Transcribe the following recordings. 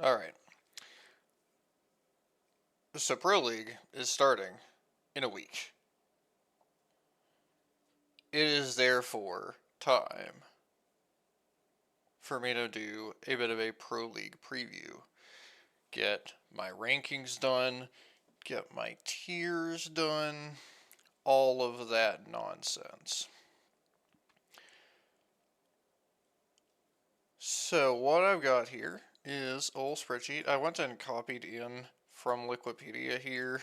All right. So Pro League is starting in a week. It is therefore time for me to do a bit of a Pro League preview. Get my rankings done, get my tiers done, all of that nonsense. So what I've got here is a whole spreadsheet. I went and copied in from Liquipedia here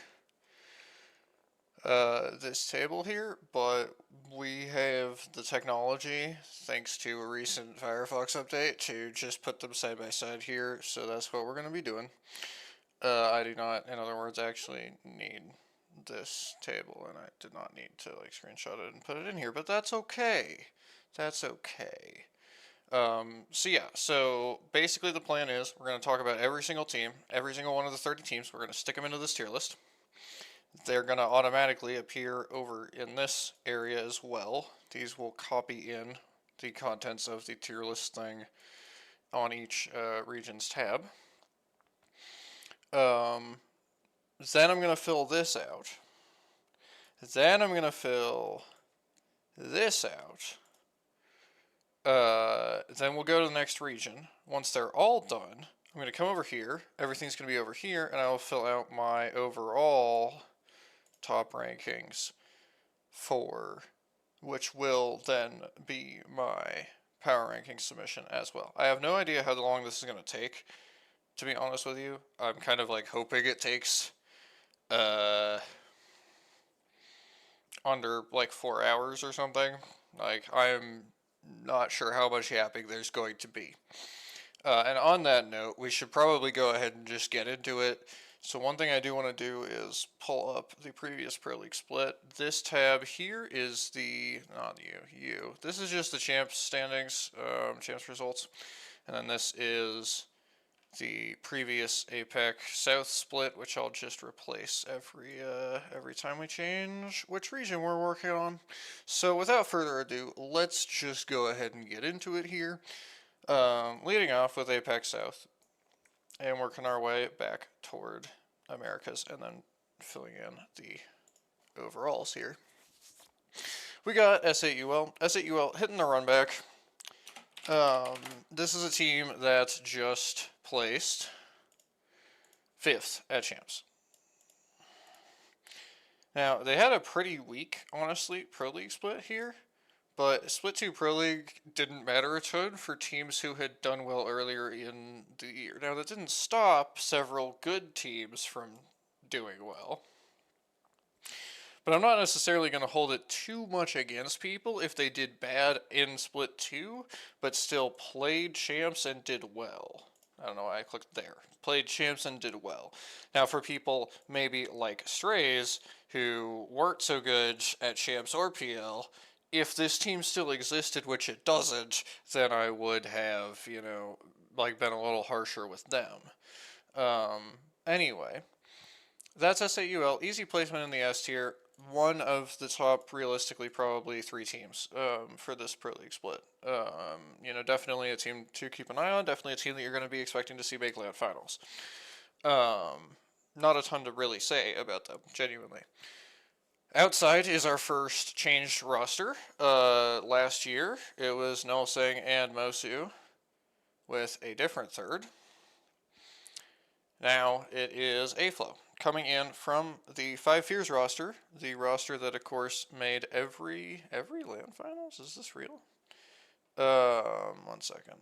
this table here, but we have the technology, thanks to a recent Firefox update, to just put them side by side here, so that's what we're going to be doing. I do not, in other words, actually need this table, and I did not need to like screenshot it and put it in here, but that's okay. That's okay. So basically the plan is we're going to talk about every single team, every single one of the 30 teams. We're going to stick them into this tier list. They're going to automatically appear over in this area as well. These will copy in the contents of the tier list thing on each region's tab. Then I'm going to fill this out. Then I'm going to fill this out. Then we'll go to the next region. Once they're all done, I'm going to come over here. Everything's going to be over here, and I will fill out my overall top rankings for which will then be my power ranking submission as well. I have no idea how long this is going to take, to be honest with you. I'm kind of like hoping it takes under like 4 hours or something. Like, I'm not sure how much yapping there's going to be. And on that note, we should probably go ahead and just get into it. So one thing I do want to do is pull up the previous Pro League split. This tab here is not you. This is just the champs standings, champs results. And then this is the previous APAC South split, which I'll just replace every time we change which region we're working on. So without further ado, let's just go ahead and get into it here. Leading off with APAC South and working our way back toward Americas and then filling in the overalls here. We got S8UL. S8UL hitting the run back. This is a team that just placed 5th at Champs. Now, they had a pretty weak, honestly, Pro League split here. But Split 2 Pro League didn't matter a ton for teams who had done well earlier in the year. Now, that didn't stop several good teams from doing well. But I'm not necessarily going to hold it too much against people if they did bad in Split 2, but still played champs and did well. I don't know why I clicked there. Played champs and did well. Now, for people maybe like Strays, who weren't so good at champs or PL, if this team still existed, which it doesn't, then I would have, like been a little harsher with them. Anyway, that's S8UL. Easy placement in the S tier. One of the top, realistically, probably 3 teams for this Pro League split. Definitely a team to keep an eye on. Definitely a team that you're going to be expecting to see make land finals. Not a ton to really say about them, genuinely. Outside is our first changed roster. Last year, it was Nulsang and Mosu with a different third. Now it is AFlow, coming in from the Five Fears roster, the roster that, of course, made every land finals? Is this real? 1 second,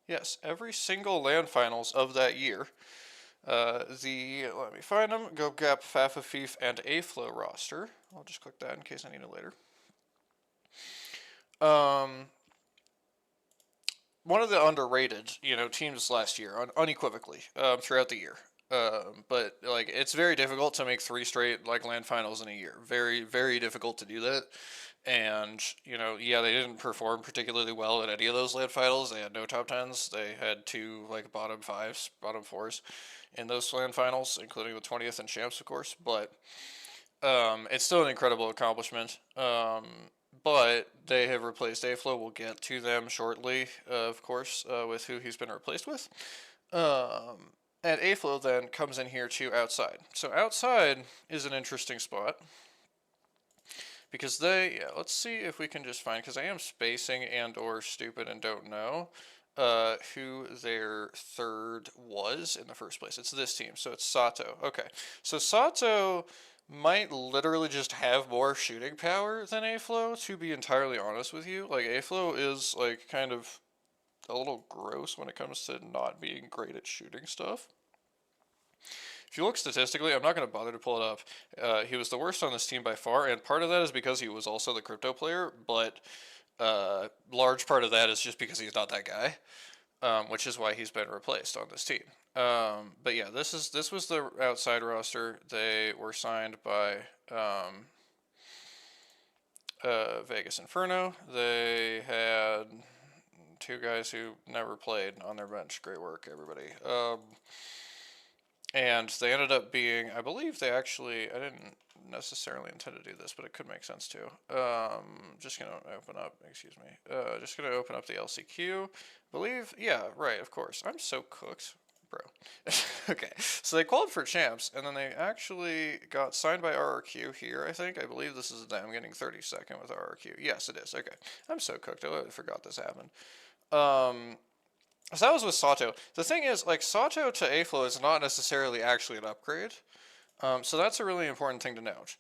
yes, every single land finals of that year. Let me find them, GoGap, Fafafif, and AFlow roster. I'll just click that in case I need it later. One of the underrated, teams last year, unequivocally, throughout the year. But it's very difficult to make 3 straight land finals in a year. Very, very difficult to do that. And they didn't perform particularly well at any of those land finals. They had no top 10s. They had 2 bottom 5s, bottom 4s in those land finals, including the 20th and champs, of course. But it's still an incredible accomplishment. But they have replaced AFlow. We'll get to them shortly, of course, with who he's been replaced with. And Aflo then comes in here to outside. So outside is an interesting spot because let's see if we can just find, because I am spacing and or stupid and don't know who their third was in the first place. It's this team, so it's Sato. Okay, so Sato might literally just have more shooting power than Aflo, to be entirely honest with you. Like, Aflo is, like, kind of a little gross when it comes to not being great at shooting stuff. If you look statistically, I'm not going to bother to pull it up. He was the worst on this team by far, and part of that is because he was also the crypto player, but large part of that is just because he's not that guy, which is why he's been replaced on this team. But yeah, this was the outside roster. They were signed by Vegas Inferno. They had two guys who never played on their bench. Great work, everybody. And they ended up being, I believe they actually, I didn't necessarily intend to do this, but it could make sense too. Just going to open up, excuse me, just going to open up the LCQ. Believe, yeah, right, of course. I'm so cooked, bro. Okay, so they qualified for champs, and then they actually got signed by RRQ here, I think. I believe this is them getting 32nd with RRQ. Yes, it is, okay. I'm so cooked, I forgot this happened. So that was with Sato. The thing is, like, Sato to Aflo is not necessarily actually an upgrade. So that's a really important thing to note.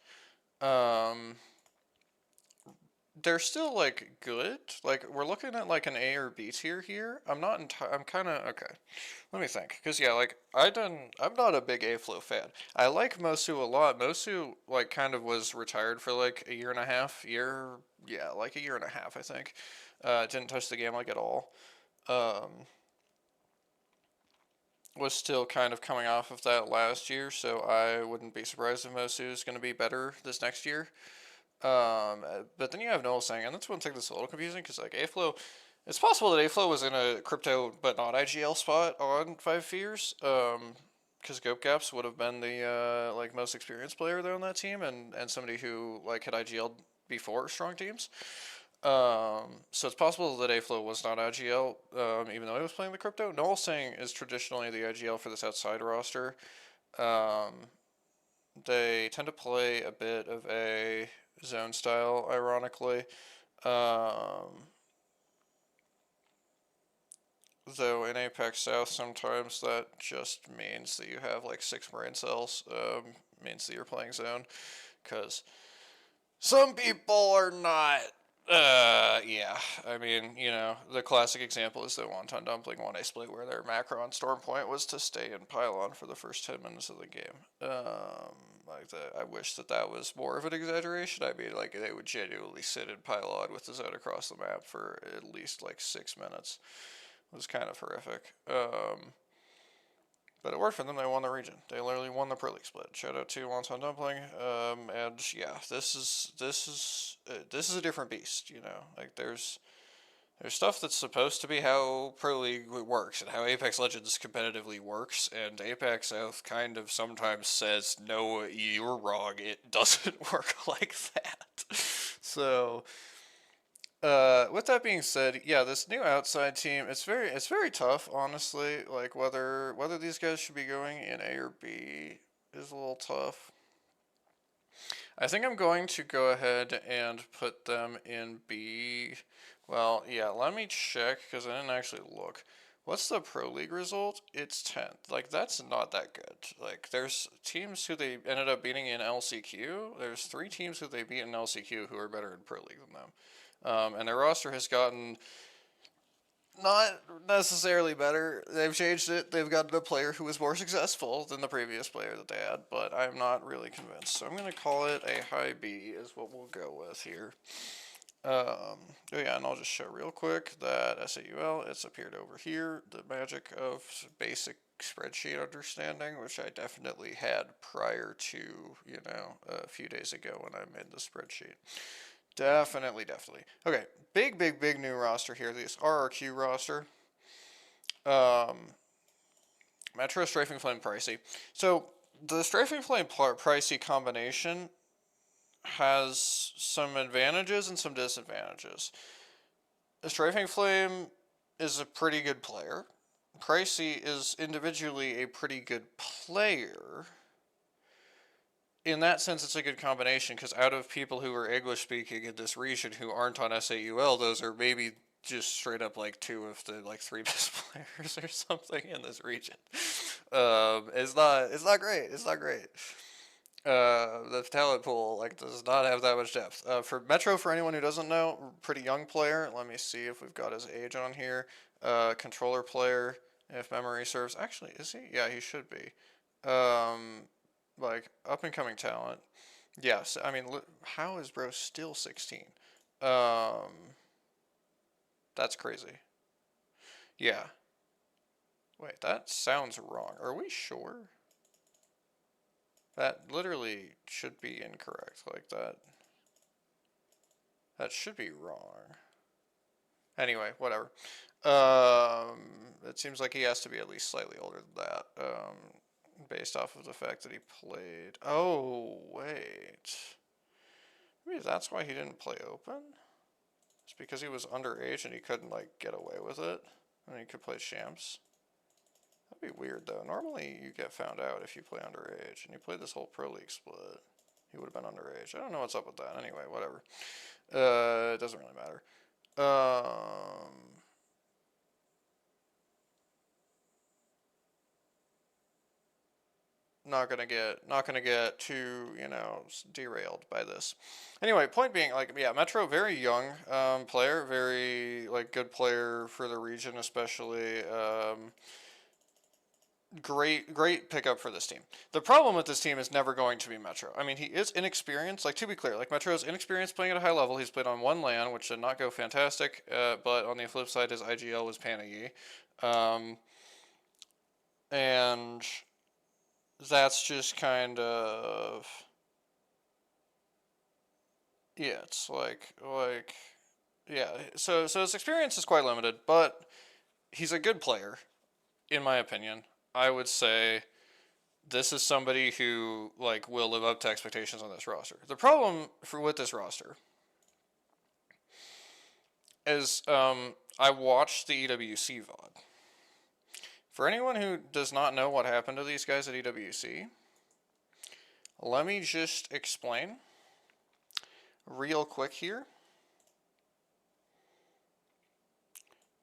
They're still, like, good. Like, we're looking at, like, an A or B tier here. I'm kind of, okay. Let me think. Because, yeah, like, I'm not a big Aflo fan. I like Mosu a lot. Mosu, like, kind of was retired for, like, a year and a half. Like a year and a half, I think. Didn't touch the game, like, at all. Was still kind of coming off of that last year, so I wouldn't be surprised if Mosu is going to be better this next year. But then you have Noel saying, and that's one thing that's a little confusing, because like Aflo, it's possible that Aflo was in a crypto but not IGL spot on 5 Fears, because Gope Gaps would have been the like most experienced player there on that team, and somebody who like had IGL'd before strong teams. So it's possible that Aflo was not IGL, even though he was playing the crypto. Noel saying is traditionally the IGL for this outside roster. They tend to play a bit of a zone style, ironically. Though in Apex South, sometimes that just means that you have like 6 brain cells. Means that you're playing zone. Because some people are not. Yeah. I mean, you know, the classic example is the Wonton Dumpling 1A split where their macro on Stormpoint was to stay in Pylon for the first 10 minutes of the game. I wish that was more of an exaggeration. I mean, like, they would genuinely sit in Pylon with the zone across the map for at least, like, 6 minutes. It was kind of horrific. But it worked for them. They won the region. They literally won the Pro League split. Shout out to Wonton Dumpling. And yeah, this is a different beast. You know, like there's stuff that's supposed to be how Pro League works and how Apex Legends competitively works, and Apex South kind of sometimes says, "No, you're wrong. It doesn't work like that." So with that being said, yeah, this new outside team, it's very tough, honestly. Like whether these guys should be going in A or B is a little tough. I think I'm going to go ahead and put them in B. Well, yeah, let me check because I didn't actually look. What's the Pro League result? It's 10th. Like, that's not that good. Like, there's teams who they ended up beating in LCQ. There's 3 teams who they beat in LCQ who are better in Pro League than them. And their roster has gotten not necessarily better. They've changed it. They've gotten a player who was more successful than the previous player that they had, but I'm not really convinced. So I'm going to call it a high B is what we'll go with here. Oh yeah, and I'll just show real quick that SAUL, it's appeared over here. The magic of basic spreadsheet understanding, which I definitely had prior to, you know, a few days ago when I made the spreadsheet. Definitely. Okay, big new roster here. This RRQ roster. Metro Strafing Flame Pricey. So the Strafing Flame Pricey combination has some advantages and some disadvantages. The Strafing Flame is a pretty good player. Pricey is individually a pretty good player. In that sense, it's a good combination, because out of people who are English speaking in this region who aren't on SAUL, those are maybe just straight up like two of the like three best players or something in this region. It's not great. It's not great. The talent pool like does not have that much depth. For Metro, for anyone who doesn't know, pretty young player. Let me see if we've got his age on here. Controller player, if memory serves. Actually, is he? Yeah, he should be. Like up and coming talent. Yes, I mean, how is bro still 16? Um, that's crazy. Yeah. Wait, that sounds wrong. Are we sure? That literally should be incorrect. Like that. That should be wrong. Anyway, whatever. It seems like he has to be at least slightly older than that. Based off of the fact that he played. Oh, wait. Maybe that's why he didn't play open? It's because he was underage and he couldn't, like, get away with it. And he could play champs. That'd be weird, though. Normally, you get found out if you play underage. And he played this whole Pro League split. He would have been underage. I don't know what's up with that. Anyway, whatever. It doesn't really matter. Not gonna get too derailed by this. Anyway, point being, like, yeah, Metro, very young player, very like good player for the region, especially. Great pickup for this team. The problem with this team is never going to be Metro. I mean, he is inexperienced. Like, to be clear, like, Metro is inexperienced playing at a high level. He's played on one LAN, which did not go fantastic. But on the flip side, his IGL was Panayi. And that's just kind of, yeah, it's like yeah. So his experience is quite limited, but he's a good player, in my opinion. I would say this is somebody who like will live up to expectations on this roster. The problem with this roster is I watched the EWC VOD. For anyone who does not know what happened to these guys at EWC, let me just explain real quick here.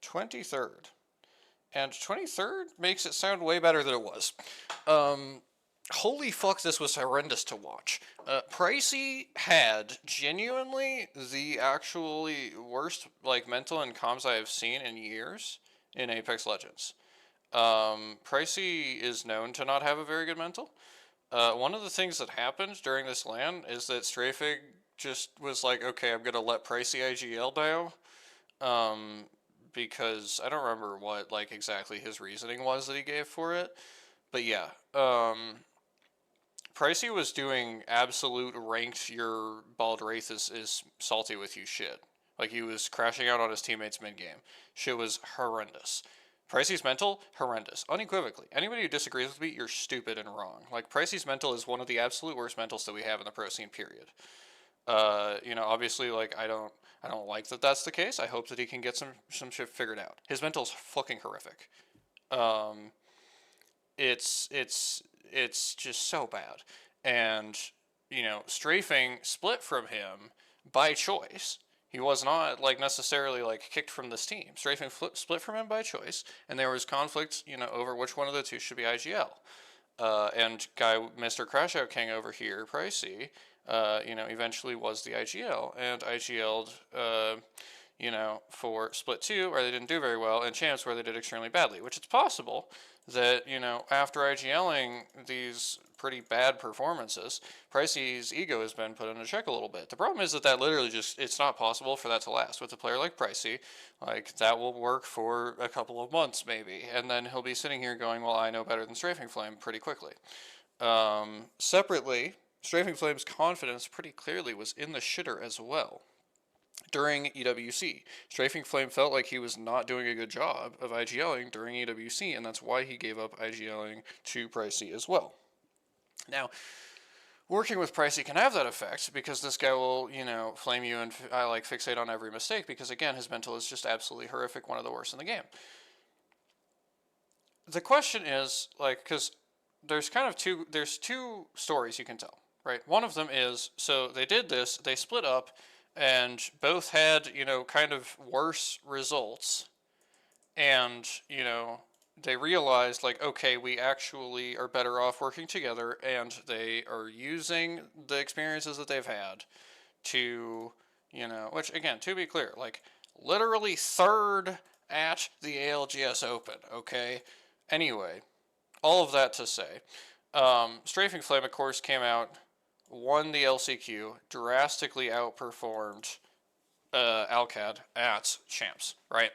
23rd. And 23rd makes it sound way better than it was. Holy fuck, this was horrendous to watch. Pricey had genuinely the actually worst like mental and comms I have seen in years in Apex Legends. Pricey is known to not have a very good mental. One of the things that happened during this LAN is that Strafig just was like, okay, I'm gonna let Pricey IGL now. Because I don't remember what like exactly his reasoning was that he gave for it. But yeah, Pricey was doing absolute ranked your Bald Wraith is salty with you shit. Like he was crashing out on his teammates mid game. Shit was horrendous. Pricey's mental, horrendous. Unequivocally. Anybody who disagrees with me, you're stupid and wrong. Like Pricey's mental is one of the absolute worst mentals that we have in the pro scene, period. Obviously, like I don't like that that's the case. I hope that he can get some shit figured out. His mental's fucking horrific. It's just so bad. And Strafing split from him by choice. He was not like necessarily like kicked from this team. Strafing split from him by choice, and there was conflict, over which one of the two should be IGL. And Mr. Crashout King over here, Pricey, eventually was the IGL, and IGL'd, for Split 2, where they didn't do very well, and Champs, where they did extremely badly, which it's possible that, after IGLing these pretty bad performances, Pricey's ego has been put into check a little bit. The problem is that literally it's not possible for that to last. With a player like Pricey, like, that will work for a couple of months, maybe, and then he'll be sitting here going, well, I know better than Strafing Flame pretty quickly. Separately, Strafing Flame's confidence pretty clearly was in the shitter as well. During EWC, Strafing Flame felt like he was not doing a good job of IGLing during EWC, and that's why he gave up IGLing to Pricey as well. Now, working with Pricey can have that effect, because this guy will, flame you and fixate on every mistake, because again, his mental is just absolutely horrific, one of the worst in the game. the question is like, because there's two stories you can tell, right? One of them is, so they did this, they split up, and both had, kind of worse results, and, they realized, like, okay, we actually are better off working together, and they are using the experiences that they've had to, which, again, to be clear, like, literally third at the ALGS Open, okay? Anyway, all of that to say, Strafing Flame, of course, came out, won the LCQ, drastically outperformed Alcad at Champs, right?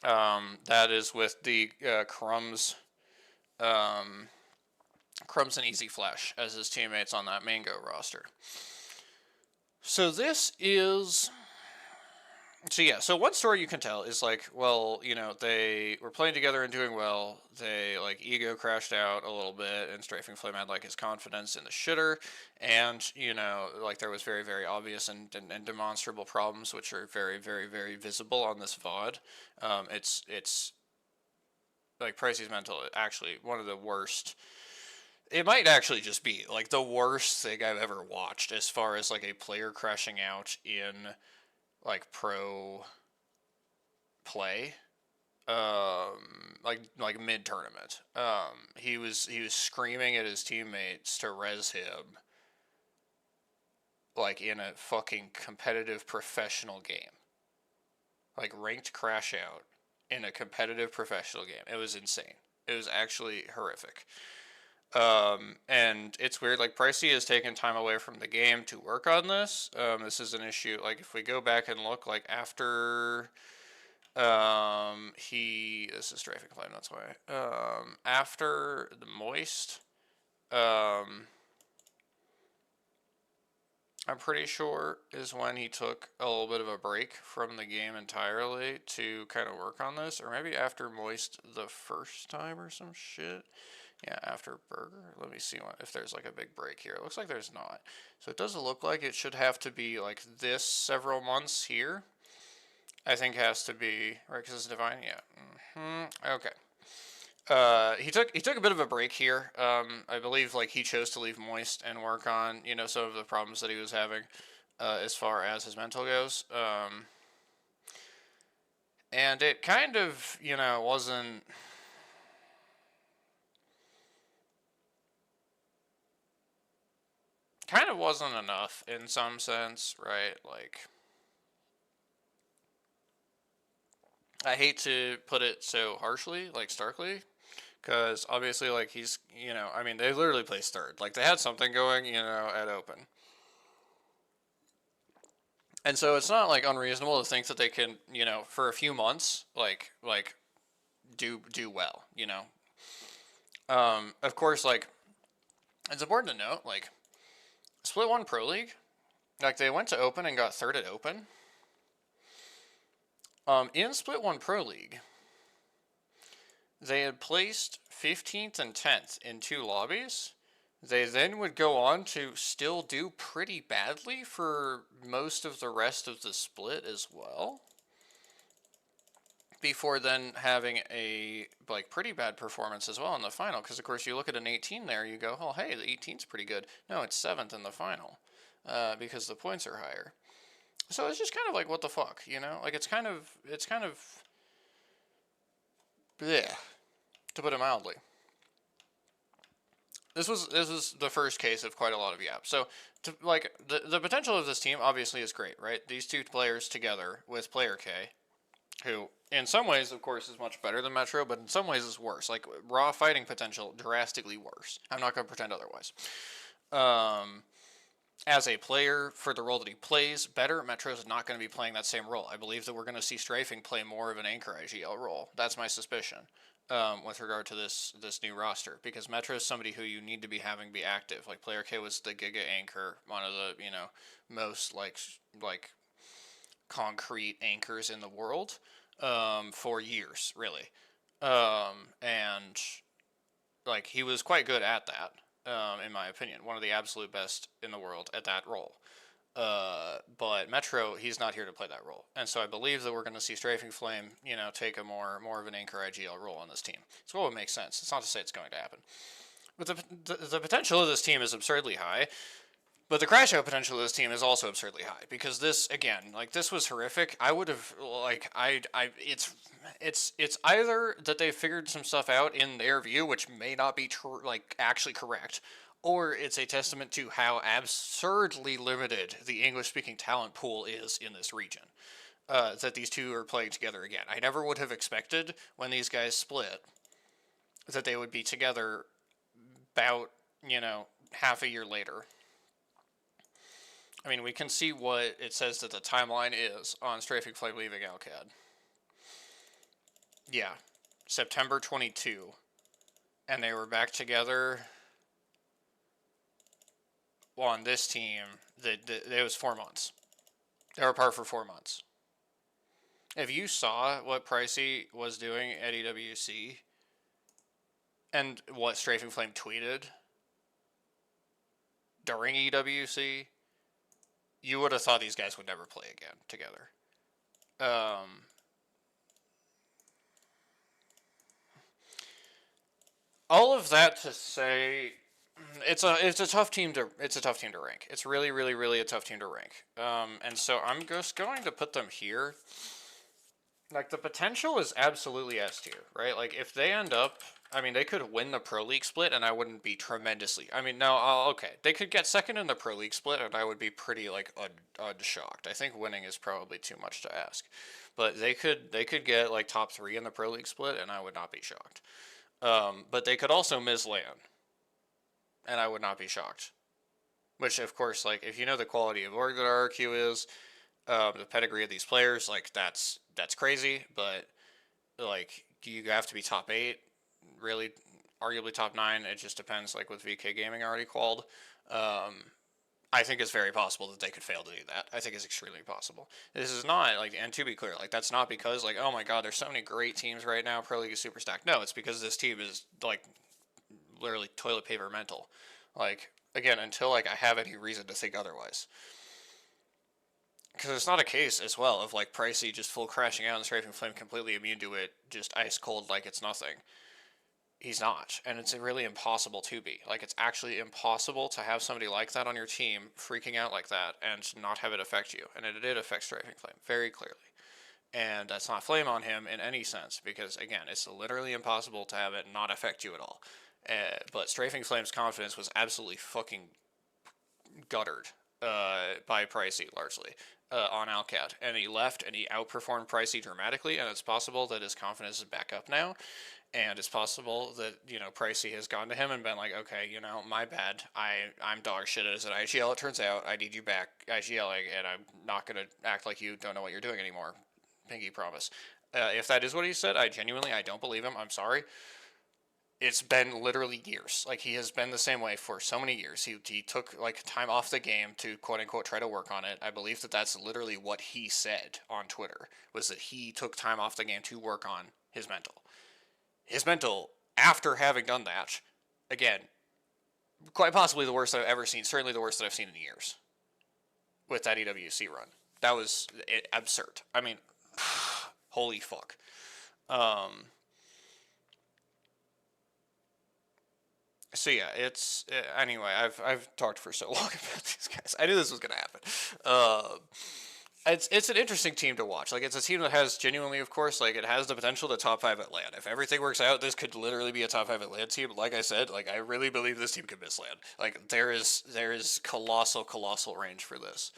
That is with the Crumbs, Crumbs and Easy Flash as his teammates on that Mango roster. So this is so one story you can tell is like, well, they were playing together and doing well. They, like, ego crashed out a little bit, and Strafing Flame had, like, his confidence in the shitter, and, like, there was very, very obvious and demonstrable problems, which are very, very, very visible on this VOD. It's like, Pricey's mental, actually, one of the worst. It might actually just be, like, the worst thing I've ever watched as far as, like, a player crashing out in, like, pro play, like mid tournament. He was screaming at his teammates to res him, like, in a fucking competitive professional game, like ranked crash out in a competitive professional game. It was insane. It was actually horrific. And it's weird, like, Pricey has taken time away from the game to work on this. This is an issue, like, if we go back and look, like, after, this is Strafing Flame, that's why, after the Moist, I'm pretty sure is when he took a little bit of a break from the game entirely to kind of work on this, or maybe after Moist the first time or some shit. Yeah, after Burger. Let me see if there's, like, a big break here. It looks like there's not. So it doesn't look like it should have to be, like, this several months here. I think has to be, right, because it's Divine, yeah. Okay. He took a bit of a break here. I believe, like, he chose to leave Moist and work on, some of the problems that he was having, as far as his mental goes. And it kind of, wasn't enough in some sense, right? Like, I hate to put it so harshly, like, starkly, because obviously, like, he's, I mean, they literally placed third. Like, they had something going, at Open. And so it's not, like, unreasonable to think that they can, for a few months, like do well, Of course, like, it's important to note, like, Split 1 Pro League, like, they went to Open and got third at Open. In Split 1 Pro League, they had placed 15th and 10th in 2 lobbies. They then would go on to still do pretty badly for most of the rest of the split as well, before then having a, like, pretty bad performance as well in the final. Because, of course, you look at an 18 there, you go, oh, hey, the 18's pretty good. No, it's 7th in the final, because the points are higher. So it's just kind of like, what the fuck, Like, it's kind of bleh, to put it mildly. This was the first case of quite a lot of yaps. So, like, the potential of this team obviously is great, right? These two players together with Player K, who in some ways, of course, is much better than Metro, but in some ways is worse. Like, raw fighting potential, drastically worse. I'm not going to pretend otherwise. As a player, for the role that he plays, better, Metro's not going to be playing that same role. I believe that we're going to see Strafing play more of an anchor IGL role. That's my suspicion. With regard to this new roster, because Metro is somebody who you need to be having be active. Like, Player K was the Giga anchor, one of the most like concrete anchors in the world, for years, really, and, like, he was quite good at that, in my opinion, one of the absolute best in the world at that role. But Metro, he's not here to play that role, and so I believe that we're going to see Strafing Flame, take a more of an anchor IGL role on this team. So what would make sense. It's not to say it's going to happen, but the potential of this team is absurdly high. But the crash out potential of this team is also absurdly high because this again, like this was horrific. I would have like it's either that they figured some stuff out in their view, which may not be like actually correct, or it's a testament to how absurdly limited the English speaking talent pool is in this region. That these two are playing together again. I never would have expected when these guys split that they would be together about half a year later. I mean, we can see what it says that the timeline is on Strafing Flame leaving Alcad. Yeah, September 22. And they were back together on this team. It was 4 months. They were apart for 4 months. If you saw what Pricey was doing at EWC and what Strafing Flame tweeted during EWC, you would have thought these guys would never play again together. All of that to say, it's a tough team to rank. It's really a tough team to rank. And so I'm just going to put them here. Like the potential is absolutely S tier, right? Like if they end up, I mean, they could win the Pro League split, and I wouldn't be tremendously. I mean, no, okay, they could get second in the Pro League split, and I would be pretty like unshocked. I think winning is probably too much to ask, but they could get like top 3 in the Pro League split, and I would not be shocked. But they could also miss LAN, and I would not be shocked. Which, of course, like if you know the quality of org that RRQ is, the pedigree of these players, like that's crazy. But like you have to be top 8, really, arguably top 9. It just depends. Like with VK Gaming already qualified. I think it's very possible that they could fail to do that. I think it's extremely possible. This is not like, and to be clear, like that's not because like, oh my god, there's so many great teams right now. Pro League is super stacked. No, it's because this team is like literally toilet paper mental. Like again, until like I have any reason to think otherwise. Because it's not a case as well of like Pricey just full crashing out and Strafing Flame completely immune to it, just ice cold like it's nothing. He's not, and it's really impossible to be. Like, it's actually impossible to have somebody like that on your team freaking out like that and not have it affect you. And it did affect Strafing Flame very clearly. And that's not flame on him in any sense, because, again, it's literally impossible to have it not affect you at all. But Strafing Flame's confidence was absolutely fucking guttered by Pricey, largely, on Alcat. And he left, and he outperformed Pricey dramatically, and it's possible that his confidence is back up now. And it's possible that, Pricey has gone to him and been like, okay, my bad. I'm dog shit as an IGL, it turns out. I need you back IGLing, and I'm not going to act like you don't know what you're doing anymore. Pinky promise. If that is what he said, I don't believe him. I'm sorry. It's been literally years. Like, he has been the same way for so many years. He took, like, time off the game to, quote-unquote, try to work on it. I believe that that's literally what he said on Twitter, was that he took time off the game to work on his mental. His mental, after having done that, again, quite possibly the worst I've ever seen, certainly the worst that I've seen in years with that EWC run. That was absurd. I mean, holy fuck. So yeah, it's anyway. I've talked for so long about these guys. I knew this was gonna happen. It's an interesting team to watch. Like, it's a team that has genuinely, of course, like, it has the potential to top 5 at LAN. If everything works out, this could literally be a top 5 at LAN team. Like I said, like, I really believe this team could miss LAN. Like, there is colossal range for this.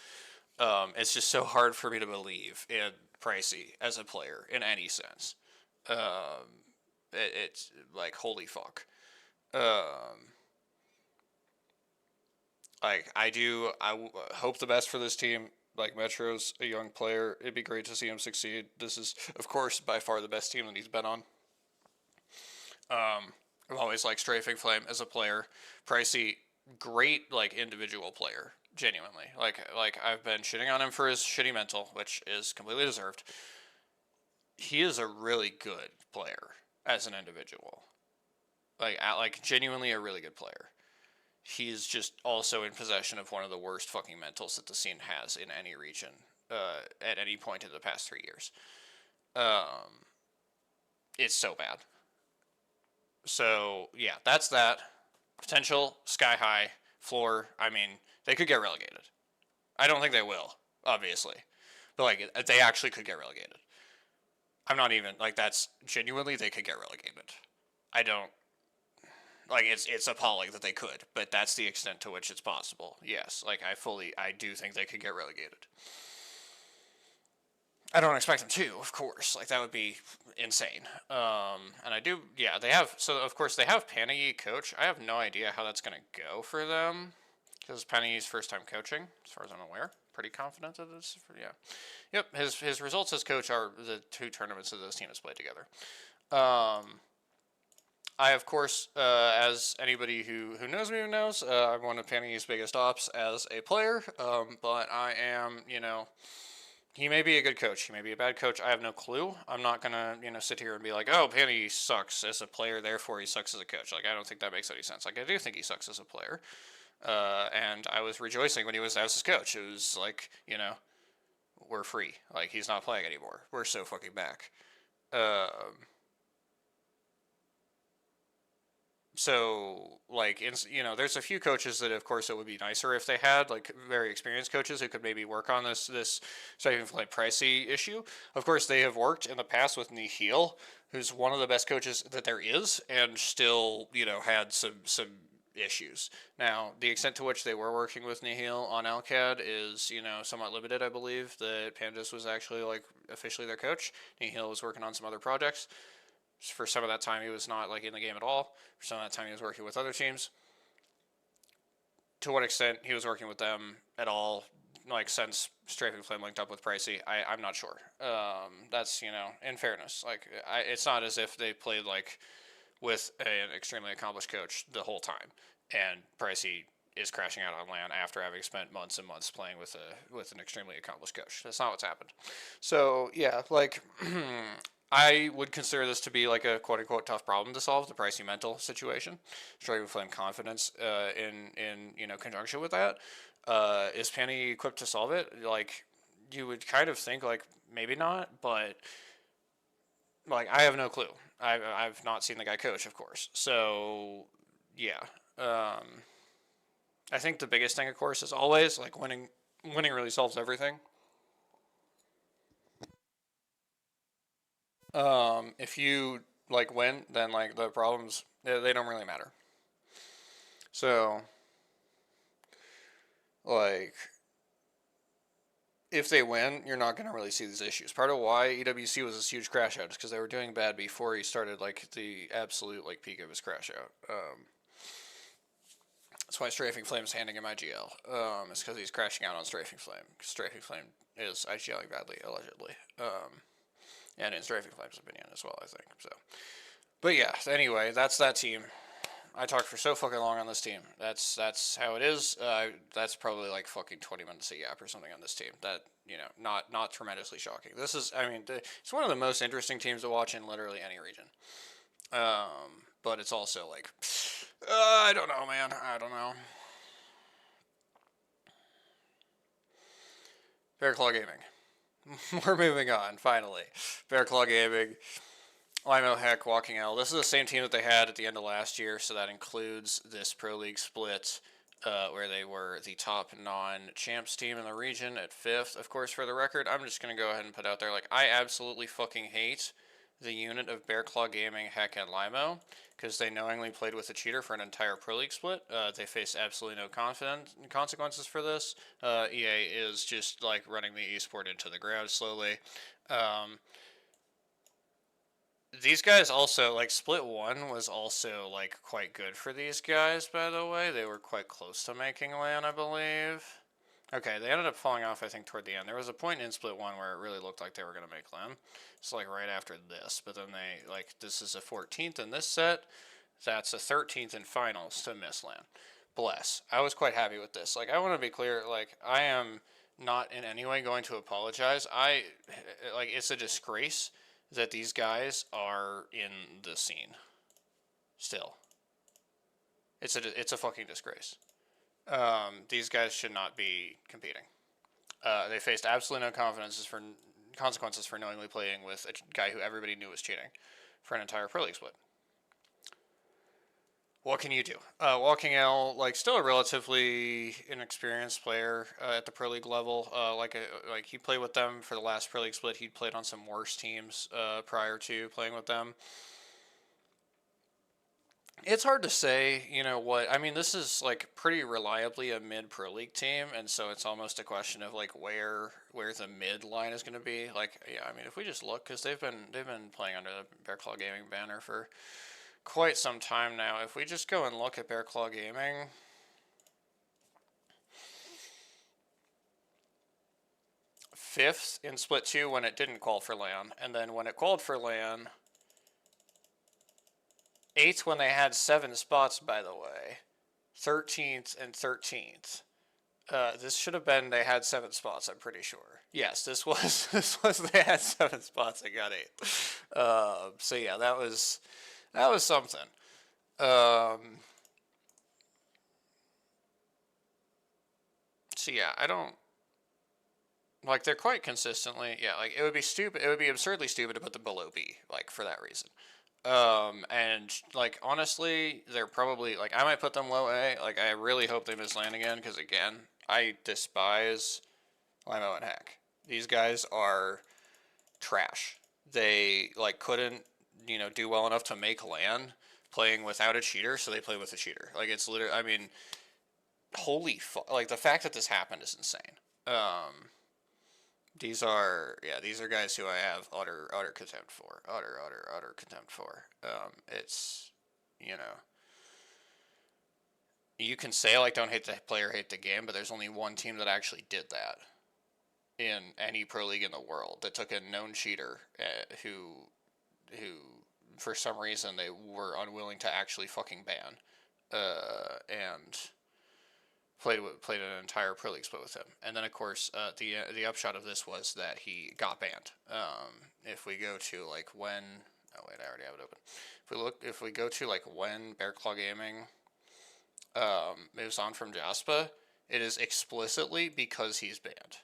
It's just so hard for me to believe in Pricey as a player in any sense. It's like, holy fuck. Like, I hope the best for this team. Like, Metro's a young player. It'd be great to see him succeed. This is, of course, by far the best team that he's been on. I've always liked Strafing Flame as a player. Pricey, great, like, individual player. Genuinely. Like I've been shitting on him for his shitty mental, which is completely deserved. He is a really good player as an individual. Like genuinely a really good player. he's just also in possession of one of the worst fucking mentals that the scene has in any region at any point in the past 3 years. It's so bad. So yeah, that's that. Potential sky high floor. I mean, they could get relegated. I don't think they will, obviously, but like they actually could get relegated. I'm not even like that's genuinely they could get relegated. I don't like it's appalling that they could, but that's the extent to which it's possible. Yes, like I do think they could get relegated. I don't expect them to, of course. Like that would be insane. And I do, yeah. They have so of course they have Panayi coach. I have no idea how that's gonna go for them because Panayi's first time coaching, as far as I'm aware. Pretty confident that this, yeah, yep. His results as coach are the 2 tournaments that this team has played together. I, of course, as anybody who knows me knows, I'm one of Panayi's biggest ops as a player. But I am, he may be a good coach. He may be a bad coach. I have no clue. I'm not gonna, sit here and be like, oh, Panayi sucks as a player, therefore he sucks as a coach. Like, I don't think that makes any sense. Like, I do think he sucks as a player. And I was rejoicing when he was as his coach. It was like, we're free. Like, he's not playing anymore. We're so fucking back. So, like, there's a few coaches that, of course, it would be nicer if they had, like, very experienced coaches who could maybe work on this Strafing Flame pricey issue. Of course, they have worked in the past with Nihil, who's one of the best coaches that there is, and still, had some issues. Now, the extent to which they were working with Nihil on Alcad is, somewhat limited, I believe, that Pandas was actually, like, officially their coach. Nihil was working on some other projects. For some of that time, he was not like in the game at all. For some of that time, he was working with other teams. To what extent he was working with them at all, like since Strafing Flame linked up with Pricey, I'm not sure. That's in fairness, like it's not as if they played like with an extremely accomplished coach the whole time, and Pricey is crashing out on LAN after having spent months and months playing with an extremely accomplished coach. That's not what's happened. So yeah, like I would consider this to be like a quote unquote tough problem to solve, the Pricey mental situation. Struggle Flame confidence in conjunction with that. Is Penny equipped to solve it? Like you would kind of think like maybe not, but like I have no clue. I've not seen the guy coach, of course. So yeah. I think the biggest thing, of course, is always like winning. Winning really solves everything. If you like win, then like the problems they don't really matter. So like if they win, you're not going to really see these issues. Part of why EWC was this huge crash out is because they were doing bad before he started like the absolute like peak of his crash out. That's why Strafing Flame's handing him IGL. It's because he's crashing out on Strafing Flame. Strafing Flame is IGLing badly, allegedly. And in Strafing Flame's opinion as well, I think. So, but yeah. Anyway, that's that team. I talked for so fucking long on this team. That's how it is. That's probably like fucking 20 minutes a gap or something on this team. That not tremendously shocking. This is, I mean, it's one of the most interesting teams to watch in literally any region. But it's also like, I don't know, man. I don't know. Bear Claw Gaming. We're moving on, finally. Bear Claw Gaming. Limo Heck, Walking L. This is the same team that they had at the end of last year, so that includes this Pro League split where they were the top non-champs team in the region at 5th. Of course, for the record, I'm just going to go ahead and put out there, like, I absolutely fucking hate the unit of Bear Claw Gaming, Heck, and Limo, because they knowingly played with a cheater for an entire Pro League split. They face absolutely no consequences for this. EA is just, like, running the esport into the ground slowly. These guys also, like, Split 1 was also, like, quite good for these guys, by the way. They were quite close to making LAN, I believe. Okay, they ended up falling off, I think, toward the end. There was a point in Split 1 where it really looked like they were going to make LAN. It's, like, right after this. But then they, like, this is a 14th in this set. That's a 13th in finals to miss LAN. Bless. I was quite happy with this. Like, I want to be clear, like, I am not in any way going to apologize. Like, it's a disgrace that these guys are in the scene still. It's a fucking disgrace. These guys should not be competing. They faced absolutely no consequences for knowingly playing with a guy who everybody knew was cheating for an entire Pro League split. What can you do? Walking L, like, still a relatively inexperienced player at the Pro League level. Like he played with them for the last Pro League split. He'd played on some worse teams prior to playing with them. It's hard to say, what. I mean, this is like pretty reliably a mid Pro League team, and so it's almost a question of like where the mid line is going to be. Like, yeah, I mean, if we just look, because they've been playing under the Bear Claw Gaming banner for quite some time now. If we just go and look at Bear Claw Gaming, fifth in Split 2 when it didn't call for LAN, and then when it called for LAN, 8th when they had 7 spots, by the way, 13th and 13th. This should have been they had 7 spots, I'm pretty sure. Yes, this was they had 7 spots and got 8. So yeah, that was something. So yeah, I don't like, they're quite consistently, yeah, like, it would be absurdly stupid to put them below B, like, for that reason. And like, honestly, they're probably like, I might put them low A. Like, I really hope they miss LAN again, because again, I despise Limo and Hack. These guys are trash. They like couldn't do well enough to make LAN playing without a cheater, so they play with a cheater. Like, it's literally, I mean, holy fuck, like, the fact that this happened is insane. These are guys who I have utter contempt for. Utter contempt for. It's, you can say, like, don't hate the player, hate the game, but there's only one team that actually did that in any Pro League in the world, that took a known cheater who for some reason they were unwilling to actually fucking ban, and played an entire Pro League split with him. And then, of course, the upshot of this was that he got banned. If we go to like when, oh wait, I already have it open. If we go to like when Bear Claw Gaming moves on from Jaspa, it is explicitly because he's banned.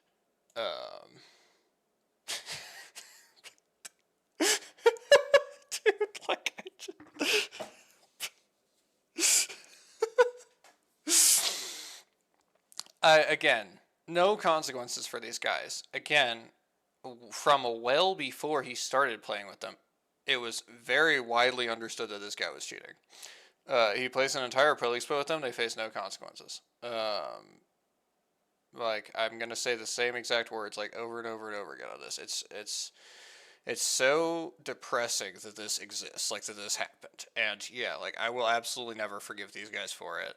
Dude, like, again, no consequences for these guys. Again, from well before he started playing with them, it was very widely understood that this guy was cheating. He plays an entire Pro League split with them. They face no consequences. Like, I'm gonna say the same exact words like over and over and over again on this. It's so depressing that this exists, like, that this happened. And yeah, like, I will absolutely never forgive these guys for it.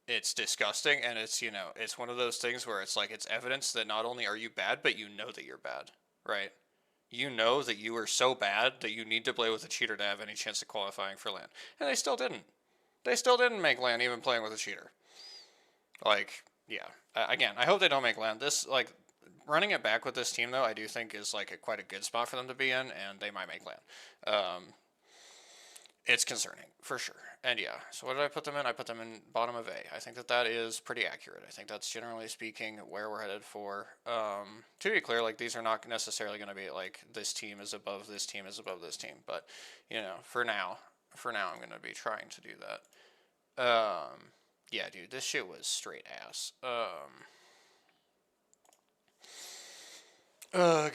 It's disgusting, and it's, it's one of those things where it's like, it's evidence that not only are you bad, but you know that you're bad, right? You know that you are so bad that you need to play with a cheater to have any chance of qualifying for LAN. And they still didn't. They still didn't make LAN even playing with a cheater. Like, yeah. Again, I hope they don't make LAN. This, like, running it back with this team, though, I do think is, like, quite a good spot for them to be in, and they might make LAN. It's concerning, for sure. And yeah, so what did I put them in? I put them in bottom of A. I think that is pretty accurate. I think that's, generally speaking, where we're headed for. To be clear, like, these are not necessarily going to be, like, this team is above this team is above this team. But, for now, I'm going to be trying to do that. Yeah, dude, this shit was straight ass. Ugh.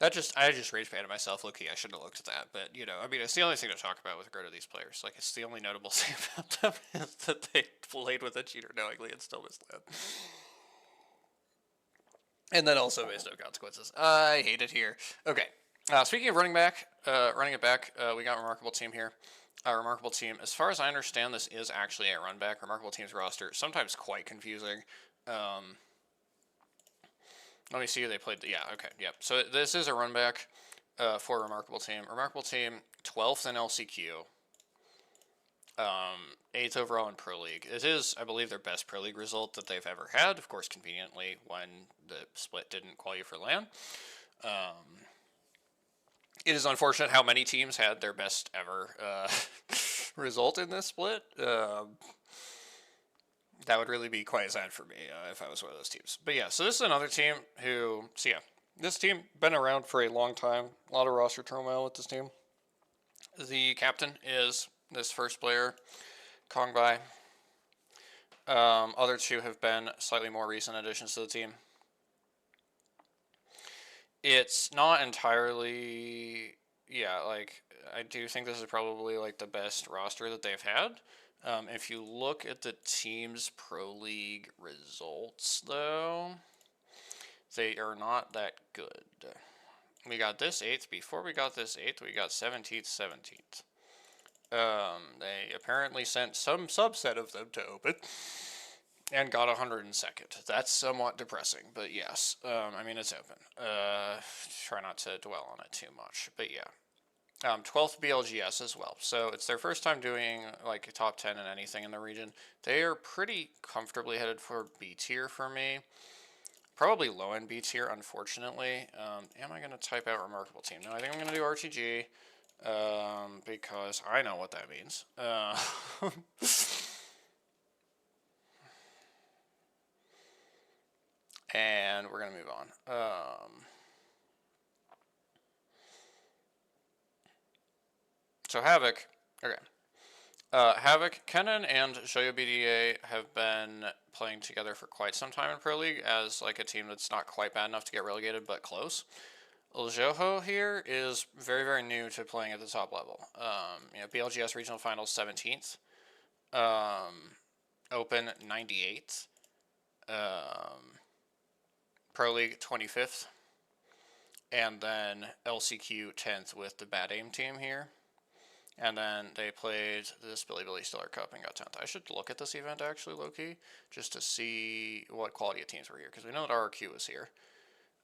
I just rage baited myself. Low-key, I shouldn't have looked at that. But, I mean, it's the only thing to talk about with regard to these players. Like, it's the only notable thing about them is that they played with a cheater knowingly and still misled. And then also faced no consequences. I hate it here. Okay. Speaking of running it back, we got Remarkable Team here. Remarkable Team, as far as I understand, this is actually a run back. Remarkable Team's roster, sometimes quite confusing. Let me see who they played. Yeah, okay, yep. So this is a run back for Remarkable Team. Remarkable Team, 12th in LCQ. 8th overall in Pro League. It is, I believe, their best Pro League result that they've ever had. Of course, conveniently, when the split didn't qualify for LAN. It is unfortunate how many teams had their best ever result in this split. That would really be quite sad for me if I was one of those teams. But yeah, so this is another team who, so yeah, this team been around for a long time. A lot of roster turmoil with this team. The captain is this first player, Kongbai. Other two have been slightly more recent additions to the team. It's not entirely, yeah, like, I do think this is probably, like, the best roster that they've had. If you look at the team's Pro League results, though, they are not that good. We got this 8th. Before we got this 8th, we got 17th, 17th. They apparently sent some subset of them to open and got 102nd. That's somewhat depressing, but yes. I mean, it's open. Try not to dwell on it too much, but yeah. 12th BLGS as well. So it's their first time doing like a top 10 in anything in the region. They are pretty comfortably headed for B tier for me. Probably low end B tier, unfortunately. Am I going to type out Remarkable Team? No, I think I'm going to do RTG because I know what that means. And we're going to move on. So Havoc, okay. Havoc, Kennen, and Joyo BDA have been playing together for quite some time in Pro League as like a team that's not quite bad enough to get relegated, but close. Ljoho here is very, very new to playing at the top level. BLGS Regional Finals 17th. Open 98th. Pro League 25th. And then LCQ 10th with the Bad Aim team here. And then they played this Bilibili Stellar Cup and got 10th. I should look at this event actually, low-key, just to see what quality of teams were here, because we know that RRQ was here.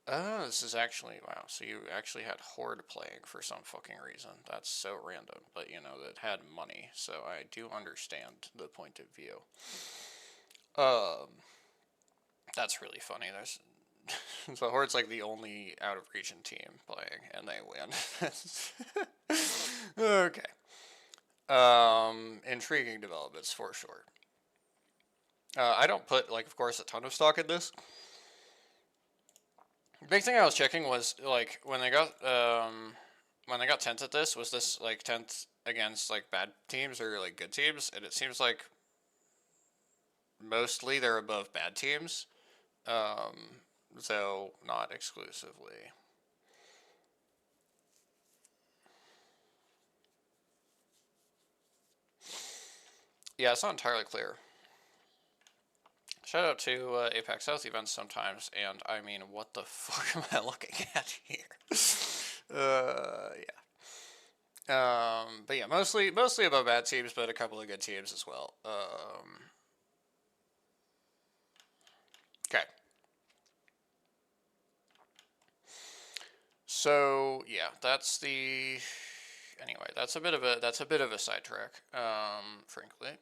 Oh, this is actually, wow, so you actually had Horde playing for some fucking reason. That's so random, but you know, that had money, so I do understand the point of view. That's really funny. There's so Horde's like the only out-of-region team playing, and they win. Okay. Intriguing developments for sure. I don't put, like, of course, a ton of stock in this. Big thing I was checking was, like, when they got 10th at this, was this, like, 10th against, like, bad teams or, like, good teams? And it seems like mostly they're above bad teams. Though not exclusively. Yeah, it's not entirely clear. Shout out to Apex South events sometimes, and I mean, what the fuck am I looking at here? Yeah. But yeah, mostly above bad teams, but a couple of good teams as well. Okay. So yeah, that's the. Anyway, that's a bit of a sidetrack, frankly.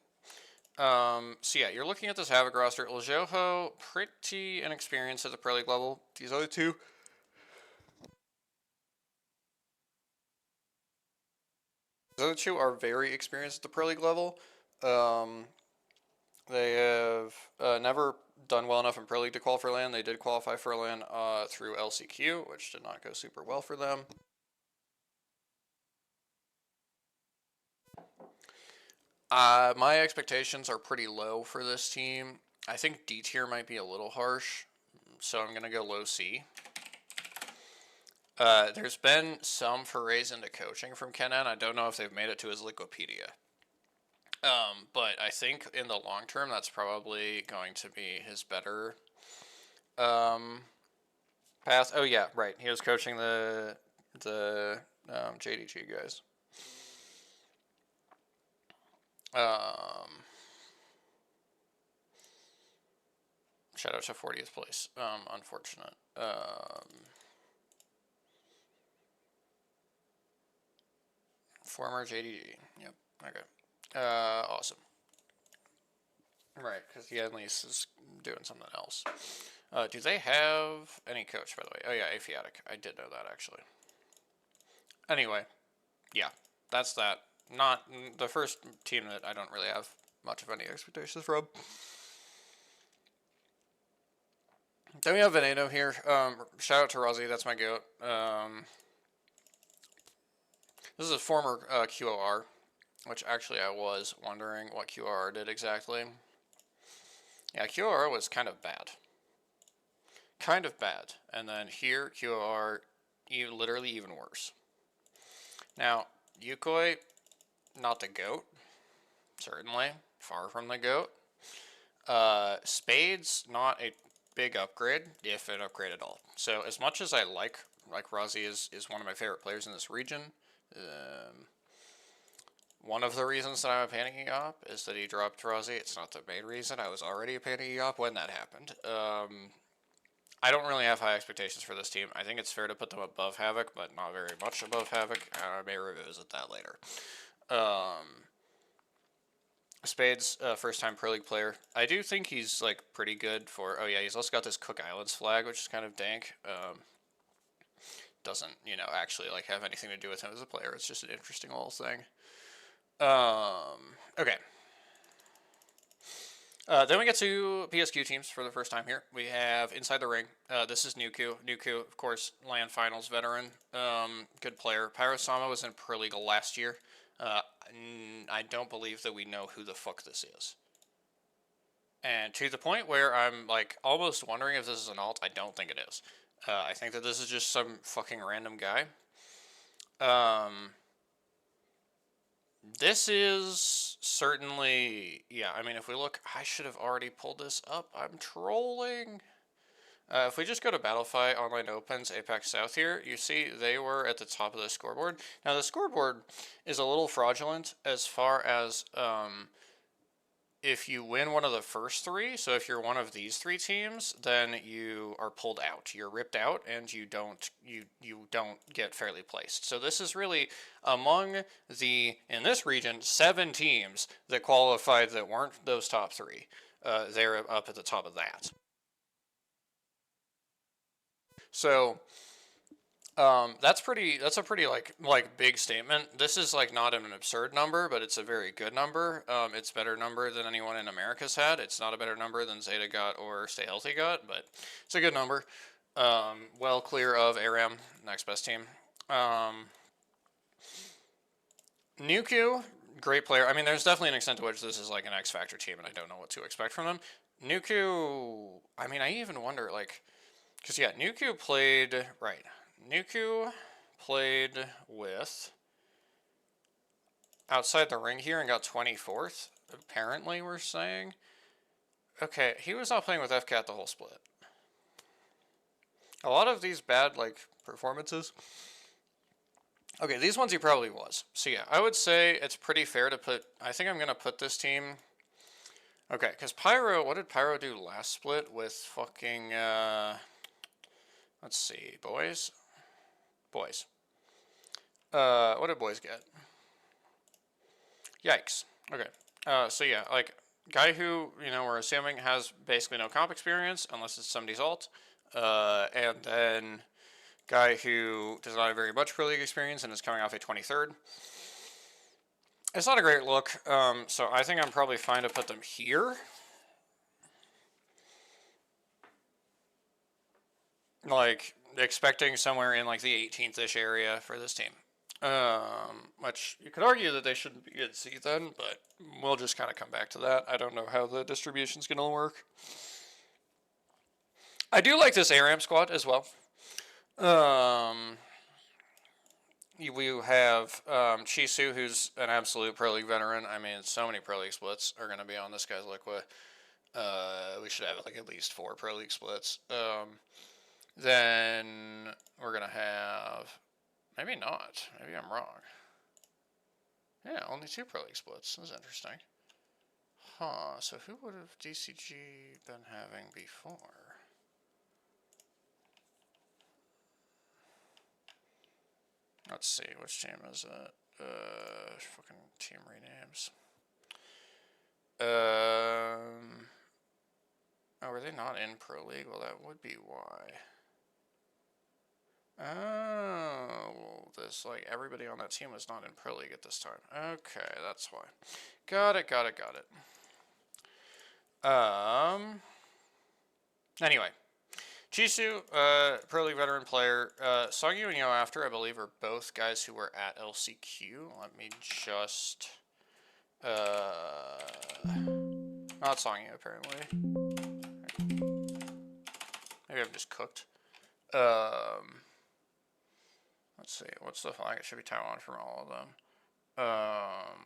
So yeah, you're looking at this Havoc roster. Ljoho, pretty inexperienced at the Pro League level. These other two. The other two are very experienced at the Pro League level. They have never done well enough in Pro League to qualify for LAN. They did qualify for LAN through LCQ, which did not go super well for them. My expectations are pretty low for this team. I think D tier might be a little harsh, so I'm going to go low C. There's been some forays into coaching from Kennen. I don't know if they've made it to his Liquipedia. But I think in the long term, that's probably going to be his better path. Oh yeah, right. He was coaching the JDG guys. Shout out to 40th place. Unfortunate. Former JDG. Yep. Okay. Awesome. Right, because he at least is doing something else. Do they have any coach, by the way? Oh yeah, Aphiatic. I did know that, actually. Anyway, yeah, that's that. Not the first team that I don't really have much of any expectations from. Then we have Veneno here. Shout out to Rozzy, that's my goat. This is a former QOR, which actually I was wondering what QOR did exactly. Yeah, QOR was kind of bad. Kind of bad. And then here, QOR, literally even worse. Now, Yukoi, not the GOAT, certainly. Far from the GOAT. Spades, not a big upgrade, if an upgrade at all. So as much as I like Rozzy is one of my favorite players in this region. One of the reasons that I'm a Panicky Op is that he dropped Rozzy. It's not the main reason. I was already a Panicky Op when that happened. I don't really have high expectations for this team. I think it's fair to put them above Havoc, but not very much above Havoc. I may revisit that later. Spades, first-time Pro League player. I do think he's like pretty good for. Oh yeah, he's also got this Cook Islands flag, which is kind of dank. Doesn't actually like have anything to do with him as a player. It's just an interesting little thing. Okay. Then we get to PSQ teams for the first time here. We have Inside the Ring. This is Nuku. Nuku, of course, LAN Finals veteran. Good player. Pyrosama was in Pro League last year. I don't believe that we know who the fuck this is. And to the point where I'm like almost wondering if this is an alt. I don't think it is. I think that this is just some fucking random guy. This is certainly, yeah, I mean, if we look, I should have already pulled this up. I'm trolling. If we just go to Battlefy Online Opens Apex South here, you see they were at the top of the scoreboard. Now, the scoreboard is a little fraudulent as far as if you win one of the first three, so if you're one of these three teams, then you are pulled out. You're ripped out, and you don't get fairly placed. So this is really among in this region, 7 teams that qualified that weren't those top 3. They're up at the top of that. So that's a pretty like big statement. This is like not an absurd number, but it's a very good number. It's a better number than anyone in America's had. It's not a better number than Zeta got or Stay Healthy got, but it's a good number. Well clear of ARAM, next best team. Nuku, great player. I mean, there's definitely an extent to which this is like an X Factor team, and I don't know what to expect from them. Nuku, I mean, I even wonder, like, because yeah, Nuku played, right. Nuku played with Outside the Ring here and got 24th, apparently we're saying. Okay, he was not playing with FCAT the whole split. A lot of these bad, like, performances. Okay, these ones he probably was. So yeah, I would say it's pretty fair to put, I think I'm going to put this team. Okay, because Pyro, what did Pyro do last split with fucking, let's see, boys? Boys. What did boys get? Yikes. Okay. So yeah, like, guy who, we're assuming has basically no comp experience, unless it's somebody's alt. And then guy who does not have very much Pro League experience and is coming off a 23rd. It's not a great look, so I think I'm probably fine to put them here. Like, expecting somewhere in, like, the 18th-ish area for this team. Which you could argue that they shouldn't be at C then, but we'll just kind of come back to that. I don't know how the distribution's going to work. I do like this ARAM squad as well. We have Chisu, who's an absolute Pro League veteran. I mean, so many Pro League splits are going to be on this guy's Liqua. We should have like at least 4 Pro League splits. Then we're going to have... Maybe not. Maybe I'm wrong. Yeah, only 2 Pro League splits. That's interesting. Huh, so who would have DCG been having before? Let's see, which team is it? Fucking team renames. Oh, were they not in Pro League? Well, that would be why. Oh, this, like, everybody on that team was not in Pro League at this time. Okay, that's why. Got it, got it, got it. Anyway. Chisu, Pro League veteran player. Songyu and Yo After, I believe, are both guys who were at LCQ. Let me just... not Songyu, apparently. Maybe I'm just cooked. Let's see. What's the flag? It should be Taiwan from all of them.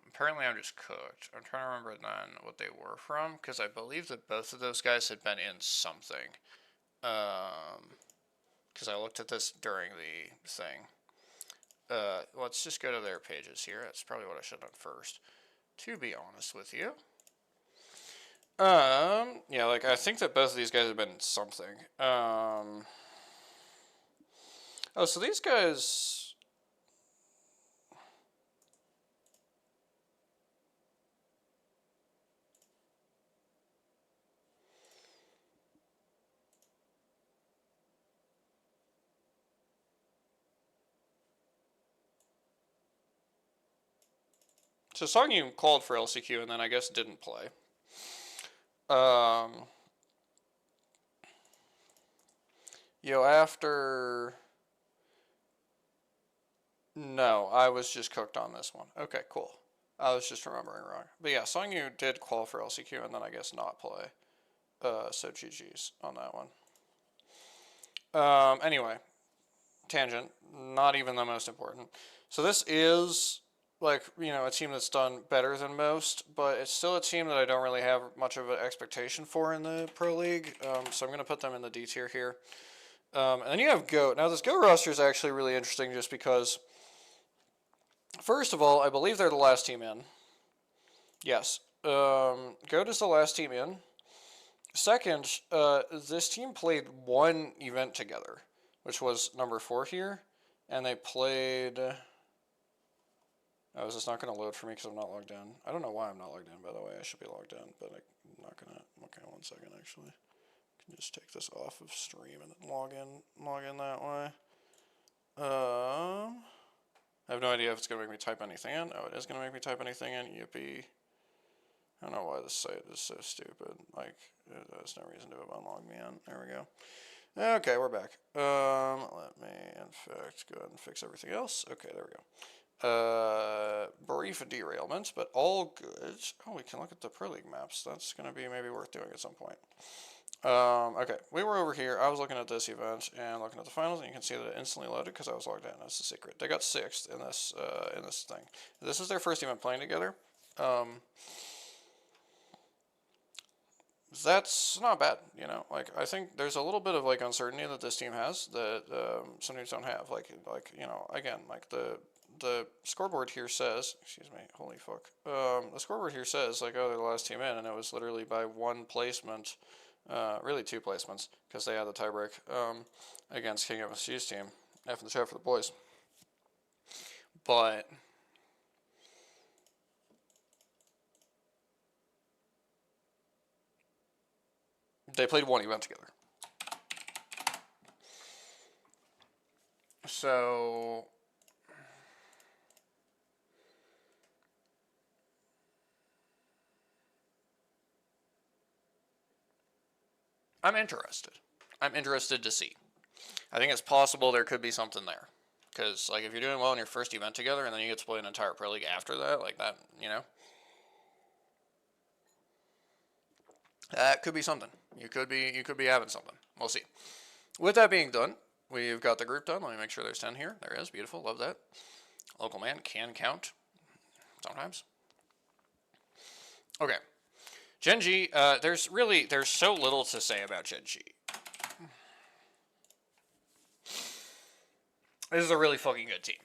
Apparently I'm just cooked. I'm trying to remember then what they were from, because I believe that both of those guys had been in something. Because I looked at this during the thing. Let's just go to their pages here. That's probably what I should have done first, to be honest with you. Yeah, like, I think that both of these guys have been in something. Oh, so these guys... So Songyu called for LCQ and then I guess didn't play. Yo, after... No, I was just cooked on this one. Okay, cool. I was just remembering wrong. But yeah, Songyu did call for LCQ and then I guess not play. So GG's on that one. Anyway, tangent, not even the most important. So this is, like, you know, a team that's done better than most, but it's still a team that I don't really have much of an expectation for in the Pro League. So I'm going to put them in the D tier here. And then you have GOAT. Now, this GOAT roster is actually really interesting just because, first of all, I believe they're the last team in. Yes. GOAT is the last team in. Second, this team played one event together, which was number 4 here, and they played... Oh, is this not going to load for me because I'm not logged in? I don't know why I'm not logged in, by the way. I should be logged in, but I'm not going to... Okay, 1 second, actually. I can just take this off of stream and then log in that way. I have no idea if it's going to make me type anything in. Oh, it is going to make me type anything in. Yippee. I don't know why this site is so stupid. Like, there's no reason to have unlogged me in. There we go. Okay, we're back. Let me, in fact, go ahead and fix everything else. Okay, there we go. Brief derailments, but all good. Oh, we can look at the Pro League maps. That's going to be maybe worth doing at some point. Okay, we were over here. I was looking at this event and looking at the finals, and you can see that it instantly loaded because I was logged in. That's the secret. They got 6th in this thing. This is their first event playing together. That's not bad, you know. Like, I think there's a little bit of, like, uncertainty that this team has that some teams don't have. Like, you know, again, like, the scoreboard here says, excuse me, holy fuck. The scoreboard here says, like, oh, they're the last team in, and it was literally by 1 placement, really 2 placements, because they had the tiebreak against King FSU's team. F in the chat for the boys. But... they played 1 event together. So... I'm interested. I'm interested to see. I think it's possible there could be something there. Because, like, if you're doing well in your first event together and then you get to play an entire Pro League after that, like that, you know? That could be something. You could be having something. We'll see. With that being done, we've got the group done. Let me make sure there's 10 here. There is. Beautiful. Love that. Local man can count. Sometimes. Okay. Gen G, there's so little to say about Gen G. This is a really fucking good team.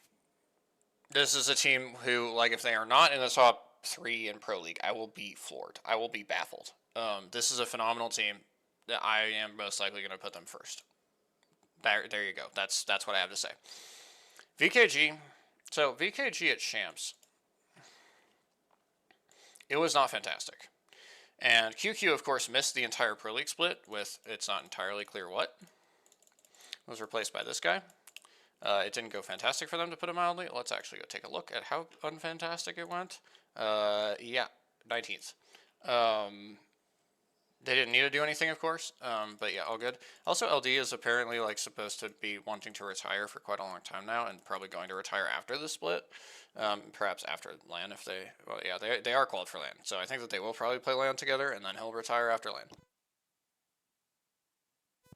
This is a team who, like, if they are not in the top 3 in Pro League, I will be floored. I will be baffled. This is a phenomenal team. I am most likely going to put them first. There you go. That's what I have to say. VKG. So, VKG at Champs. It was not fantastic. And QQ, of course, missed the entire Pro League split with, it's not entirely clear what. It was replaced by this guy. It didn't go fantastic for them, to put it mildly. Let's actually go take a look at how unfantastic it went. Yeah, 19th. They didn't need to do anything, of course, but yeah, all good. Also, LD is apparently like supposed to be wanting to retire for quite a long time now, and probably going to retire after the split, perhaps after LAN if they. Well, yeah, they are called for LAN, so I think that they will probably play LAN together, and then he'll retire after LAN.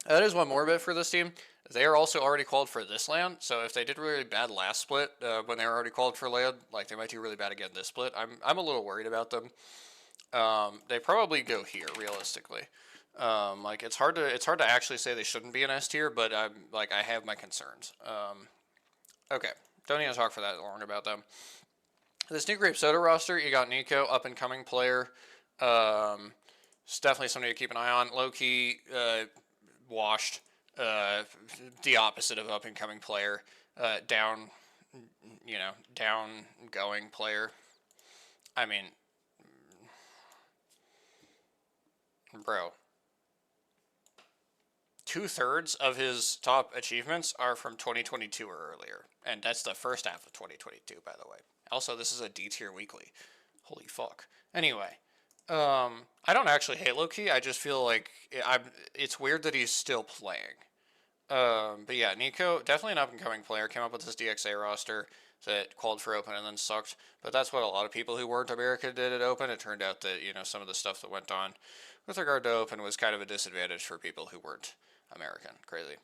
That is one more bit for this team. They are also already called for this LAN, so if they did really bad last split when they were already called for LAN, like they might do really bad again this split. I'm a little worried about them. They probably go here realistically. Like it's hard to actually say they shouldn't be an S tier, but I have my concerns. Okay, don't need to talk for that long about them. This new Grape Soda roster, you got Nico, up and coming player. It's definitely somebody to keep an eye on. Low key, washed. The opposite of up and coming player. Down, down going player. I mean, bro, 2/3 of his top achievements are from 2022 or earlier, and that's the first half of 2022, by the way. Also, this is a D tier weekly. Holy fuck. Anyway, I don't actually hate Loki. I just feel like it's weird that he's still playing. But yeah, Nico, definitely an up and coming player. Came up with this DXA roster that called for Open and then sucked. But that's what a lot of people who weren't America did at Open. It turned out that some of the stuff that went on with regard to Open was kind of a disadvantage for people who weren't American. Crazy.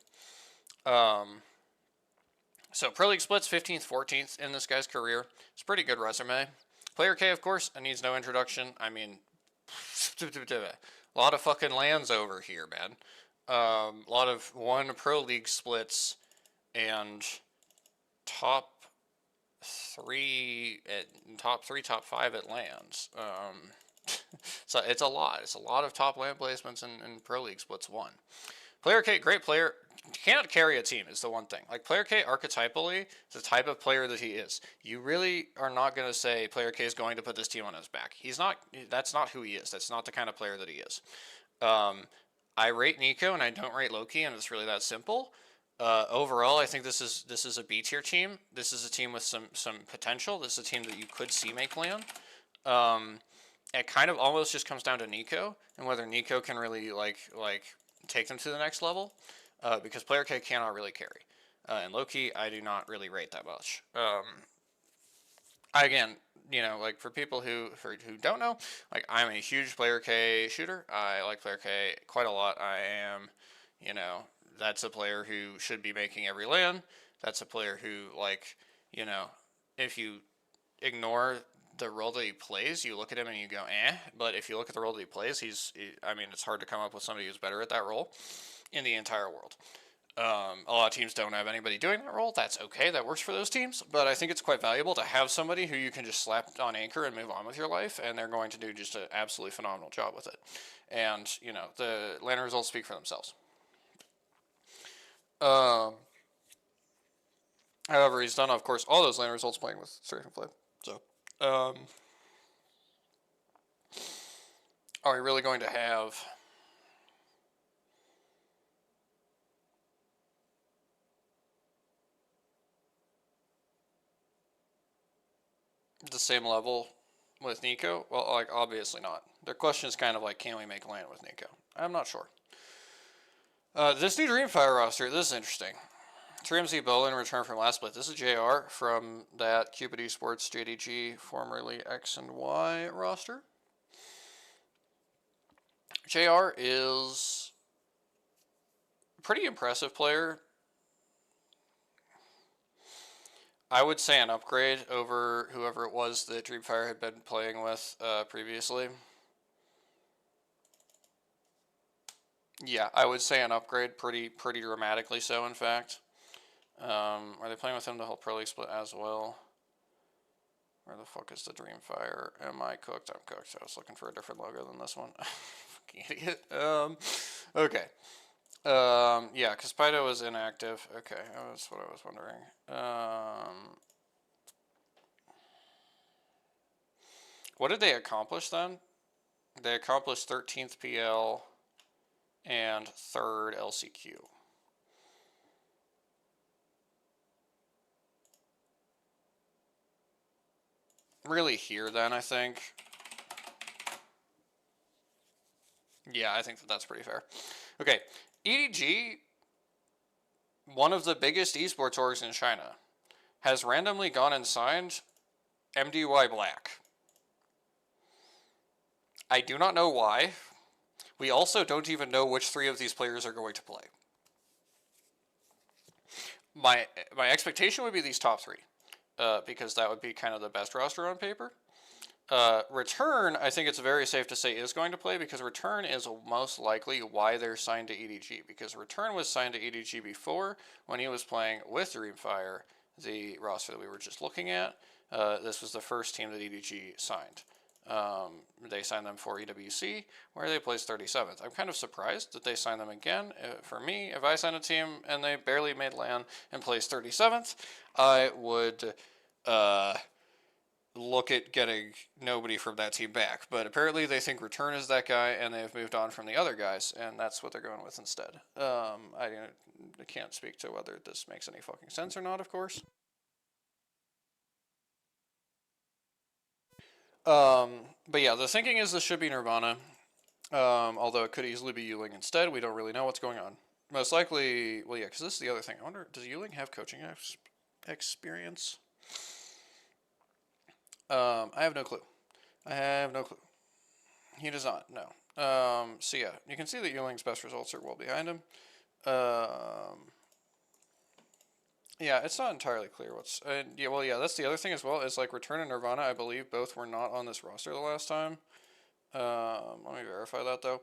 So Pro League splits 15th, 14th in this guy's career. It's a pretty good resume. Player K, of course, needs no introduction. I mean, a lot of fucking lands over here, man. A lot of one Pro League splits and top three, top five at lands. So it's a lot. It's a lot of top land placements in Pro League splits won. Player K, great player. Cannot carry a team is the one thing. Like Player K, archetypally, the type of player that he is. You really are not going to say Player K is going to put this team on his back. He's not. That's not who he is. That's not the kind of player that he is. I rate Nico and I don't rate Loki, and it's really that simple. Overall, I think this is a B tier team. This is a team with some potential. This is a team that you could see make LAN. It kind of almost just comes down to Nico and whether Nico can really like take them to the next level, because Player K cannot really carry, and Loki I do not really rate that much. Again, like for people who don't know, like I'm a huge Player K shooter. I like Player K quite a lot. I am, that's a player who should be making every LAN. That's a player who if you ignore the role that he plays, you look at him and you go, eh. But if you look at the role that he plays, it's hard to come up with somebody who's better at that role in the entire world. A lot of teams don't have anybody doing that role. That's okay. That works for those teams. But I think it's quite valuable to have somebody who you can just slap on anchor and move on with your life, and they're going to do just an absolutely phenomenal job with it. And, the LAN results speak for themselves. However, he's done, of course, all those LAN results playing with Dragonflame. So, are we really going to have the same level with Nico? Well, obviously not. Their question is kind of like, can we make LAN with Nico? I'm not sure. This new Dreamfire roster, this is interesting. Trimsy Bola in return from last split. This is JR from that Cupid Esports JDG, formerly X and Y roster. JR is a pretty impressive player. I would say an upgrade over whoever it was that Dreamfire had been playing with previously. Yeah, I would say an upgrade, pretty dramatically so, in fact. Are they playing with him the whole Pro League split as well? Where the fuck is the Dreamfire? Am I cooked? I'm cooked. I was looking for a different logo than this one. Fucking idiot. Okay. Yeah, because Pydo was inactive. Okay, that's what I was wondering. What did they accomplish then? They accomplished 13th PL and 3rd LCQ. really here then, I think. Yeah, I think that that's pretty fair. Okay, EDG, one of the biggest esports orgs in China, has randomly gone and signed MDY Black. I do not know why. We also don't even know which 3 of these players are going to play. My expectation would be these top 3, because that would be kind of the best roster on paper. Return, I think it's very safe to say, is going to play, because Return is most likely why they're signed to EDG, because Return was signed to EDG before when he was playing with Dreamfire, the roster that we were just looking at. This was the first team that EDG signed. They signed them for EWC, where they placed 37th. I'm kind of surprised that they signed them again. For me, if I signed a team and they barely made LAN and placed 37th, I would look at getting nobody from that team back. But apparently they think Return is that guy, and they've moved on from the other guys, and that's what they're going with instead. I can't speak to whether this makes any fucking sense or not, of course. But yeah, the thinking is this should be Nirvana. Although it could easily be Yuling instead. We don't really know what's going on. Most likely, well, yeah, because this is the other thing. I wonder, does Yuling have coaching experience? I have no clue. I have no clue. He does not, no. So yeah, you can see that Yuling's best results are well behind him. Yeah, it's not entirely clear what's... yeah, well, yeah, that's the other thing as well, is like Return and Nirvana, I believe both were not on this roster the last time. Let me verify that, though.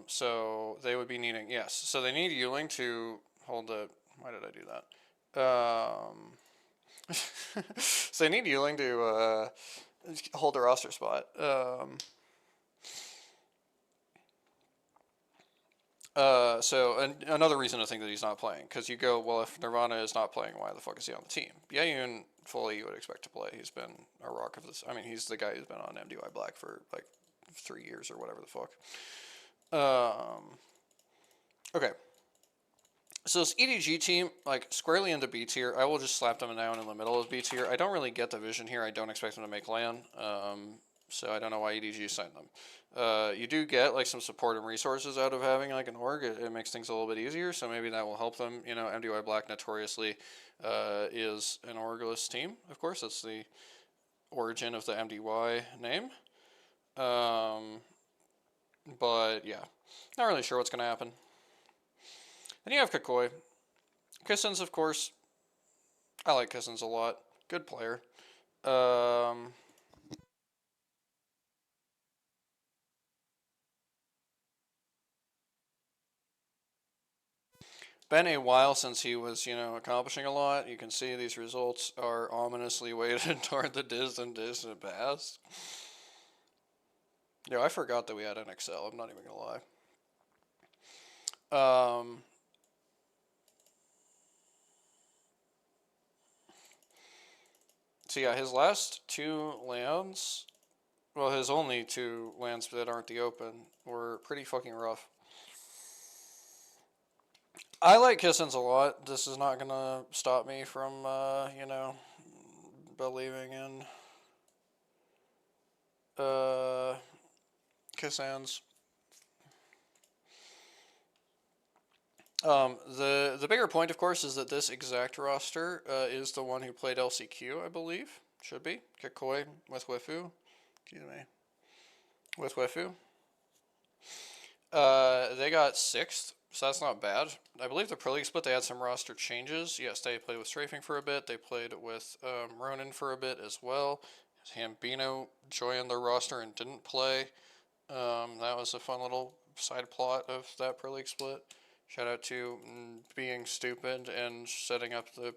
So they would be needing... Yes, so they need Yuling to hold the... Why did I do that? So they need Yuling to hold the roster spot. So another reason to think that he's not playing, because you go, well, if Nirvana is not playing, why the fuck is he on the team? Yayun, fully you would expect to play. He's been a rock of this. I mean, he's the guy who's been on MDY Black for like 3 years or whatever the fuck. Okay. So this EDG team, like, squarely into B tier. I will just slap them down in the middle of B tier. I don't really get the vision here. I don't expect them to make LAN. So I don't know why EDG signed them. You do get like some support and resources out of having like an org. It makes things a little bit easier, so maybe that will help them. You know, MDY Black notoriously is an orgless team. Of course, that's the origin of the MDY name. But yeah, not really sure what's going to happen. Then you have Kakoi. Kissens, of course. I like Kissens a lot. Good player. Been a while since he was, you know, accomplishing a lot. You can see these results are ominously weighted toward the distant past. Yeah, I forgot that we had an Excel. I'm not even gonna lie. So yeah, his last 2 lands, well, his only 2 lands that aren't the open, were pretty fucking rough. I like Kissens a lot. This is not gonna stop me from, you know, believing in Kissens. The bigger point, of course, is that this exact roster is the one who played LCQ, I believe. Should be. Kakoi with Wifu. Excuse me. With Wifu. They got 6th, so that's not bad. I believe the Pro League split, they had some roster changes. Yes, they played with Strafing for a bit. They played with Ronin for a bit as well. Hambino joined their roster and didn't play. That was a fun little side plot of that Pro League split. Shout out to being stupid and setting up the...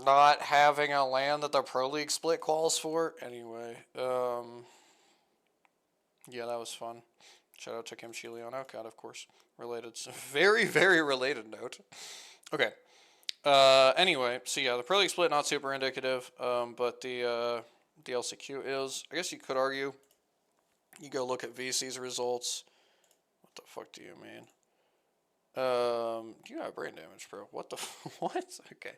not having a LAN that the Pro League split calls for. Anyway, yeah, that was fun. Shout out to Kimchi Leono. God, of course. Related. Very, very related note. Okay. Anyway, so yeah, the Pro League split, not super indicative, but the LCQ is. I guess you could argue. You go look at VC's results. What the fuck do you mean? You have brain damage, bro. What the what? Okay.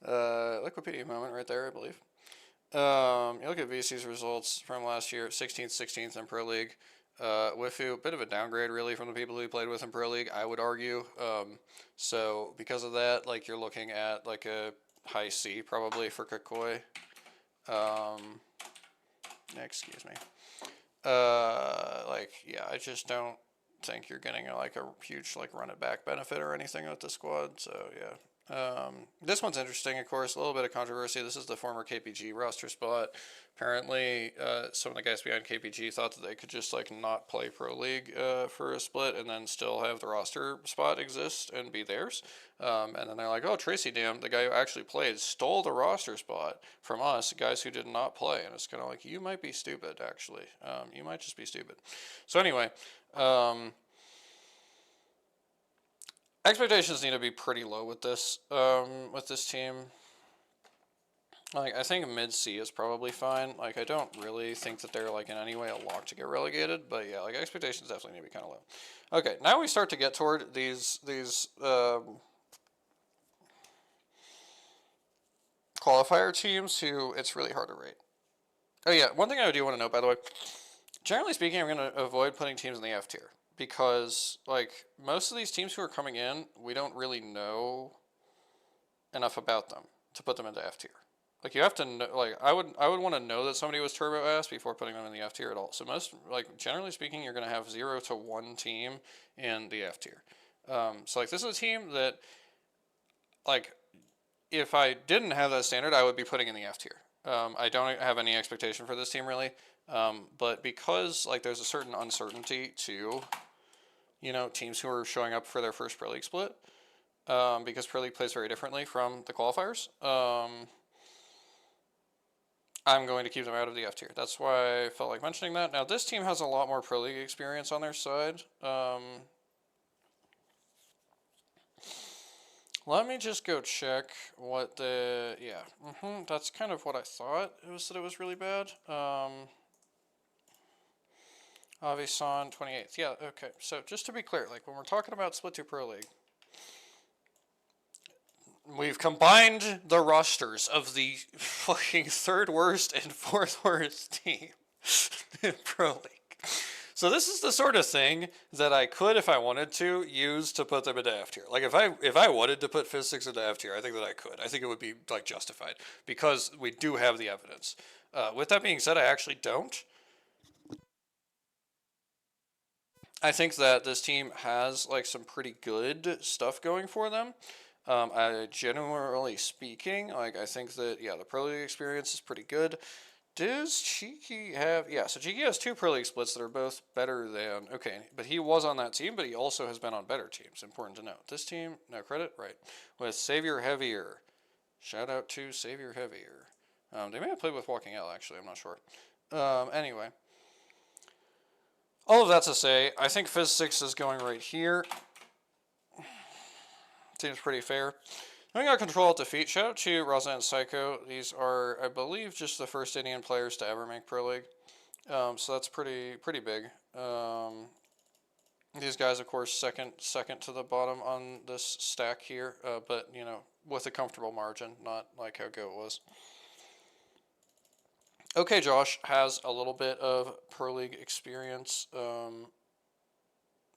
Wikipedia moment right there, I believe. You look at VC's results from last year, 16th, 16th in Pro League. Wifu, bit of a downgrade really from the people who he played with in Pro League, I would argue. So because of that, like you're looking at like a high C probably for Kakoi. Excuse me. Yeah, I just don't think you're getting like a huge like run it back benefit or anything with the squad. So yeah. This one's interesting, of course. A little bit of controversy. This is the former KPG roster spot. Apparently, some of the guys behind KPG thought that they could just like not play Pro League for a split and then still have the roster spot exist and be theirs. And then they're like, oh, Tracy Dam, the guy who actually played, stole the roster spot from us, guys who did not play. And it's kind of like, you might be stupid, actually. You might just be stupid. So anyway, expectations need to be pretty low with this team. Like, I think mid C is probably fine. Like, I don't really think that they're like in any way a lock to get relegated, but yeah, like expectations definitely need to be kind of low. Okay, now we start to get toward these qualifier teams who it's really hard to rate. Oh yeah, one thing I do want to note, by the way, generally speaking, I'm going to avoid putting teams in the F tier because like most of these teams who are coming in, we don't really know enough about them to put them into F tier. Like you have to know, like I would want to know that somebody was turbo ass before putting them in the F tier at all. So most, like generally speaking, you're going to have 0 to 1 team in the F tier. So like this is a team that like if I didn't have that standard, I would be putting in the F tier. I don't have any expectation for this team really, but because like there's a certain uncertainty to, you know, teams who are showing up for their first Pro League split, because Pro League plays very differently from the qualifiers. I'm going to keep them out of the F tier. That's why I felt like mentioning that. Now, this team has a lot more Pro League experience on their side. Let me just go check what the... Yeah, that's kind of what I thought. It was that it was really bad. Avisan, 28th. Yeah, okay. So, just to be clear, like, when we're talking about Split 2 Pro League, we've combined the rosters of the fucking third worst and fourth worst team in Pro League. So this is the sort of thing that I could, if I wanted to, use to put them into F tier. Like if I wanted to put Fizz6 into F tier, I think that I could. I think it would be like justified because we do have the evidence. With that being said, I actually don't. I think that this team has like some pretty good stuff going for them. Generally speaking, like I think that yeah, the Pro League experience is pretty good. Does Cheeky have... Yeah, so Cheeky has 2 Pro League splits that are both better than... Okay, but he was on that team, but he also has been on better teams. Important to note. This team, no credit? Right. With Savior Heavier. Shout out to Savior Heavier. They may have played with Walking L, actually. I'm not sure. Anyway. All of that to say, I think Fizz6 is going right here. Seems pretty fair. We got Control Alt Defeat. Shout out to Raza and Psycho. These are, I believe, just the first Indian players to ever make Pro League. So that's pretty big. These guys, of course, second to the bottom on this stack here, but you know, with a comfortable margin, not like how Goat was. Okay, Josh has a little bit of Pro League experience.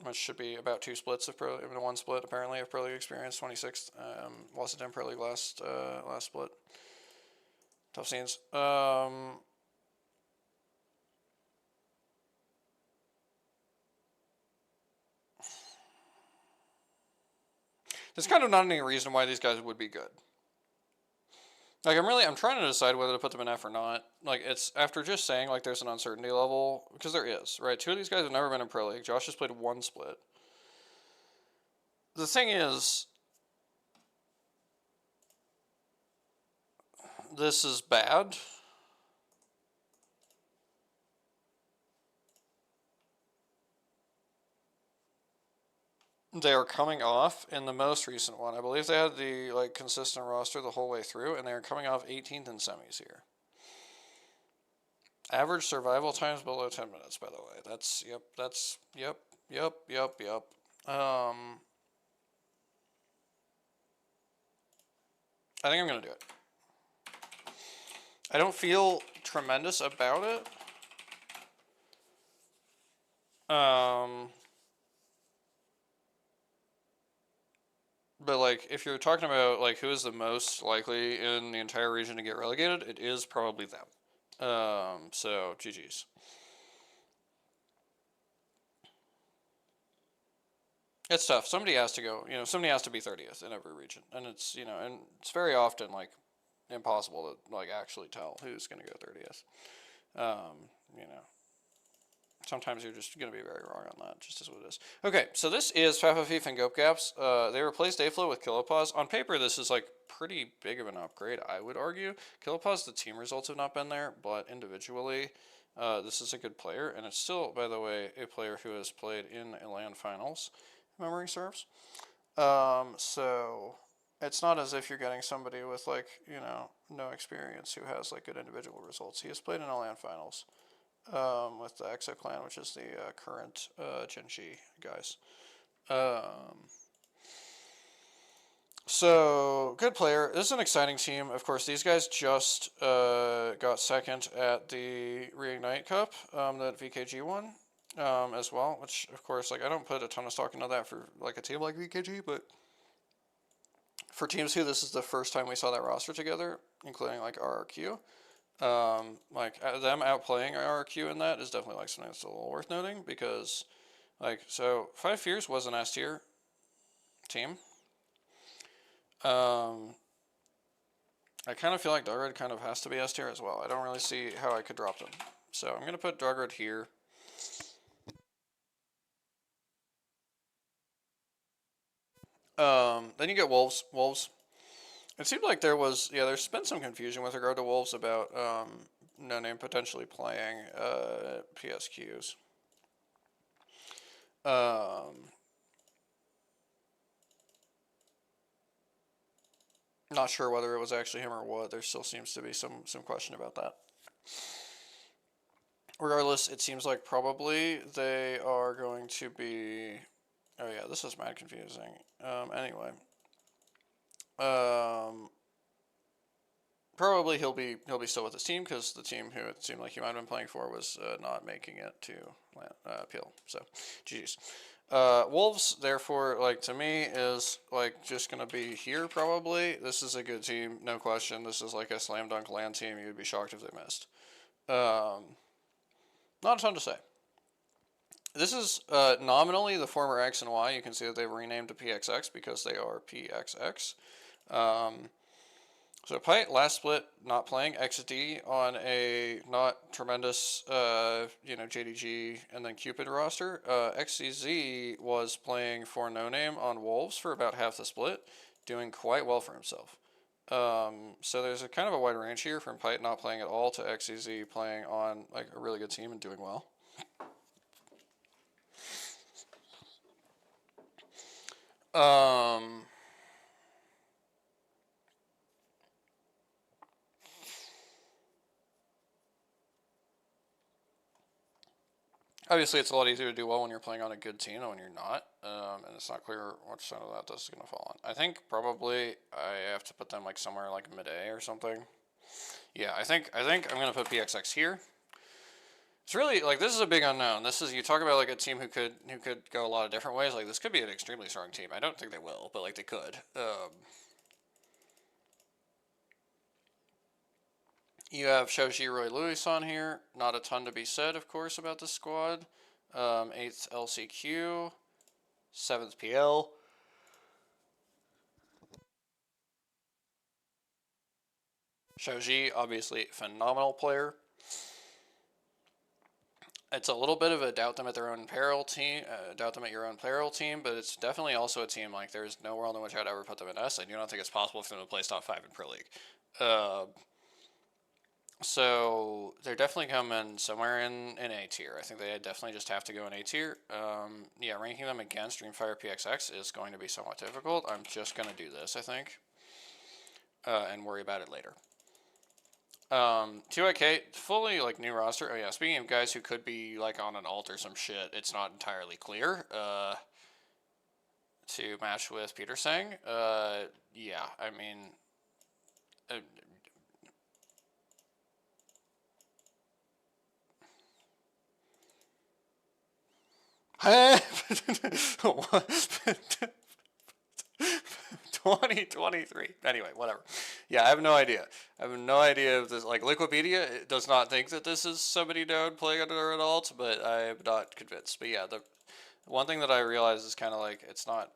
Which should be about 2 splits of Pro, even 1 split apparently of Pro League experience. 26th, lost to 10 Pro League last split. Tough scenes. There's kind of not any reason why these guys would be good. Like I'm trying to decide whether to put them in F or not. Like it's after just saying like there's an uncertainty level because there is, right? 2 of these guys have never been in Pro League. Josh just played 1 split. The thing is, this is bad. They are coming off in the most recent one. I believe they had the like consistent roster the whole way through, and they are coming off 18th in semis here. Average survival times below 10 minutes, by the way. That's yep. I think I'm going to do it. I don't feel tremendous about it. But, like, if you're talking about, like, who is the most likely in the entire region to get relegated, it is probably them. So, GG's. It's tough. Somebody has to go, somebody has to be 30th in every region. And it's, and it's very often, like, impossible to, like, actually tell who's going to go 30th. You know, sometimes you're just going to be very wrong on that, just as what it is. Okay, so this is Pfeffafif and GoPgaps. They replaced Dayflow with Kilopause. On paper, this is, like, pretty big of an upgrade, I would argue. Kilopause, the team results have not been there, but individually, this is a good player. And it's still, by the way, a player who has played in a LAN finals, memory serves. So it's not as if you're getting somebody with, like, no experience who has, like, good individual results. He has played in a LAN finals with the EXO clan, which is the current Gen G guys. So, good player. This is an exciting team. Of course, these guys just got second at the Reignite Cup that VKG won as well, which, of course, like, I don't put a ton of stock into that for, like, a team like VKG, but for teams who this is the first time we saw that roster together, including, like, RRQ, like, them outplaying RRQ in that is definitely, like, something that's a little worth noting, because, like, so 5 Fears was an S tier team. I kind of feel like Dugred kind of has to be S tier as well. I don't really see how I could drop them. So I'm going to put Dugred here. Then you get Wolves. Wolves. It seemed like there's been some confusion with regard to Wolves about No Name potentially playing PSQs. Not sure whether it was actually him or what. There still seems to be some question about that. Regardless, it seems like probably they are going to be. Oh yeah, this is mad confusing. Anyway, probably he'll be still with his team, because the team who it seemed like he might have been playing for was not making it to appeal. So, GG's. Wolves, therefore, like, to me, is, like, just gonna be here probably. This is a good team, no question. This is like a slam dunk LAN team. You'd be shocked if they missed. Not a ton to say. This is nominally the former X and Y. You can see that they've renamed to PXX because they are PXX. So Pyke last split not playing XD on a not tremendous JDG and then Cupid roster. XCZ was playing for No Name on Wolves for about half the split, doing quite well for himself. So there's a kind of a wide range here from Pyke not playing at all to XCZ playing on, like, a really good team and doing well. Obviously, it's a lot easier to do well when you're playing on a good team than when you're not, and it's not clear which side of that this is going to fall on. I think probably I have to put them, like, somewhere like mid-A or something. Yeah, I think I'm going to put PXX here. It's really, like, this is a big unknown. This is, you talk about, like, a team who could go a lot of different ways. Like, this could be an extremely strong team. I don't think they will, but, like, they could. You have Shoji Roy Lewis on here. Not a ton to be said, of course, about this squad. 8th LCQ, 7th PL. Shoji, obviously, phenomenal player. It's a little bit of a doubt them at their own peril team, doubt them at your own peril team, but it's definitely also a team, like, there's no world in which I'd ever put them in S. I do not think it's possible for them to place top 5 in Pro League. So they're definitely coming somewhere in A tier. I think they definitely just have to go in A tier. Yeah, ranking them against Dreamfire PXX is going to be somewhat difficult. I'm just going to do this, I think, and worry about it later. 2IK, fully, like, new roster. Oh yeah, speaking of guys who could be, like, on an alt or some shit, it's not entirely clear to match with Peter Sang. Yeah, I mean, 2023. Anyway, whatever. Yeah, I have no idea. I have no idea if this, like, Liquipedia does not think that this is somebody known playing under adults, but I am not convinced. But yeah, the one thing that I realize is kind of like, it's not,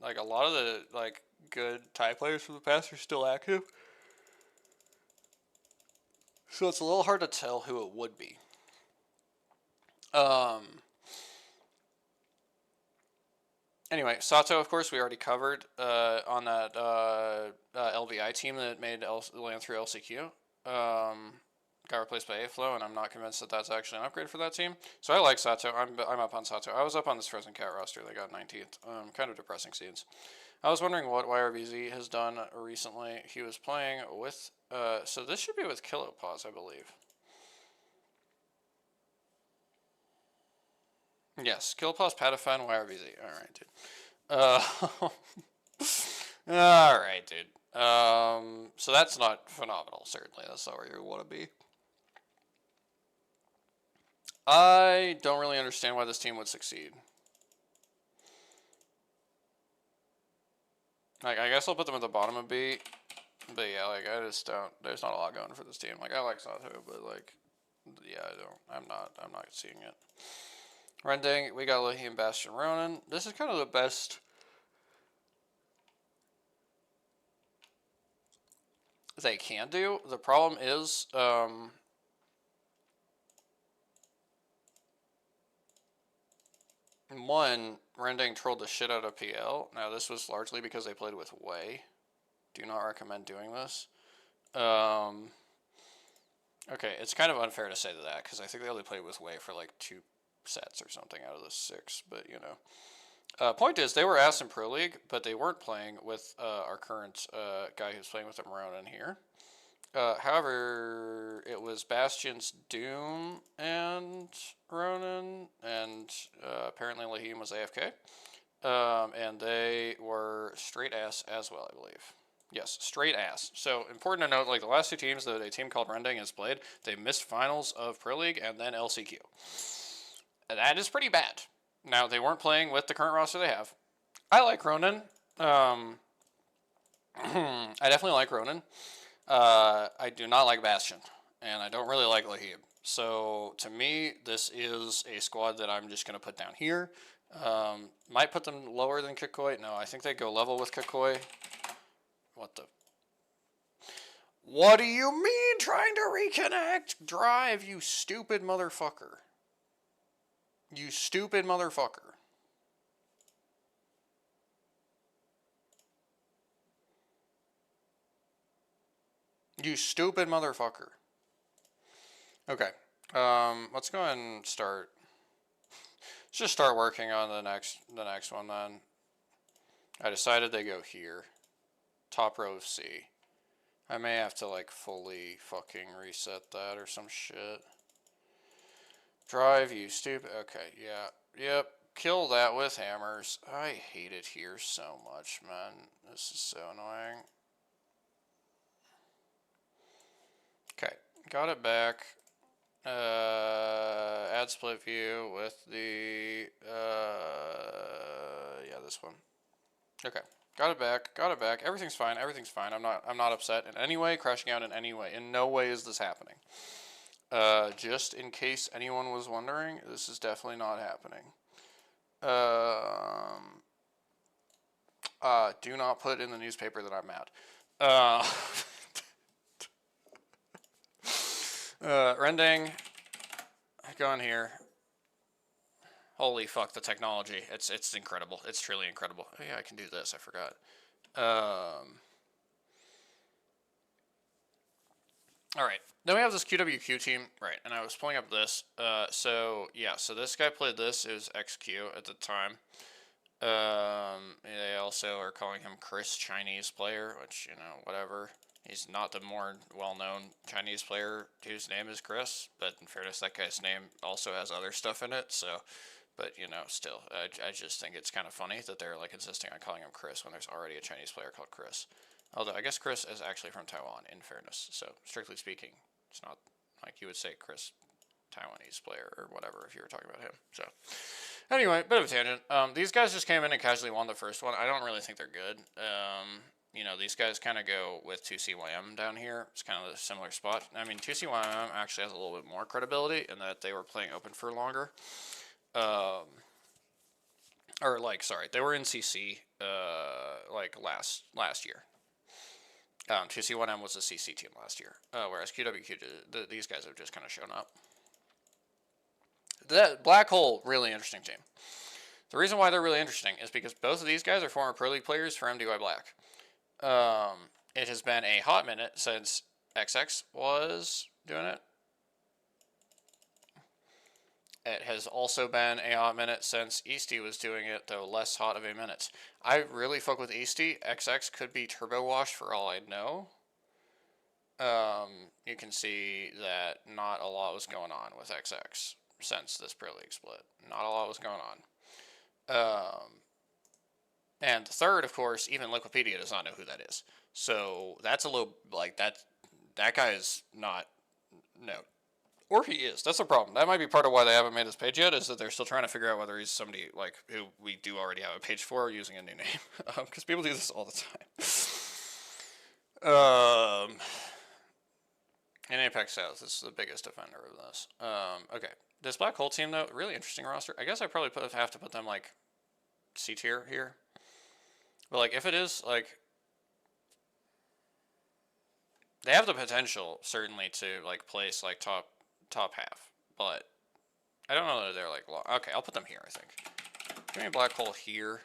like, a lot of the, like, good Thai players from the past are still active. So it's a little hard to tell who it would be. Um, Anyway, Sato, of course, we already covered on that LVI team that made land through LCQ. Got replaced by AFlow, and I'm not convinced that that's actually an upgrade for that team. So I like Sato. I'm up on Sato. I was up on this Frozen Cat roster. They got 19th. Kind of depressing scenes. I was wondering what YRBZ has done recently. He was playing with... so this should be with Kilopause, I believe. Yes, Kilopause, Patafine, YRBZ. Alright, dude. Alright, dude. So that's not phenomenal, certainly. That's not where you want to be. I don't really understand why this team would succeed. Like, I guess I'll put them at the bottom of B. But yeah, like, I just don't, there's not a lot going for this team. Like, I like Sato, but like, yeah, I'm not seeing it. Rending, we got Lahim, Bastion, Ronin. This is kind of the best they can do. The problem is, one, Rending trolled the shit out of PL. Now, this was largely because they played with Wei. Do not recommend doing this. Okay, it's kind of unfair to say that, because I think they only played with Wei for like 2 sets or something out of the 6, but you know. Point is, they were asked in Pro League, but they weren't playing with our current guy who's playing with them, Ronin, here. However, it was Bastion's Doom and Ronin, and apparently Lahim was AFK. And they were straight ass as well, I believe. Yes, straight ass. So important to note, like the last 2 teams that a team called Rending has played, they missed finals of Pro League and then LCQ. And that is pretty bad. Now, they weren't playing with the current roster they have. I like Ronin. I definitely like Ronin. I do not like Bastion, and I don't really like Lahib. So to me, this is a squad that I'm just going to put down here. Might put them lower than Kikoi. No, I think they go level with Kikoi. What the? What do you mean trying to reconnect? Drive, you stupid motherfucker. You stupid motherfucker. You stupid motherfucker. Okay. Let's go ahead and start. Let's just start working on the next one then. I decided they go here. Top row of C. I may have to like fully fucking reset that or some shit. Drive, you stupid. Okay, yeah. Yep. Kill that with hammers. I hate it here so much, man. This is so annoying. Okay, got it back. Add split view with the, yeah, this one. Okay, got it back, everything's fine, I'm not upset in any way, crashing out in any way, in no way is this happening. Just in case anyone was wondering, this is definitely not happening. Do not put in the newspaper that I'm mad. Rending, go in here. Holy fuck, the technology. It's incredible. It's truly incredible. Oh yeah, I can do this, I forgot. Alright, then we have this QWQ team, right, and I was pulling up this. So this guy played this, it was XQ at the time. They also are calling him Chris Chinese player, which, you know, whatever. He's not the more well-known Chinese player whose name is Chris, but in fairness, that guy's name also has other stuff in it, so, but, you know, still, I just think it's kind of funny that they're, like, insisting on calling him Chris when there's already a Chinese player called Chris. Although I guess Chris is actually from Taiwan, in fairness. So strictly speaking, it's not like you would say Chris Taiwanese player or whatever if you were talking about him. So anyway, bit of a tangent. These guys just came in and casually won the first one. I don't really think they're good. You know, these guys kind of go with 2CYM down here. It's kind of a similar spot. I mean, 2CYM actually has a little bit more credibility in that they were playing open for longer. Or like, sorry, they were in CC like last year. 2C1M was a CC team last year, whereas QWQ, these guys have just kind of shown up. The Black Hole, really interesting team. The reason why they're really interesting is because both of these guys are former Pro League players for MDY Black. It has been a hot minute since XX was doing it. It has also been a hot minute since Easty was doing it, though less hot of a minute. I really fuck with Easty. XX could be turbo washed for all I know. You can see that not a lot was going on with XX since this Pro League split. Not a lot was going on. And third, of course, even Liquipedia does not know who that is. So that's a little, like, that guy is not, no. Or he is. That's the problem. That might be part of why they haven't made his page yet, is that they're still trying to figure out whether he's somebody, like, who we do already have a page for using a new name. Because people do this all the time. In Apex South, this is the biggest offender of this. Okay. This Black Hole team, though, really interesting roster. I guess I probably have to put them, like, C tier here. But, like, if it is, like, they have the potential, certainly, to, like, place, like, top half. But I don't know that they're, like, long. Okay, I'll put them here, I think. Give me a Black Hole here.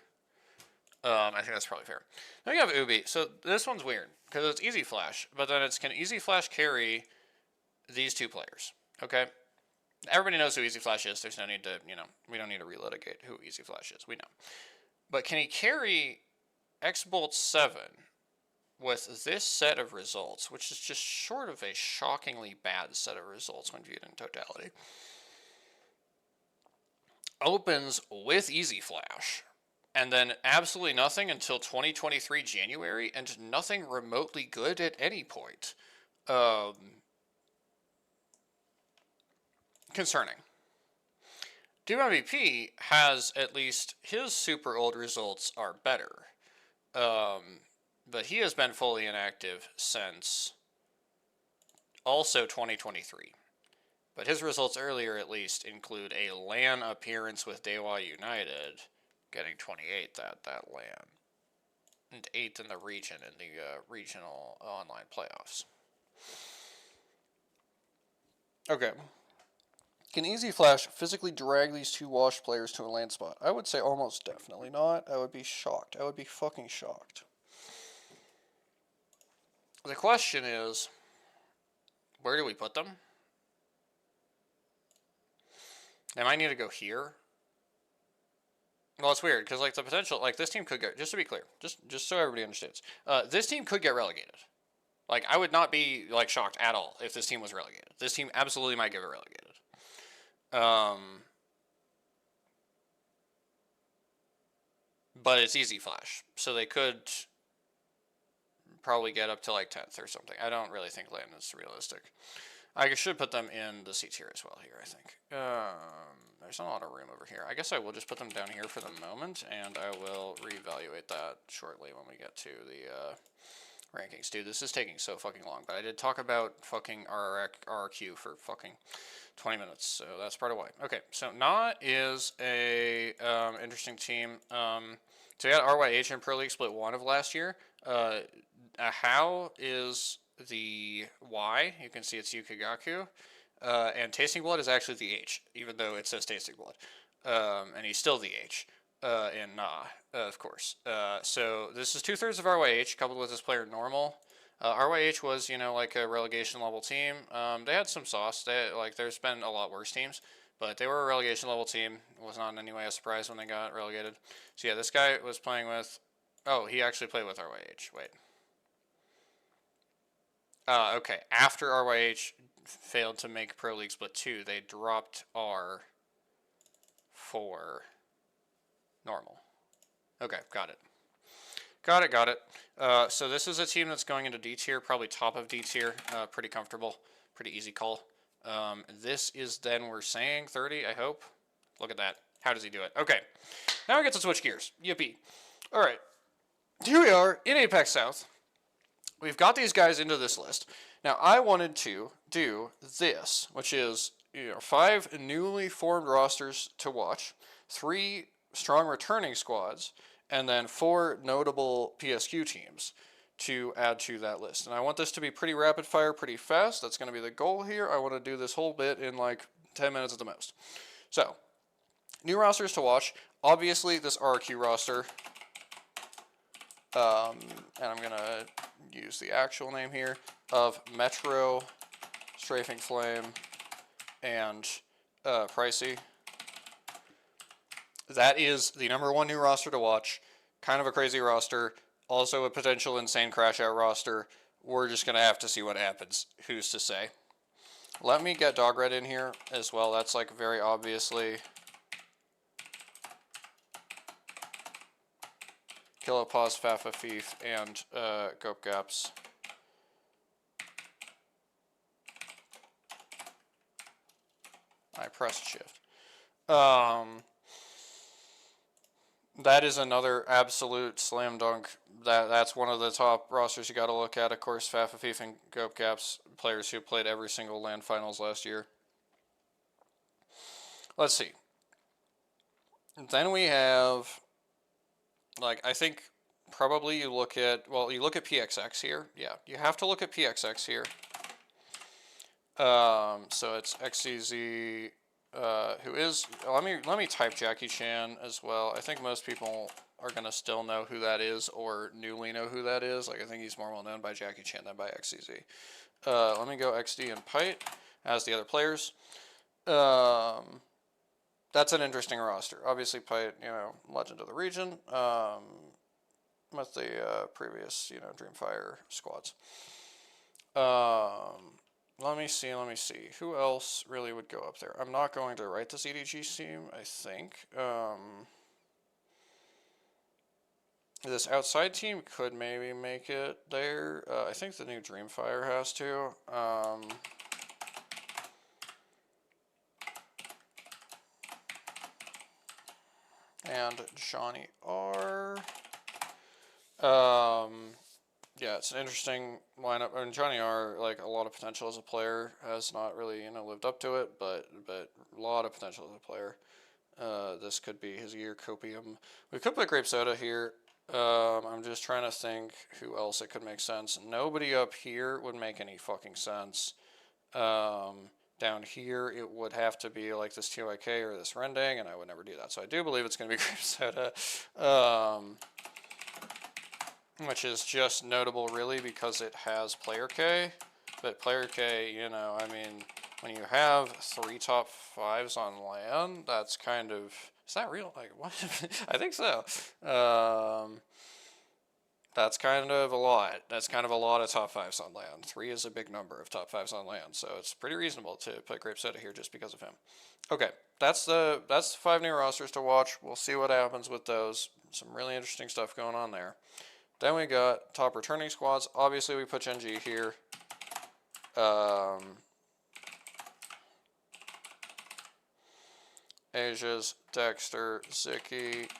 I think that's probably fair. Now you have Ubi. So this one's weird, because it's Easy Flash, but then it's can Easy Flash carry these two players, okay? Everybody knows who Easy Flash is. There's no need to, you know, we don't need to relitigate who Easy Flash is. We know. But can he carry X-Bolt 7 with this set of results, which is just short of a shockingly bad set of results when viewed in totality? Opens with Easy Flash, and then absolutely nothing until 2023 January, and nothing remotely good at any point. Concerning. Doom MVP has at least his super old results are better. But he has been fully inactive since also 2023. But his results earlier, at least, include a LAN appearance with Dewa United, getting 28th at that LAN, and 8th in the region in the regional online playoffs. Okay. Can Easy Flash physically drag these two washed players to a LAN spot? I would say almost definitely not. I would be shocked. I would be fucking shocked. The question is, where do we put them? They might need to go here. Well, it's weird, because, like, the potential, like, this team could get, just to be clear, just so everybody understands, this team could get relegated. Like, I would not be, like, shocked at all if this team was relegated. This team absolutely might get relegated. But it's Easy Flash, so they could probably get up to, like, 10th or something. I don't really think LAN is realistic. I should put them in the C tier as well here, I think. There's not a lot of room over here. I guess I will just put them down here for the moment, and I will reevaluate that shortly when we get to the rankings. Dude, this is taking so fucking long, but I did talk about fucking RRQ for fucking 20 minutes, so that's part of why. Okay, so Na is a interesting team. So we had RYH in Pro League Split 1 of last year. How is the Y, you can see it's Yukagaku, and Tasting Blood is actually the H, even though it says Tasting Blood, and he's still the H, in Na, of course. So this is 2/3 of RYH, coupled with this player Normal. RYH was, you know, like a relegation level team. They had some sauce. There's been a lot worse teams, but they were a relegation level team. It was not in any way a surprise when they got relegated. So yeah, this guy was playing with, oh, he actually played with RYH, wait. Okay, after RYH failed to make Pro League Split 2, they dropped R for Normal. Okay, got it. Got it, got it. So this is a team that's going into D tier, probably top of D tier. Pretty comfortable, pretty easy call. This is then we're saying 30, I hope. Look at that. How does he do it? Okay, now we get to switch gears. Yippee. All right, here we are in Apex South. We've got these guys into this list. Now I wanted to do this, which is 5 newly formed rosters to watch, 3 strong returning squads, and then 4 notable PSQ teams to add to that list. And I want this to be pretty rapid fire, pretty fast. That's going to be the goal here. I want to do this whole bit in like 10 minutes at the most. So, new rosters to watch. Obviously, this RQ roster. And I'm going to use the actual name here of Metro, Strafing Flame, and Pricey. That is the #1 new roster to watch. Kind of a crazy roster. Also a potential insane crash out roster. We're just going to have to see what happens. Who's to say? Let me get Dogred in here as well. That's like very obviously Kilopause, Fafafif, and Gopgaps. I pressed shift. That is another absolute slam dunk. That's one of the top rosters you got to look at. Of course, Fafafif and Gopgaps, players who played every single LAN finals last year. Let's see. Then we have, like, I think probably you look at, well, you look at PXX here. Yeah, you have to look at PXX here. So it's XCZ, who is, let me type Jackie Chan as well. I think most people are going to still know who that is or newly know who that is. Like, I think he's more well known by Jackie Chan than by XCZ. Let me go XD and Pite as the other players. That's an interesting roster. Obviously, Pite, legend of the region, with the previous, Dreamfire squads. Let me see. Who else really would go up there? I'm not going to write this EDG team, I think. This outside team could maybe make it there. I think the new Dreamfire has to. And Johnny R. Yeah, it's an interesting lineup. And Johnny R, like, a lot of potential as a player, has not really, lived up to it, but a lot of potential as a player. This could be his year. Copium. We could put Grape Soda here. I'm just trying to think who else it could make sense. Nobody up here would make any fucking sense. Down here, it would have to be like this TYK or this Rendang, and I would never do that. So I do believe it's going to be Grape Soda. Which is just notable, really, because it has Player K. But Player K, I mean, when you have 3 top 5s on LAN, that's kind of... Is that real? Like, what? I think so. That's kind of a lot. That's kind of a lot of top 5s on LAN. 3 is a big number of top 5s on LAN, so it's pretty reasonable to put Grape Soda here just because of him. Okay, that's the 5 new rosters to watch. We'll see what happens with those. Some really interesting stuff going on there. Then we got top returning squads. Obviously, we put Gen G here. Asia's, Dexter, Ziki,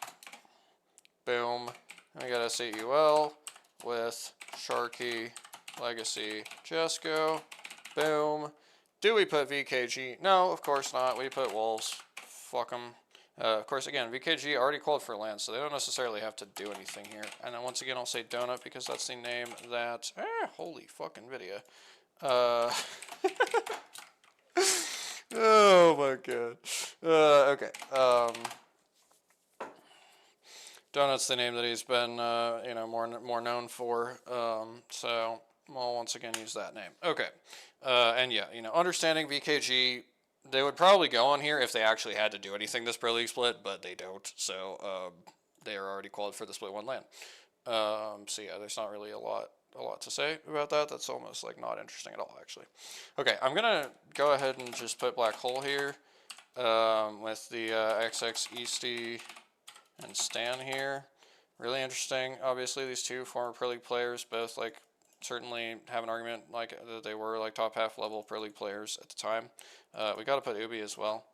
boom. And we got S8UL with Sharky, Legacy, Jesco, boom. Do we put VKG? No, of course not. We put Wolves. Fuck them. Of course, again, VKG already called for land, so they don't necessarily have to do anything here. And then once again, I'll say Donut because that's the name that... holy fucking video. Oh my god. Okay. Donut's the name that he's been, more known for. So, I'll once again use that name. Okay. And yeah, understanding VKG... They would probably go on here if they actually had to do anything this Pro League split, but they don't, so they are already qualified for the Split 1 LAN. So yeah, there's not really a lot to say about that. That's almost like not interesting at all, actually. Okay, I'm gonna go ahead and just put Black Hole here with the XX Easty and Stan here. Really interesting. Obviously, these two former Pro League players both like certainly have an argument like that they were like top half level Pro League players at the time. We got to put Ubi as well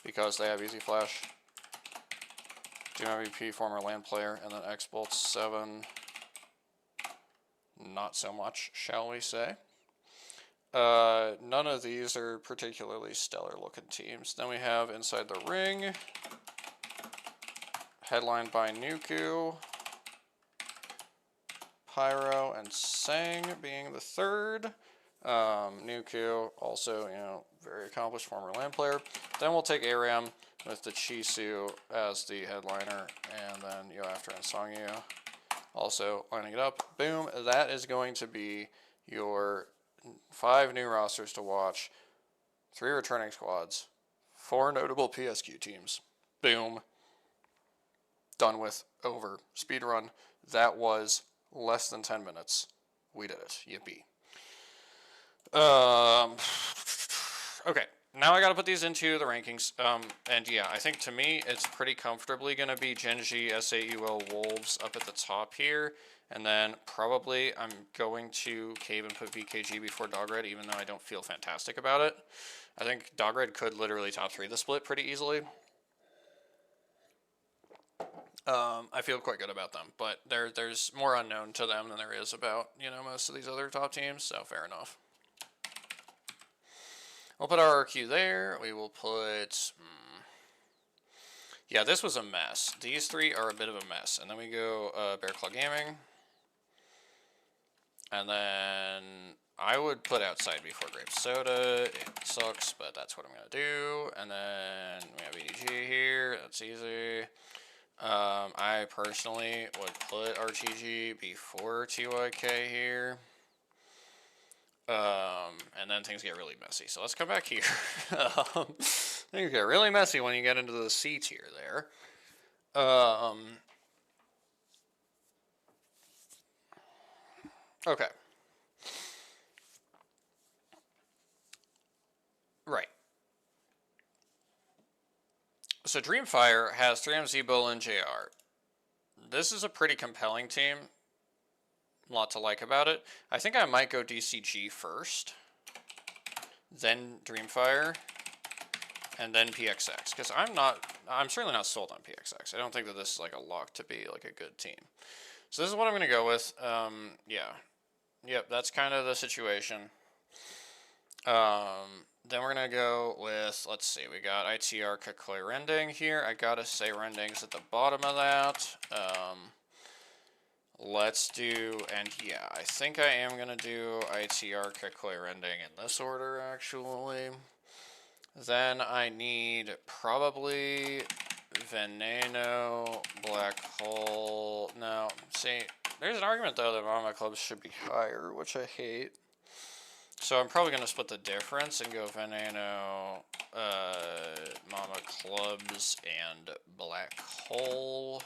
because they have Easy Flash. Doom MVP, former LAN player, and then X-Bolt 7. Not so much, shall we say. None of these are particularly stellar looking teams. Then we have Inside the Ring, headlined by Nuku, Pyro, and Sang being the third. Nuku, also, very accomplished former LAN player. Then we'll take ARAM with the Chisu as the headliner, and then after and Songyu also lining it up. Boom, that is going to be your 5 new rosters to watch, 3 returning squads, 4 notable PSQ teams. Boom. Done with. Over. Speedrun. That was less than 10 minutes. We did it. Yippee. Okay. Now I gotta put these into the rankings. And yeah, I think to me, it's pretty comfortably gonna be Gen.G, SAUL, Wolves up at the top here. And then probably I'm going to cave and put VKG before Dogred, even though I don't feel fantastic about it. I think Dogred could literally top 3 the split pretty easily. I feel quite good about them, but there's more unknown to them than there is about, most of these other top teams, so fair enough. We'll put our RQ there. We will put... Yeah, this was a mess. These 3 are a bit of a mess. And then we go Bear Claw Gaming. And then I would put Outside before Grape Soda. It sucks, but that's what I'm going to do. And then we have EDG here. That's easy. I personally would put RTG before TYK here. And then things get really messy. So let's come back here. Things get really messy when you get into the C tier there. Okay. Right. So Dreamfire has 3MZ, Bull, and JR. This is a pretty compelling team. A lot to like about it. I think I might go DCG first, then Dreamfire, and then PXX, because I'm certainly not sold on PXX. I don't think that this is like a lock to be like a good team. So this is what I'm going to go with. Yeah. Yep, that's kind of the situation. Then we're going to go with, let's see, we got ITR Kakoi Rending here. I gotta say Rending's at the bottom of that. Let's do, and yeah, I think I am going to do ITR Kakoi Rending in this order, actually. Then I need probably Veneno, Black Hole. No, see, there's an argument, though, that Mama Clubs should be higher, which I hate. So I'm probably going to split the difference and go Veneno, Mama Clubs, and Black Hole.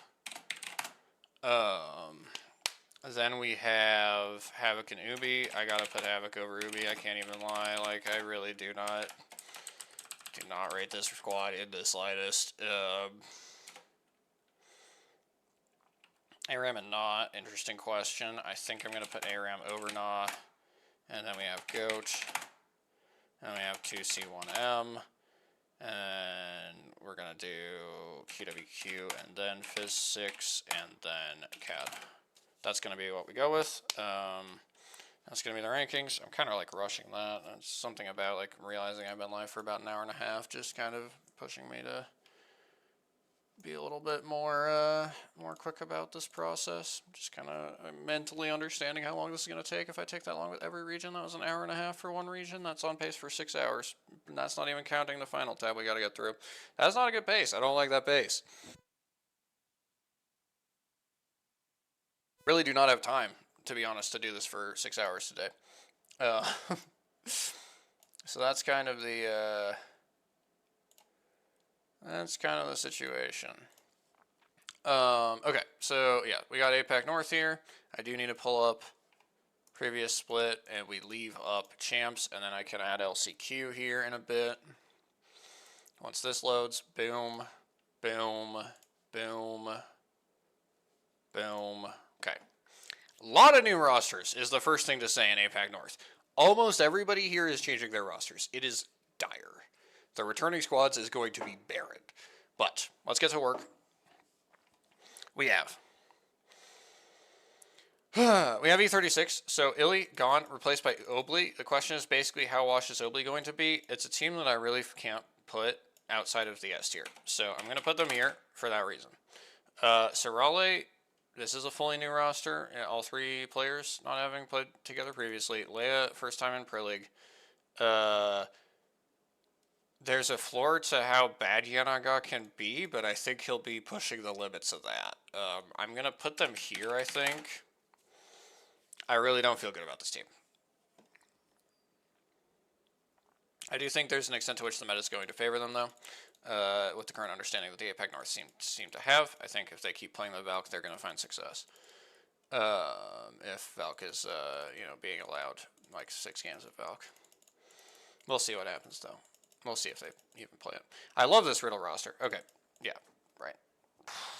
Then we have Havoc and Ubi. I gotta put Havoc over Ubi, I can't even lie. Like, I really do not rate this squad in the slightest. ARAM and Nah, interesting question. I think I'm gonna put ARAM over Nah. And then we have Goat. And we have 2C1M. And we're gonna do QWQ and then Fizz6 and then CAD. That's going to be what we go with. That's going to be the rankings. I'm kind of like rushing that. It's something about like realizing I've been live for about an hour and a half, just kind of pushing me to be a little bit more quick about this process. Just kind of mentally understanding how long this is going to take. If I take that long with every region, that was an hour and a half for one region. That's on pace for 6 hours. And that's not even counting the final tab we got to get through. That's not a good pace. I don't like that pace. Really do not have time, to be honest, to do this for 6 hours today. So that's kind of the situation. Okay, so yeah, we got APAC North here. I do need to pull up previous split, and we leave up champs, and then I can add LCQ here in a bit. Once this loads, boom. Boom. Boom. Boom. Okay. A lot of new rosters is the first thing to say in APAC North. Almost everybody here is changing their rosters. It is dire. The returning squads is going to be barren. But let's get to work. We have E36. So Illy gone, replaced by Obley. The question is basically how washed is Obley going to be? It's a team that I really can't put outside of the S tier. So I'm going to put them here for that reason. Sorale, this is a fully new roster. All three players not having played together previously. Leia, first time in Pro League. There's a floor to how bad Yanaga can be, but I think he'll be pushing the limits of that. I'm going to put them here, I think. I really don't feel good about this team. I do think there's an extent to which the meta is going to favor them, though. With the current understanding that the APAC North seem to have, I think if they keep playing the Valk, they're going to find success. If Valk is, being allowed like 6 games of Valk. We'll see what happens, though. We'll see if they even play it. I love this Riddle roster. Okay. Yeah, right.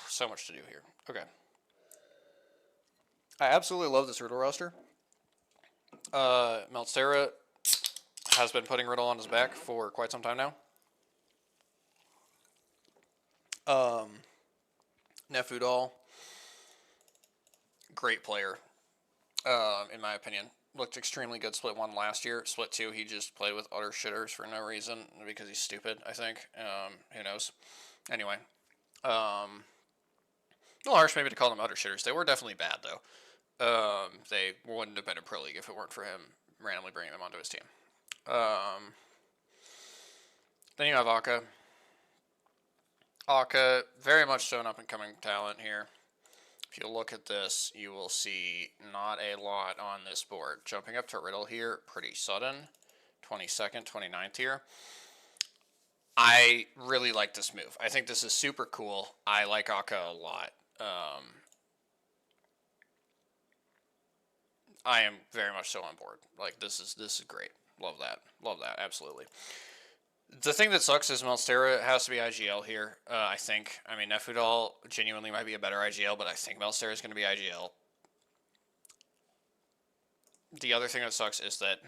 So much to do here. Okay. I absolutely love this Riddle roster. Meltstera has been putting Riddle on his back for quite some time now. Nefudal, great player, in my opinion. Looked extremely good Split 1 last year. Split 2, he just played with utter shitters for no reason, because he's stupid, I think. Who knows? Anyway. A little harsh maybe to call them utter shitters. They were definitely bad, though. They wouldn't have been in Pro League if it weren't for him randomly bringing them onto his team. Then you have Akka. Akka, very much so an up-and-coming talent here. If you look at this, you will see not a lot on this board. Jumping up to Riddle here, pretty sudden. 22nd, 29th here. I really like this move. I think this is super cool. I like Akka a lot. I am very much so on board. Like, this is great. Love that. Love that, absolutely. The thing that sucks is Melstera has to be IGL here, I think. I mean, Nefudal genuinely might be a better IGL, but I think Melstera is going to be IGL. The other thing that sucks is that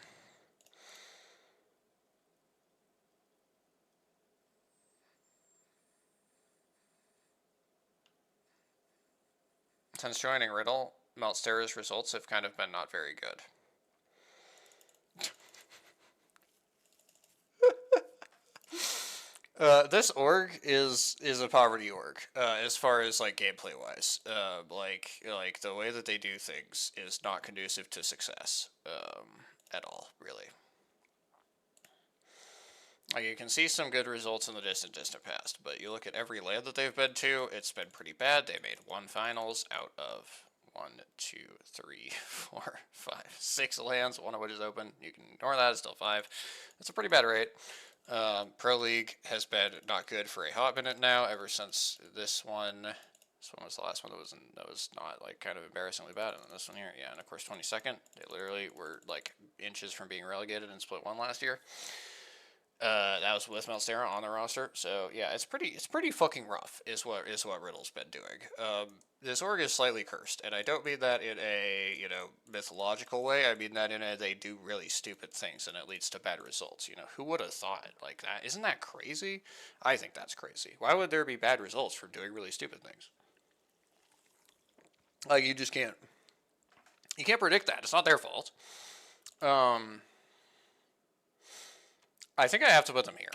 since joining Riddle, Melstera's results have kind of been not very good. This org is a poverty org, as far as like gameplay wise. Like the way that they do things is not conducive to success, at all, really. Like, you can see some good results in the distant past, but you look at every land that they've been to, it's been pretty bad. They made 1 finals out of 1, 2, 3, 4, 5, 6 lands, one of which is open. You can ignore that, it's still 5. It's a pretty bad rate. Pro League has been not good for a hot minute now, ever since this one. This one was the last one that was not, like, kind of embarrassingly bad. And then this one here, yeah, and of course 22nd. They literally were, like, inches from being relegated in Split 1 last year. That was with Melstera on the roster, so yeah, it's pretty fucking rough, is what Riddle's been doing. This org is slightly cursed, and I don't mean that in a, mythological way. I mean that in a they do really stupid things and it leads to bad results. Who would have thought like that? Isn't that crazy? I think that's crazy. Why would there be bad results from doing really stupid things? Like, you just can't. You can't predict that. It's not their fault. I think I have to put them here.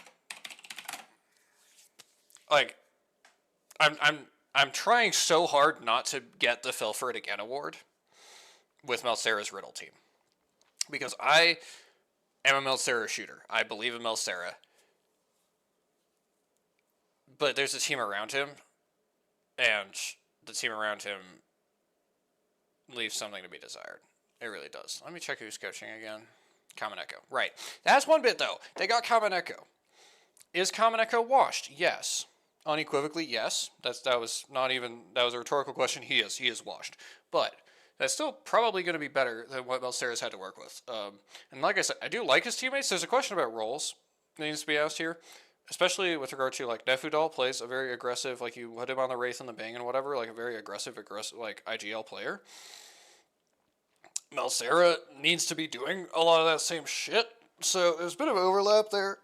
Like, I'm trying so hard not to get the Fell for It Again award with Melstera's Riddle team, because I am a Melstera shooter. I believe in Melstera, but there's a team around him, and the team around him leaves something to be desired. It really does. Let me check who's coaching again. Kamineko. Right. That's one bit, though. They got Kamineko. Is Kamineko washed? Yes. Unequivocally, yes. That was a rhetorical question. He is washed. But that's still probably going to be better than what Melstera's had to work with. And like I said, I do like his teammates. There's a question about roles that needs to be asked here. especially with regard to like Nefudal plays a very aggressive, like you put him on the Wraith and the Bang and whatever, like a very aggressive like IGL player. Melcera needs to be doing a lot of that same shit, so there's a bit of overlap there.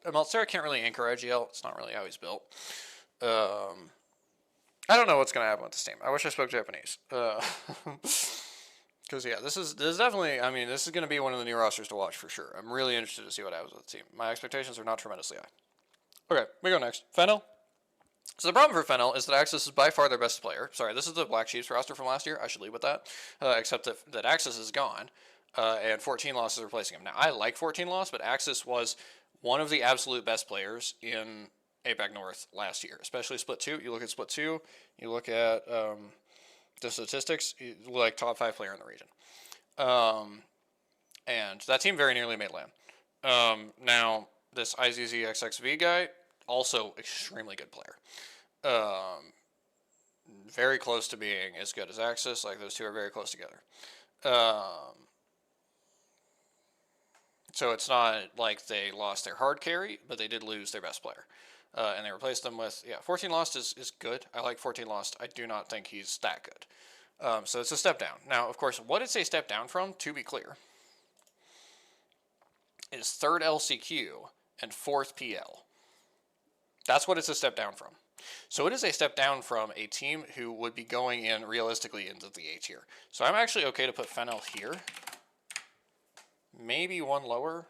And Melcera can't really anchor IGL. It's not really how he's built. I don't know what's gonna happen with this team. I wish I spoke Japanese. Because yeah, this is definitely. I mean, this is gonna be one of the new rosters to watch for sure. I'm really interested to see what happens with the team. My expectations are not tremendously high. Okay, we go next. Fennel. So the problem for Fennel is that Axis is by far their best player. Sorry, this is the Black Sheep's roster from last year. I should leave with that. Except that Axis is gone, and 14 Loss is replacing him. Now, I like 14 Loss, but Axis was one of the absolute best players in APAC North last year, especially Split 2. You look at Split 2, you look at the statistics, like top 5 player in the region. And that team very nearly made LAN. Now, this IZZXXV guy, also extremely good player. Very close to being as good as Axis. Like, those two are very close together. So it's not like they lost their hard carry, but they did lose their best player. And they replaced them with, 14 Lost is good. I like 14 Lost. I do not think he's that good. So it's a step down. Now, of course, what it's a step down from, to be clear, is 3rd LCQ and 4th PL. That's what it's a step down from. So it is a step down from a team who would be going in realistically into the A tier. So I'm actually okay to put Fennel here. Maybe one lower.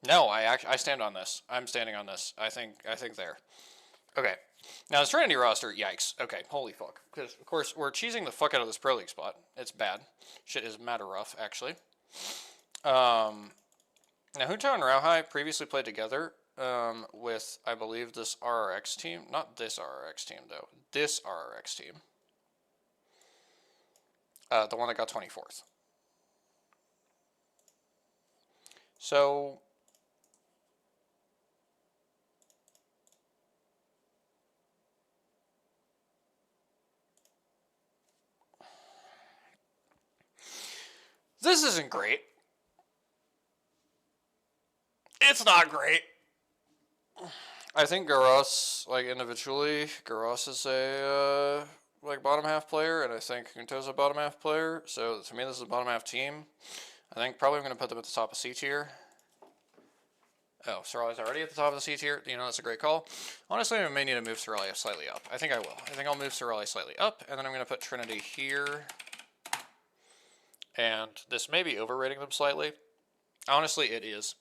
No, I stand on this. I'm standing on this. I think there. Okay. Now the Trinity roster, yikes. Okay, holy fuck. Because of course we're cheesing the fuck out of this Pro League spot. It's bad. Shit is matter rough, actually. Now Hunto and Rauhai previously played together with, I believe, this RRX team. Not this RRX team, though. This RRX team. The one that got 24th. So... this isn't great. It's not great. I think Garos, like individually, Garos is a like bottom half player, and I think Hunto's a bottom half player. So to me, this is a bottom half team. I think probably I'm going to put them at the top of C tier. Oh, Sorali's already at the top of the C tier. You know, that's a great call. Honestly, I may need to move Sorali slightly up. I think I will. I think I'll move Sorali slightly up, and then I'm going to put Trinity here. And this may be overrating them slightly. Honestly, it is.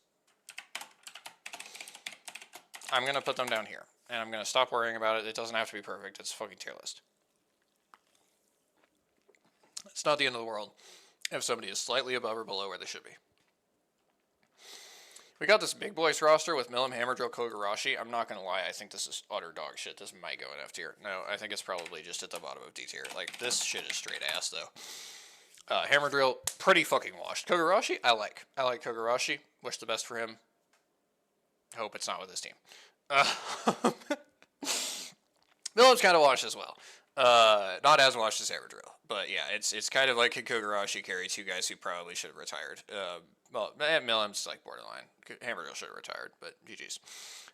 I'm going to put them down here. And I'm going to stop worrying about it. It doesn't have to be perfect. It's a fucking tier list. It's not the end of the world if somebody is slightly above or below where they should be. We got this big boys roster with Milim, Hammerdrill, Kogarashi. I'm not going to lie. I think this is utter dog shit. This might go in F tier. No, I think it's probably just at the bottom of D tier. Like, this shit is straight ass, though. Hammerdrill, pretty fucking washed. Kogarashi, I like. I like Kogarashi. Wish the best for him. Hope it's not with his team. Milim's kind of washed as well. Not as washed as Hammerdrill. But yeah, it's kind of like can Kogarashi carry two guys who probably should have retired. Well, Milim's like borderline. Hammerdrill should have retired, but GG's.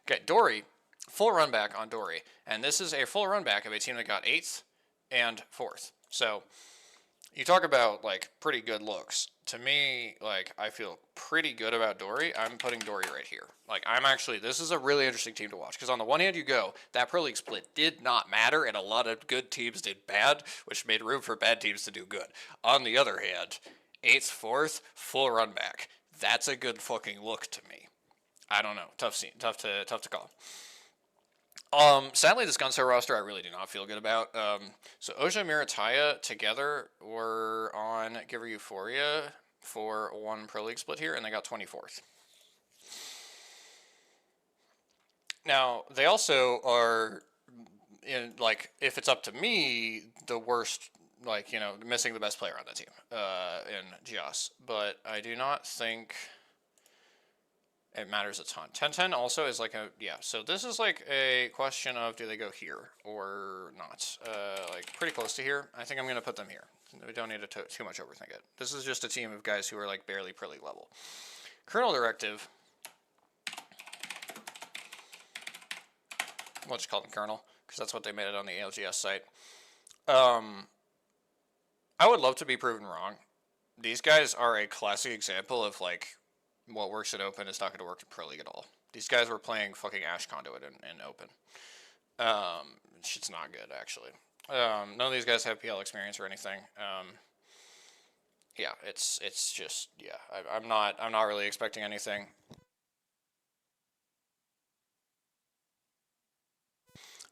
Okay, Dory, full run back on Dory. And this is a full run back of a team that got 8th and 4th. So... you talk about, like, pretty good looks. To me, like, I feel pretty good about Dory. I'm putting Dory right here. Like, this is a really interesting team to watch. Because on the one hand, you go, that Pro League split did not matter, and a lot of good teams did bad, which made room for bad teams to do good. On the other hand, 8th, 4th, full run back. That's a good fucking look to me. I don't know. Tough to call. Sadly, this Gunstar roster I really do not feel good about. So Oja Mirataya together were on Giver Euphoria for one Pro League split here, and they got 24th. Now, they also are, in like, if it's up to me, the worst, like, you know, missing the best player on the team in Gios. But I do not think... it matters a ton. 10-10 also is like a, yeah, so this is like a question of do they go here or not? Like pretty close to here. I think I'm going to put them here. We don't need to too much overthink it. This is just a team of guys who are like barely Pro League level. Colonel Directive. We'll just call them Colonel, because that's what they made it on the ALGS site. I would love to be proven wrong. These guys are a classic example of, like, what works in Open is not going to work in Pro League at all. These guys were playing fucking Ash Conduit in Open. Shit's not good, actually. None of these guys have PL experience or anything. Yeah, it's just, yeah. I'm not really expecting anything.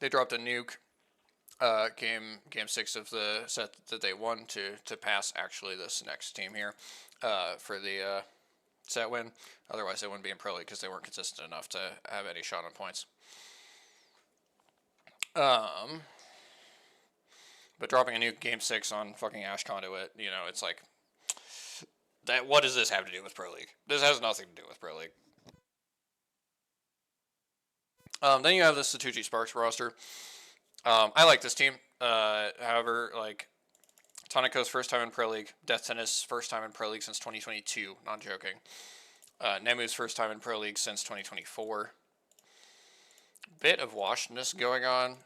They dropped a nuke. Game 6 of the set that they won to pass actually this next team here for the set win. Otherwise, they wouldn't be in Pro League because they weren't consistent enough to have any shot on points. But dropping a nuke game 6 on fucking Ash Conduit, you know, it's like that. What does this have to do with Pro League? This has nothing to do with Pro League. Then you have the Satuchi Sparks roster. I like this team. However, like, Tonico's first time in Pro League. Death Tennis first time in Pro League since 2022. Not joking. Nemu's first time in Pro League since 2024. Bit of washedness going on.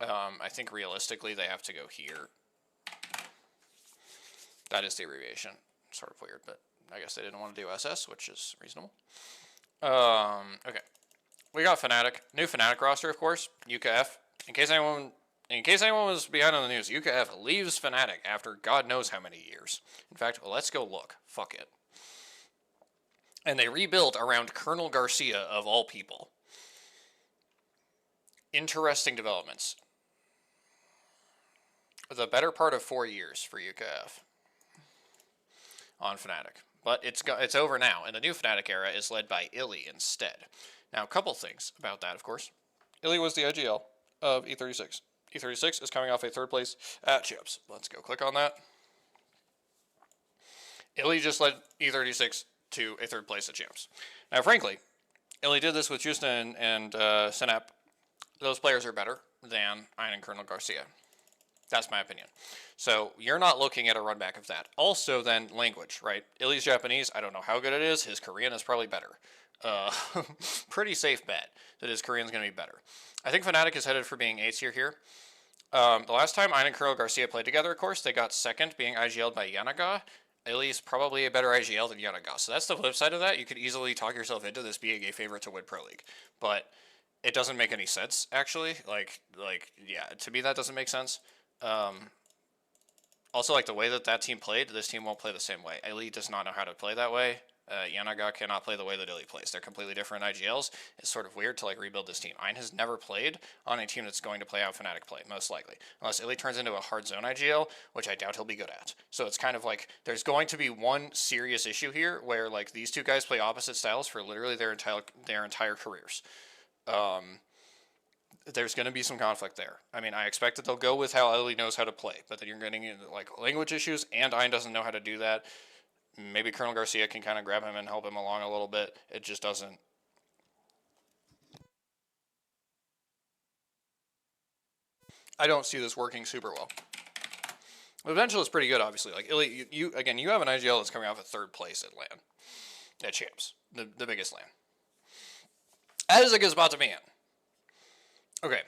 I think realistically they have to go here. That is the abbreviation. Sort of weird, but I guess they didn't want to do SS, which is reasonable. Okay. We got Fnatic. New Fnatic roster, of course. UKF. In case anyone was behind on the news, UKF leaves Fnatic after God knows how many years. In fact, let's go look. Fuck it. And they rebuilt around Colonel Garcia, of all people. Interesting developments. The better part of 4 years for UKF on Fnatic. But it's over now, and the new Fnatic era is led by Illy instead. Now, a couple things about that, of course. Illy was the IGL of E36. E36 is coming off a 3rd place at Chips. Let's go click on that. Illy just led E36 to a 3rd place at Champs. Now, frankly, Illy did this with Justin and Synap. Those players are better than Ein and Colonel Garcia. That's my opinion. So you're not looking at a run back of that. Also, then, language, right? Illy's Japanese. I don't know how good it is. His Korean is probably better. Pretty safe bet that his Korean's going to be better. I think Fnatic is headed for being A tier here. The last time Ein and Colonel Garcia played together, of course, they got 2nd, being IGL'd by Yanaga. Illy's probably a better IGL than Yanaga. So that's the flip side of that. You could easily talk yourself into this being a favorite to win Pro League. But it doesn't make any sense, actually. Like, yeah, to me that doesn't make sense. Also, like, the way that team played, this team won't play the same way. Illy does not know how to play that way. Yanaga cannot play the way that Illy plays. They're completely different IGLs. It's sort of weird to, like, rebuild this team. Ein has never played on a team that's going to play out Fnatic play, most likely. Unless Illy turns into a hard zone IGL, which I doubt he'll be good at. So it's kind of like, there's going to be one serious issue here where, like, these two guys play opposite styles for literally their entire careers. There's going to be some conflict there. I mean, I expect that they'll go with how Illy knows how to play, but then you're getting into, like, language issues, and Ein doesn't know how to do that. Maybe Colonel Garcia can kind of grab him and help him along a little bit. It just doesn't. I don't see this working super well. The potential is pretty good, obviously. Like, Illy, you have an IGL that's coming off at 3rd place at LAN. At Champs. The biggest LAN. As a good spot to be in. Okay.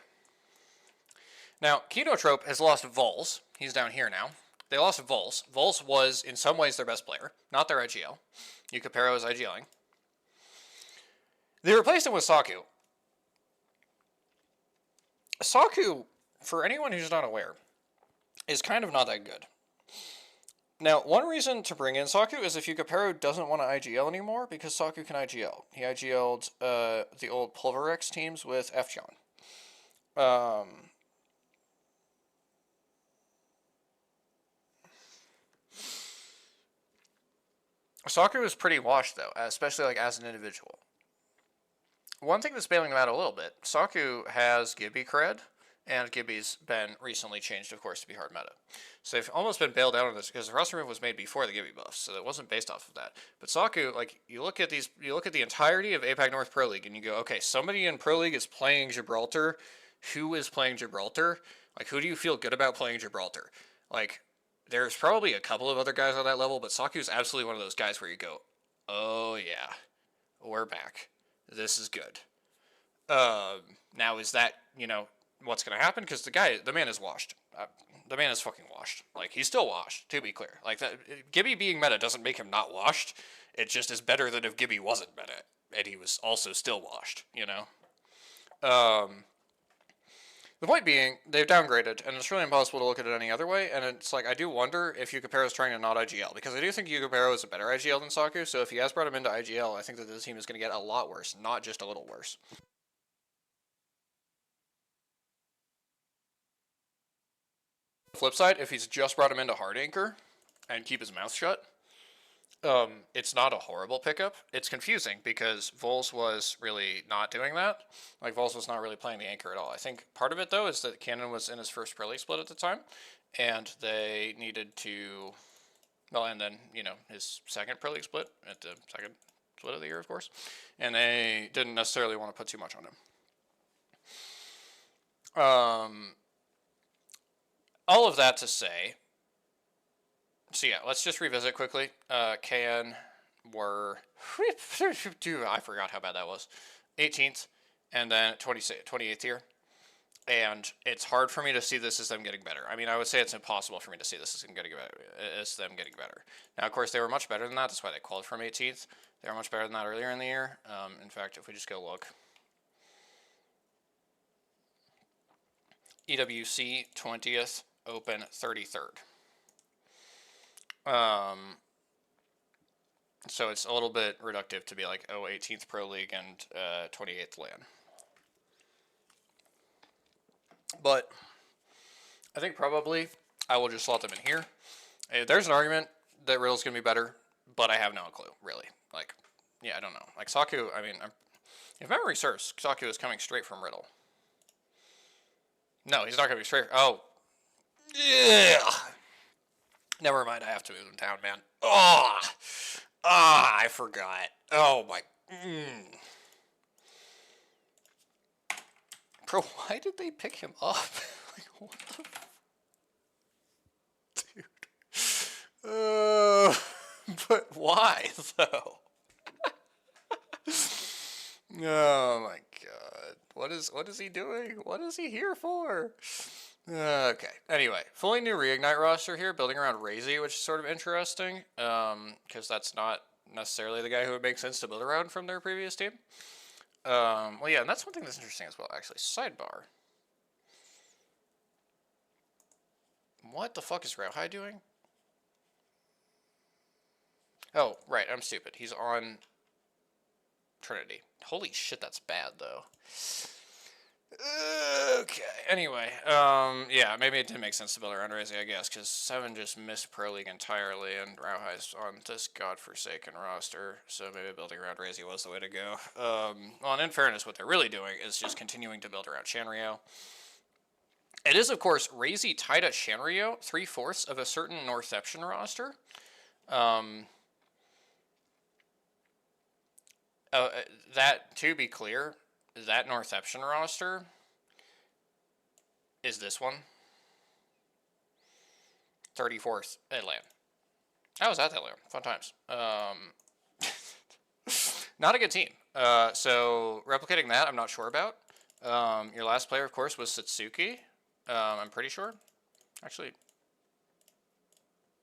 Now, Kinotrope has lost Vols. He's down here now. They lost Vols. Vols was, in some ways, their best player. Not their IGL. Yukapero is IGLing. They replaced him with Saku. Saku, for anyone who's not aware, is kind of not that good. Now, one reason to bring in Saku is if Yukapero doesn't want to IGL anymore, because Saku can IGL. He IGL'd the old Pulverex teams with Efjon. Saku is pretty washed, though, especially, like, as an individual. One thing that's bailing him out a little bit, Saku has Gibby cred, and Gibby's been recently changed, of course, to be hard meta. So they've almost been bailed out on this, because the roster move was made before the Gibby buff, so it wasn't based off of that. But Saku, like, you look at the entirety of APAC North Pro League, and you go, okay, somebody in Pro League is playing Gibraltar. Who is playing Gibraltar? Like, who do you feel good about playing Gibraltar? Like, there's probably a couple of other guys on that level, but Saku's absolutely one of those guys where you go, oh yeah, we're back. This is good. Now, is that, what's going to happen? Because the man is washed. The man is fucking washed. Like, he's still washed, to be clear. Like, Gibby being meta doesn't make him not washed. It just is better than if Gibby wasn't meta, and he was also still washed, The point being, they've downgraded, and it's really impossible to look at it any other way, and it's like, I do wonder if Yukipero is trying to not IGL, because I do think Yukipero is a better IGL than Saku, so if he has brought him into IGL, I think that this team is going to get a lot worse, not just a little worse. Flip side, if he's just brought him into Hard Anchor and keep his mouth shut, it's not a horrible pickup. It's confusing because Vols was really not doing that. Like, Vols was not really playing the anchor at all. I think part of it, though, is that Cannon was in his first Pro League split at the time, and they needed to, well, and then, his second Pro League split at the second split of the year, of course, and they didn't necessarily want to put too much on him. All of that to say, so yeah, let's just revisit quickly. KN were, I forgot how bad that was, 18th, and then 28th here. And it's hard for me to see this as them getting better. I mean, I would say it's impossible for me to see this as them getting better. Now, of course, they were much better than that. That's why they qualified from 18th. They were much better than that earlier in the year. In fact, if we just go look, EWC 20th, Open 33rd. So it's a little bit reductive to be like, 18th Pro League and 28th LAN. But I think probably I will just slot them in here. There's an argument that Riddle's going to be better, but I have no clue, really. Like, yeah, I don't know. Like, Saku, I mean, if memory serves, Saku is coming straight from Riddle. No, he's not going to be straight. Oh. Yeah. Never mind, I have to move him down, man. I forgot. Oh, my. Bro, why did they pick him up? Like, what the... Dude. But why, though? Oh, my God. What is he doing? What is he here for? Okay. Anyway, fully new Reignite roster here, building around Razy, which is sort of interesting, because that's not necessarily the guy who would make sense to build around from their previous team. Well, yeah, and that's one thing that's interesting as well, actually. Sidebar. What the fuck is Rauhai doing? Oh, right, I'm stupid. He's on Trinity. Holy shit, that's bad, though. Okay, anyway, yeah, maybe it did make sense to build around Razy, I guess, because 7 just missed Pro League entirely, and Rauhai's on this godforsaken roster, so maybe building around Razy was the way to go. Well, and in fairness, what they're really doing is just continuing to build around Shanrio. It is, of course, Razy tied at Shanrio, 3/4 of a certain Northception roster. That, to be clear, that Northception roster is this one. 34th Atlanta. I was at that Atlanta. Fun times. Not a good team. So replicating that, I'm not sure about. Your last player, of course, was Satsuki. I'm pretty sure. Actually,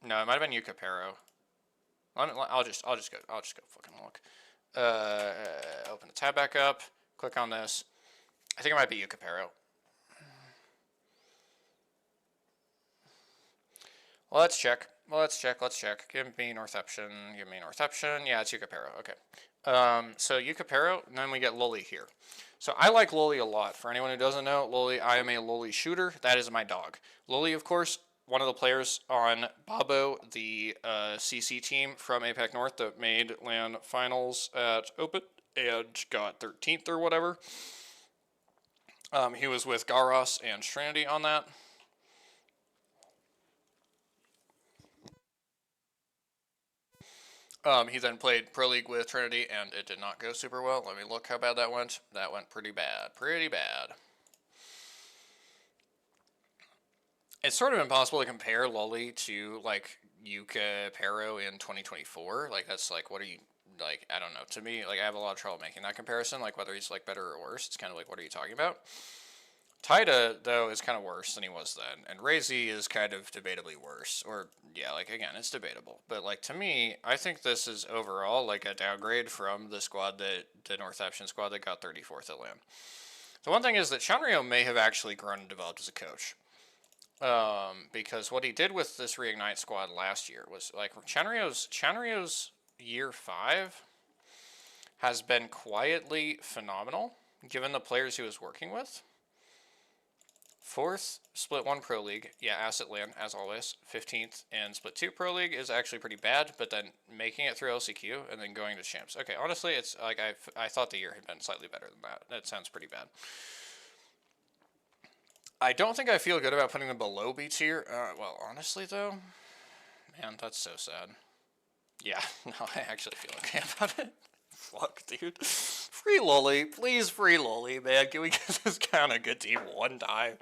no, it might have been Yukipero. I'll just go fucking look. Open the tab back up. Click on this. I think it might be Yukipero. Well, let's check. Give me Northception. Yeah, it's Yukipero. Okay. So Yukipero, and then we get Loli here. So I like Loli a lot. For anyone who doesn't know, Loli, I am a Loli shooter. That is my dog. Loli, of course, one of the players on Babo, the CC team from APAC North that made LAN finals at Open and got 13th or whatever. He was with Garos and Trinity on that. He then played Pro League with Trinity, and it did not go super well. Let me look how bad that went. That went pretty bad. It's sort of impossible to compare Loli to, like, Yukipero in 2024. Like, that's like, what are you, like, I don't know. To me, like, I have a lot of trouble making that comparison, like, whether he's, like, better or worse. It's kind of like, what are you talking about? Taida, though, is kind of worse than he was then, and Razy is kind of debatably worse. Or, yeah, like, again, it's debatable. But, like, to me, I think this is overall, like, a downgrade from the squad that, the Northampton squad that got 34th at LAN. The one thing is that Chanrio may have actually grown and developed as a coach. Because what he did with this Reignite squad last year was, like, Chanrio's year 5 has been quietly phenomenal, given the players he was working with. 4th, Split 1 Pro League. Yeah, Asset Land, as always. 15th, and Split 2 Pro League is actually pretty bad, but then making it through LCQ and then going to Champs. Okay, honestly, it's like I thought the year had been slightly better than that. That sounds pretty bad. I don't think I feel good about putting them below B tier. Well, honestly, though, man, that's so sad. Yeah, no, I actually feel okay about it. Fuck, dude. Free Loli. Please, free Loli, man. Can we get this kind of good team one time?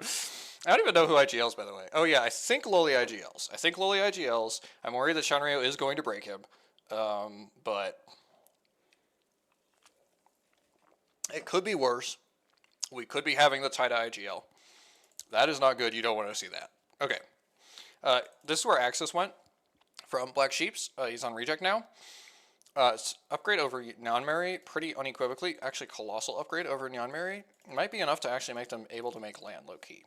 I don't even know who IGLs, by the way. Oh, yeah, I think Loli IGLs. I'm worried that Chanrio is going to break him. But it could be worse. We could be having the Taida IGL. That is not good. You don't want to see that. Okay. This is where Axis went from Black Sheeps. He's on reject now. Upgrade over Nyanmari pretty unequivocally. Actually, colossal upgrade over Nyanmari. Might be enough to actually make them able to make land low-key.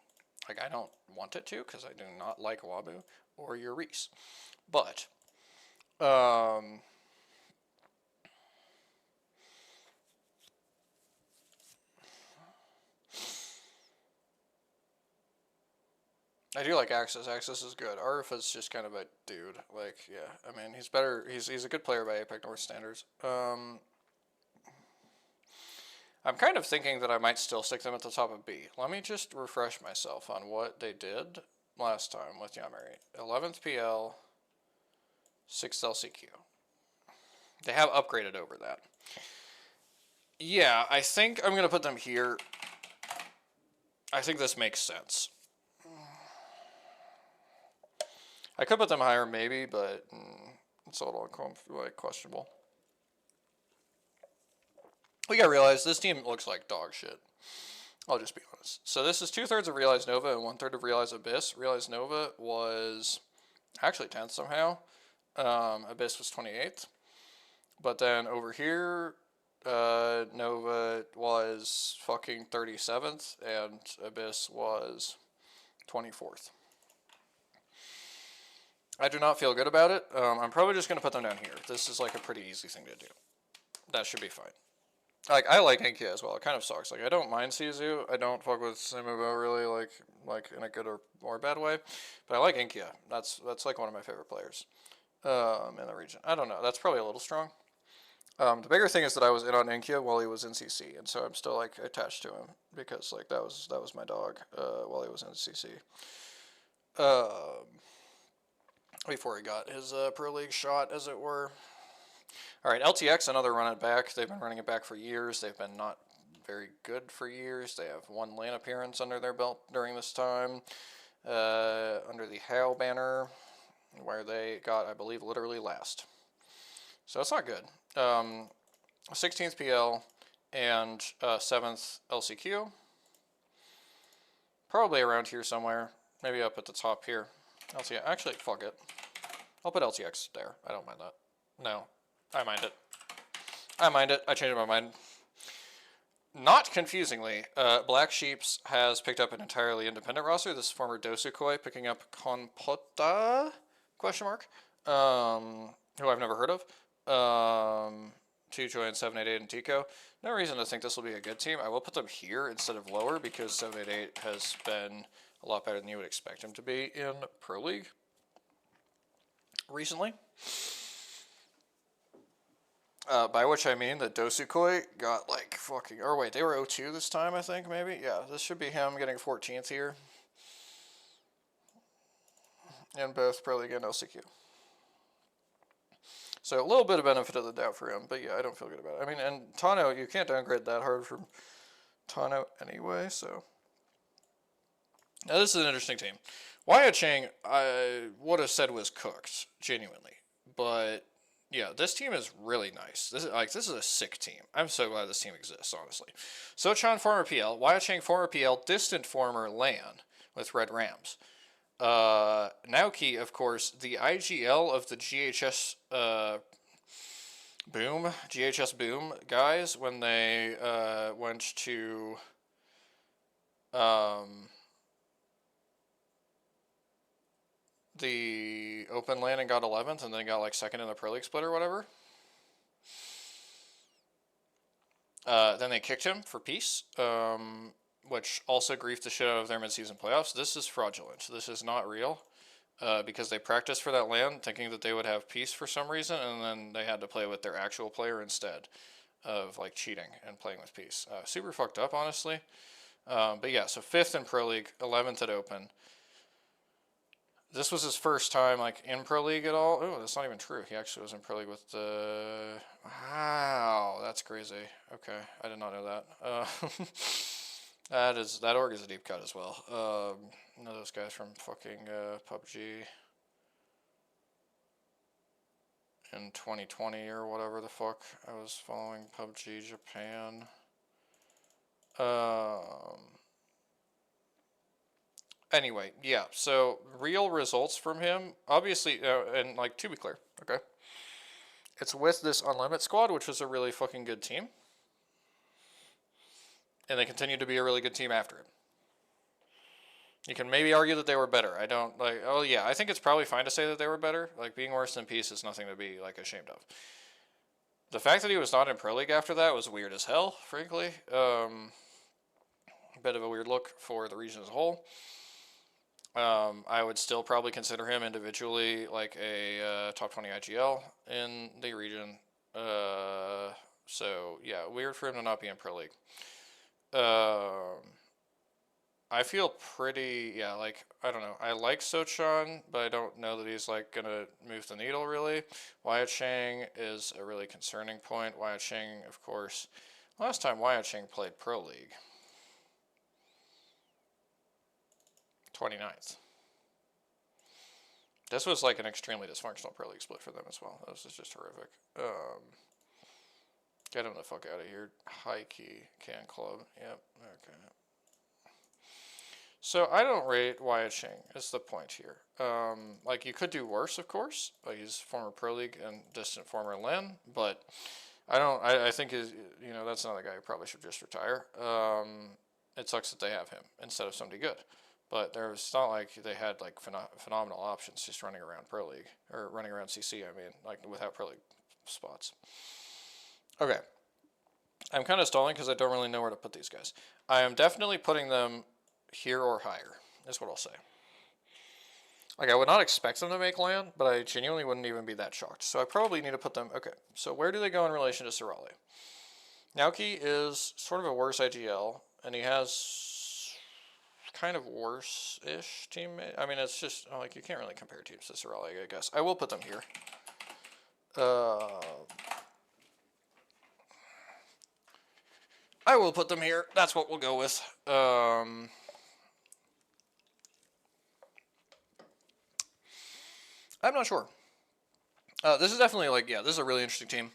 Like, I don't want it to, because I do not like Wabu or Urice. But, I do like Axis. Axis is good. Arif is just kind of a dude. Like, yeah. I mean, he's better. He's a good player by APAC North standards. I'm kind of thinking that I might still stick them at the top of B. Let me just refresh myself on what they did last time with Yamari. 11th PL, 6th LCQ. They have upgraded over that. Yeah, I think I'm going to put them here. I think this makes sense. I could put them higher, maybe, but it's a little questionable. We gotta realize this team looks like dog shit. I'll just be honest. So this is 2/3 of Realize Nova and 1/3 of Realize Abyss. Realize Nova was actually 10th somehow. Abyss was 28th. But then over here, Nova was fucking 37th and Abyss was 24th. I do not feel good about it. I'm probably just going to put them down here. This is like a pretty easy thing to do. That should be fine. Like, I like Enkia as well. It kind of sucks. Like, I don't mind Sizu. I don't fuck with Simubo really, like in a good or bad way. But I like Enkia. That's like one of my favorite players in the region. I don't know. That's probably a little strong. The bigger thing is that I was in on Enkia while he was in CC, and so I'm still like attached to him because like that was my dog while he was in CC. Before he got his Pro League shot, as it were. All right, LTX, another run it back. They've been running it back for years. They've been not very good for years. They have 1 LAN appearance under their belt during this time, under the Hale banner, where they got, I believe, literally last. So that's not good. 16th PL and 7th LCQ. Probably around here somewhere. Maybe up at the top here. LTX. Actually, fuck it. I'll put LTX there. I don't mind that. No. I mind it. I mind it. I changed my mind. Not confusingly, Black Sheeps has picked up an entirely independent roster. This is former Dosukoi picking up Konpota, question mark, who I've never heard of. To join 788 and Tico. No reason to think this will be a good team. I will put them here instead of lower because 788 has been a lot better than you would expect him to be in Pro League recently. By which I mean that Dosukoi got like fucking, or wait, they were 0-2 this time, I think, maybe? Yeah, this should be him getting 14th here. In both Pro League and LCQ. So a little bit of benefit of the doubt for him, but yeah, I don't feel good about it. I mean, and Tano, you can't downgrade that hard from Tano anyway, so. Now this is an interesting team. Wyatt Chang, I would have said was cooked, genuinely. But Yeah, this team is really nice. This is a sick team. I'm so glad this team exists, honestly. Sochan, former PL, Wyatt Chang, former PL, distant former LAN with Red Rams. Naoki, of course, the IGL of the GHS Boom guys when they went to um, the Open LAN and got 11th, and then got like second in the Pro League split or whatever. Then they kicked him for peace, which also griefed the shit out of their midseason playoffs. This is fraudulent. This is not real. Because they practiced for that LAN thinking that they would have peace for some reason, and then they had to play with their actual player instead of like cheating and playing with peace. Super fucked up, honestly. But yeah, so 5th in Pro League, 11th at Open. This was his first time like in Pro League at all. Oh, that's not even true. He actually was in Pro League with the. Wow, that's crazy. Okay, I did not know that. That org is a deep cut as well. Know those guys from fucking PUBG in 2020 or whatever the fuck. I was following PUBG Japan. Anyway, yeah. So real results from him, obviously, and like to be clear, okay, it's with this Unlimited squad, which was a really fucking good team, and they continued to be a really good team after it. You can maybe argue that they were better. I don't like. Oh yeah, I think it's probably fine to say that they were better. Like being worse than Peace is nothing to be like ashamed of. The fact that he was not in Pro League after that was weird as hell, frankly. A bit of a weird look for the region as a whole. I would still probably consider him individually like a top 20 IGL in the region. So yeah, weird for him to not be in Pro League. I feel pretty, yeah, like, I don't know. I like Sochan, but I don't know that he's, like, gonna move the needle, really. Wyatt Chang is a really concerning point. Wyatt Chang, of course, last time Wyatt Chang played Pro League, 29th. This was, like, an extremely dysfunctional Pro League split for them as well. This is just horrific. Get him the fuck out of here. High key, Can Club. Yep, okay. So I don't rate Wyatt Chang is the point here. Like you could do worse, of course. Like he's former Pro League and distant former LAN, but I don't. I think that's another guy who probably should just retire. It sucks that they have him instead of somebody good, but it's not like they had like phenomenal options just running around Pro League or running around CC. I mean, like without Pro League spots. Okay, I'm kind of stalling because I don't really know where to put these guys. I am definitely putting them here or higher, is what I'll say. Like, I would not expect them to make LAN, but I genuinely wouldn't even be that shocked. So I probably need to put them... Okay, so where do they go in relation to Sorale? Naoki is sort of a worse IGL, and he has kind of worse-ish teammate. I mean, it's just, like, you can't really compare teams to Sorale, I guess. I will put them here. I will put them here. That's what we'll go with. I'm not sure. This is definitely like, yeah, this is a really interesting team.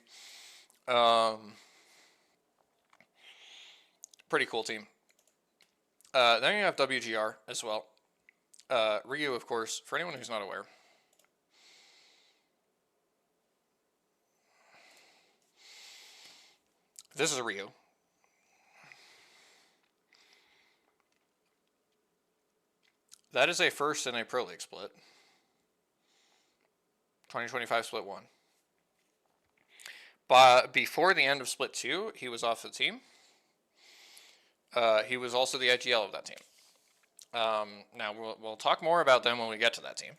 Pretty cool team. Then you have WGR as well. Ryu, of course, for anyone who's not aware. This is a Ryu. That is a first in a Pro League split. 2025 split 1. But before the end of split 2, he was off the team. He was also the IGL of that team. Now, we'll talk more about them when we get to that team.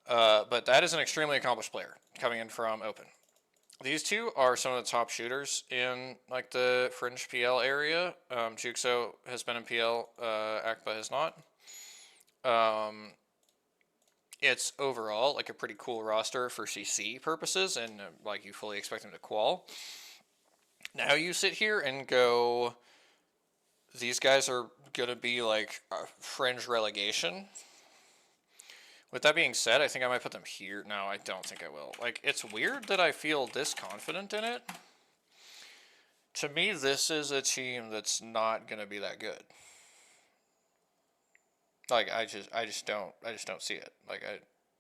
But that is an extremely accomplished player coming in from Open. These two are some of the top shooters in like the fringe PL area. Juxo has been in PL, Akba has not. It's overall like a pretty cool roster for CC purposes, and like you fully expect them to qual. Now you sit here and go, these guys are gonna be like fringe relegation. With that being said, I think I might put them here. No, I don't think I will. Like, it's weird that I feel this confident in it. To me, this is a team that's not going to be that good. Like, I just don't see it. Like,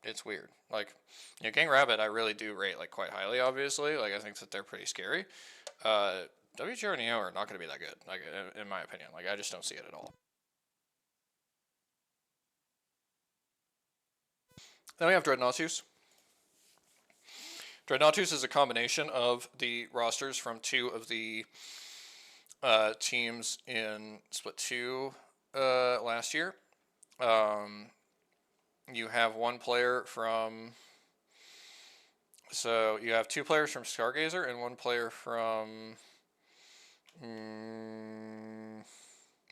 it's weird. Like, you know, Gang Rabbit, I really do rate, like, quite highly, obviously. Like, I think that they're pretty scary. WGR and EO are not going to be that good, like, in my opinion. Like, I just don't see it at all. Then we have Dreadnoughtus. Dreadnoughtus is a combination of the rosters from two of the teams in Split 2 last year. You have one player from... So you have two players from Stargazer and one player from...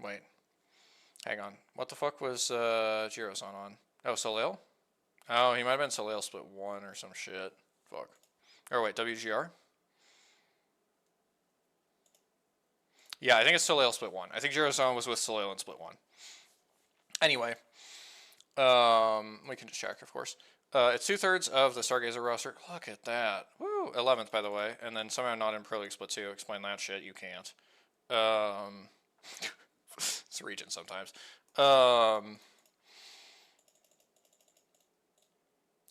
wait. Hang on. What the fuck was Jirosan on? Oh, Soleil? Oh, he might have been Soleil Split 1 or some shit. Fuck. Or wait, WGR? Yeah, I think it's Soleil Split 1. I think Jirosan was with Soleil in Split 1. Anyway. We can just check, of course. It's 2/3 of the Stargazer roster. Look at that. Woo! 11th, by the way. And then somehow not in Pro League Split 2. Explain that shit. You can't. It's a region sometimes.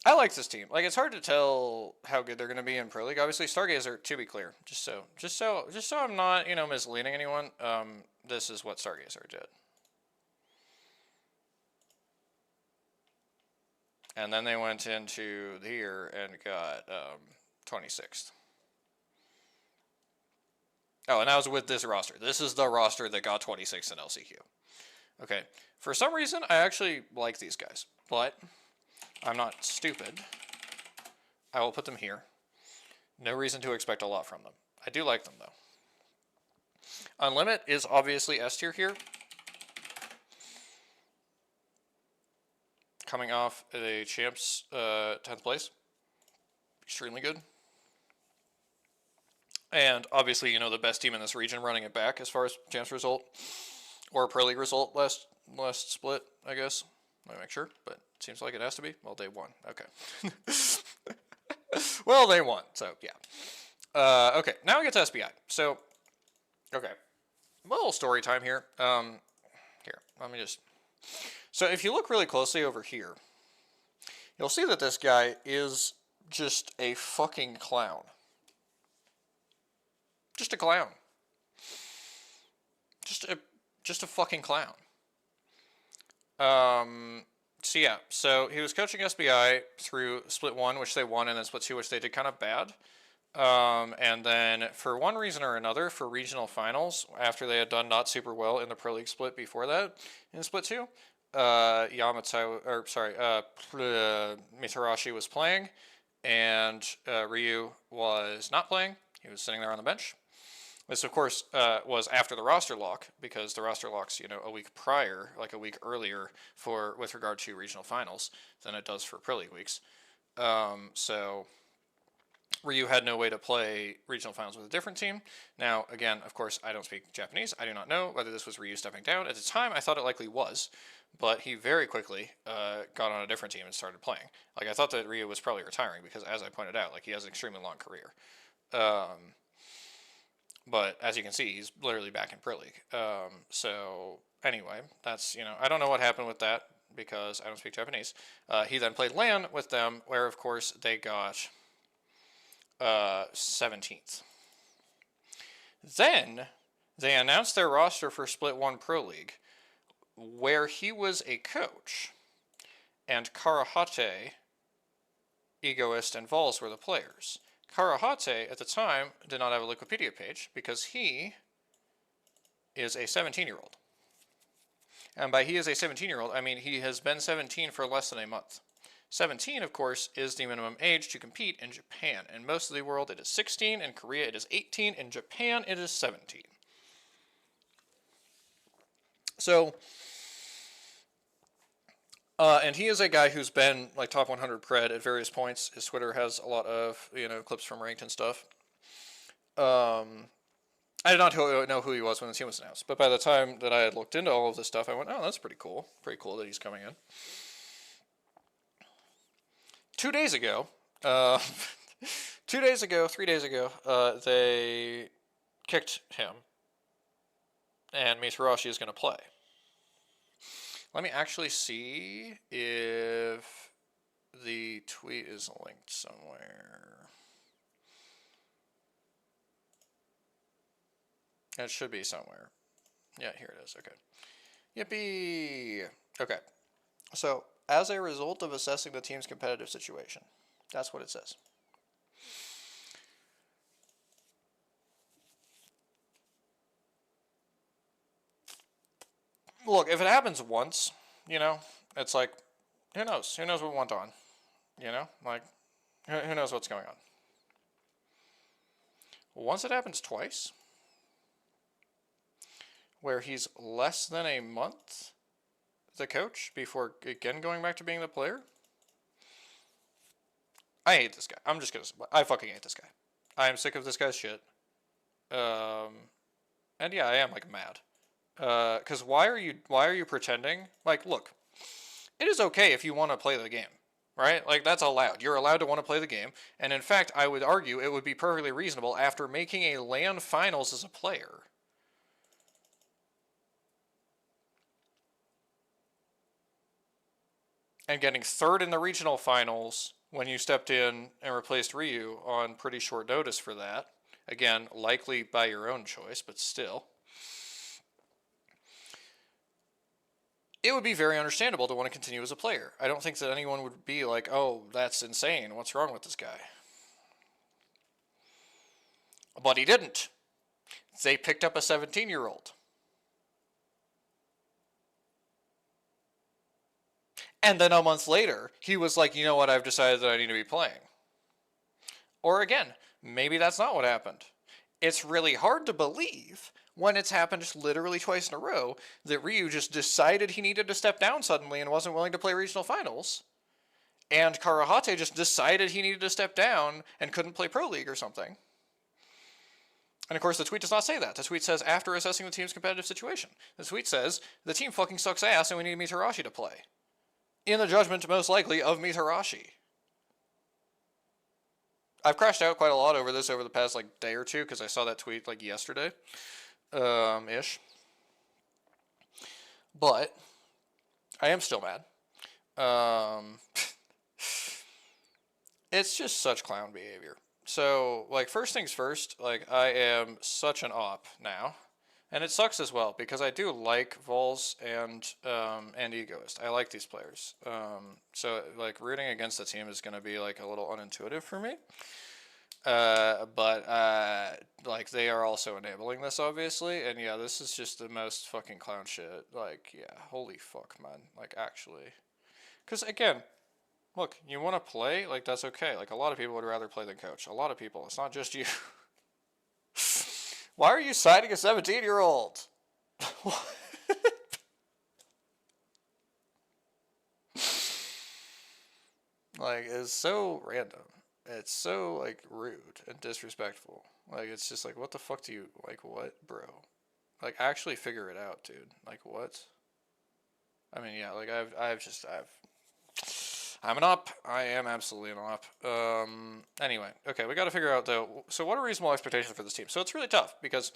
I like this team. Like, it's hard to tell how good they're going to be in Pro League. Obviously, Stargazer, to be clear, just so I'm not, misleading anyone, this is what Stargazer did. And then they went into here and got 26th. Oh, and that was with this roster. This is the roster that got 26th in LCQ. Okay. For some reason, I actually like these guys, but I'm not stupid. I will put them here. No reason to expect a lot from them. I do like them, though. Unlimit is obviously S tier here. Coming off a champs 10th place. Extremely good. And obviously, the best team in this region running it back as far as champs result. Or Pro League result last split, I guess. Let me make sure, but it seems like it has to be. Well, they won. Okay. Well, they won, so yeah. Okay, now we get to SBI. So, okay. A little story time here. Here, let me just... So if you look really closely over here, you'll see that this guy is just a fucking clown. Just a clown. Just a fucking clown. So yeah, so he was coaching SBI through Split 1, which they won, and then Split 2, which they did kind of bad. And then for one reason or another, for regional finals, after they had done not super well in the Pro League split before that, in Split 2, Mitarashi was playing, and Ryu was not playing. He was sitting there on the bench. This, of course, was after the roster lock, because the roster lock's, a week prior, like a week earlier, with regard to regional finals than it does for Pro League weeks. So Ryu had no way to play regional finals with a different team. Now, again, of course, I don't speak Japanese. I do not know whether this was Ryu stepping down. At the time, I thought it likely was, but he very quickly got on a different team and started playing. Like, I thought that Ryu was probably retiring because, as I pointed out, like, he has an extremely long career. But as you can see, he's literally back in Pro League. So anyway, that's, I don't know what happened with that because I don't speak Japanese. He then played LAN with them, where of course they got 17th. Then they announced their roster for Split 1 Pro League, where he was a coach, and Karahate, Egoist, and Vols were the players. Karahate, at the time, did not have a Wikipedia page because he is a 17-year-old. And by he is a 17-year-old, I mean he has been 17 for less than a month. 17, of course, is the minimum age to compete in Japan. In most of the world, it is 16. In Korea, it is 18. In Japan, it is 17. So... and he is a guy who's been like top 100 pred at various points. His Twitter has a lot of clips from ranked and stuff. I did not know who he was when the team was announced, but by the time that I had looked into all of this stuff, I went, "Oh, that's pretty cool. Pretty cool that he's coming in." 2 days ago, uh, 2 days ago, 3 days ago, they kicked him, and Mitarashi is going to play. Let me actually see if the tweet is linked somewhere. It should be somewhere. Yeah, here it is. Okay. Yippee! Okay. So, as a result of assessing the team's competitive situation, that's what it says. Look, if it happens once, you know, it's like, who knows? Who knows what went on? You know, like, who knows what's going on? Once it happens twice, where he's less than a month the coach before again going back to being the player, I hate this guy. I'm just gonna. I fucking hate this guy. I am sick of this guy's shit. And yeah, I am like mad. Cause why are you pretending? Like, look, it is okay if you want to play the game, right? Like that's allowed. You're allowed to want to play the game, and in fact, I would argue it would be perfectly reasonable after making a LAN finals as a player. And getting third in the regional finals when you stepped in and replaced Ryu on pretty short notice for that. Again, likely by your own choice, but still. It would be very understandable to want to continue as a player. I don't think that anyone would be like, oh, that's insane. What's wrong with this guy? But he didn't. They picked up a 17-year-old. And then a month later, he was like, you know what, I've decided that I need to be playing. Or again, maybe that's not what happened. It's really hard to believe when it's happened literally twice in a row that Ryu just decided he needed to step down suddenly and wasn't willing to play regional finals. And Karahate just decided he needed to step down and couldn't play Pro League or something. And of course, the tweet does not say that. The tweet says, after assessing the team's competitive situation. The tweet says, the team fucking sucks ass and we need Mitarashi to play. In the judgment, most likely, of Mitarashi. I've crashed out quite a lot over this over the past like day or two because I saw that tweet like yesterday, ish. But I am still mad. It's just such clown behavior. So like first things first, like I am such an op now. And it sucks as well because I do like Vols and Egoist. I like these players. So like rooting against the team is gonna be like a little unintuitive for me. But like they are also enabling this obviously, and yeah, this is just the most fucking clown shit. Like yeah, holy fuck, man. Like actually, because again, look, you want to play, like that's okay. Like a lot of people would rather play than coach. A lot of people. It's not just you. Why are you signing a 17-year-old? Like, it's so random. It's so, like, rude and disrespectful. Like, it's just like, what the fuck do you, like, what, bro? Like, actually figure it out, dude. Like, what? I mean, yeah, like, I'm an op. I am absolutely an op. Anyway, okay, we got to figure out though. So, what are reasonable expectations for this team? So, it's really tough because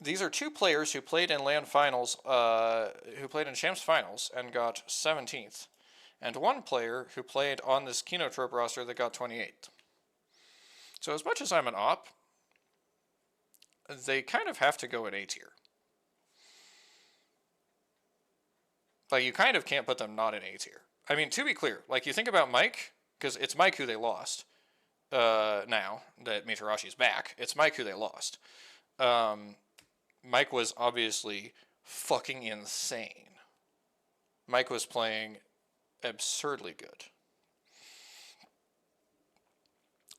these are two players who played in LAN finals, who played in Champs finals and got 17th, and one player who played on this Kino Trope roster that got 28th. So, as much as I'm an op, they kind of have to go in A tier. Like, you kind of can't put them not in A tier. I mean, to be clear, like, you think about Mike, because it's Mike who they lost. Now that Mitarashi's back, it's Mike who they lost. Mike was obviously fucking insane. Mike was playing absurdly good.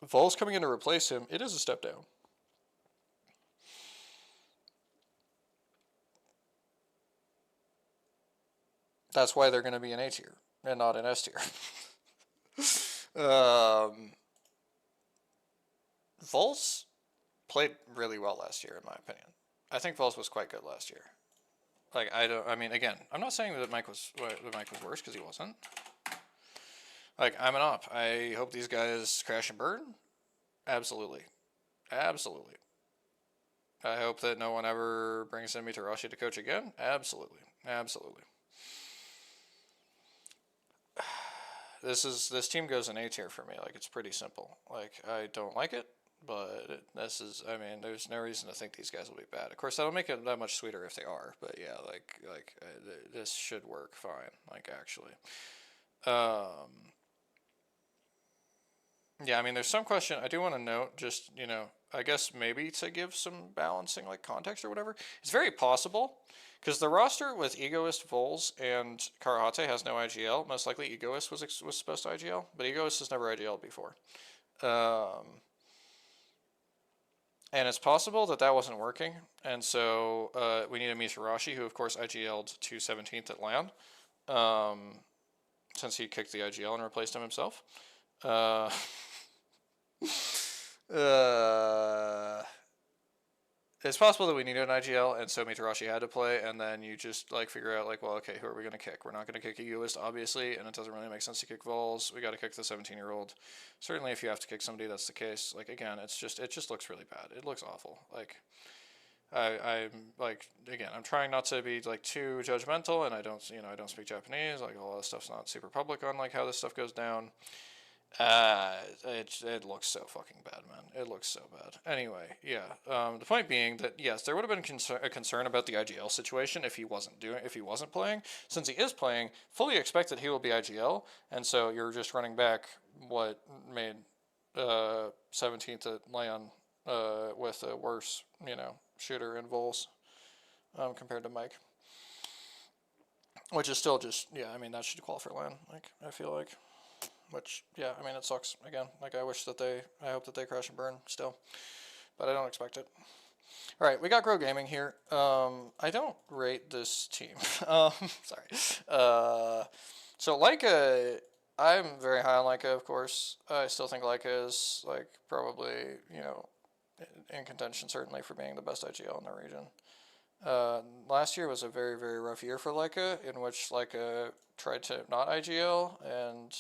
Vol's coming in to replace him. It is a step down. That's why they're going to be in A tier and not in S tier. Vols played really well last year, in my opinion. I think Vols was quite good last year. Like I mean, again, I'm not saying that Mike was worse because he wasn't. Like, I'm an op. I hope these guys crash and burn. Absolutely. Absolutely. I hope that no one ever brings in Mitarashi to coach again. Absolutely. Absolutely. This team goes in A tier for me. Like, it's pretty simple. Like, I don't like it, but this is, I mean, there's no reason to think these guys will be bad. Of course, that'll make it that much sweeter if they are. But yeah, this should work fine. Like, actually. Um, Yeah, I mean, there's some question. I do want to note, just, I guess maybe to give some balancing, like, context or whatever. It's very possible, because the roster with Egoist, Vols, and Karahate has no IGL. Most likely Egoist was supposed to IGL, but Egoist has never IGL'd before. And it's possible that that wasn't working, and so we need a Mitarashi, who, of course, IGL'd to 17th at LAN, since he kicked the IGL and replaced him himself. Uh, it's possible that we needed an IGL, and so Mitarashi had to play, and then you just, like, figure out, like, well, okay, who are we going to kick? We're not going to kick Egoist, obviously, and it doesn't really make sense to kick Vols. We got to kick the 17-year-old. Certainly, if you have to kick somebody, that's the case. Like, again, it just looks really bad. It looks awful. Like, I'm, like, again, I'm trying not to be, like, too judgmental, and I don't speak Japanese. Like, a lot of stuff's not super public on, like, how this stuff goes down. It looks so fucking bad, man. It looks so bad. Anyway, yeah. The point being that yes, there would have been a concern about the IGL situation if he wasn't playing. Since he is playing, fully expect that he will be IGL, and so you're just running back what made 17th at LAN with a worse shooter in Vols compared to Mike, which is still just I mean that should qualify for LAN. Like I feel like. Which, yeah, I mean, it sucks. Again, like, I hope that they crash and burn still. But I don't expect it. Alright, we got Grow Gaming here. I don't rate this team. Sorry. So Leica, I'm very high on Leica, of course. I still think Leica is, like, probably, in contention, certainly, for being the best IGL in the region. Last year was a very, very rough year for Leica, in which Leica tried to not IGL, and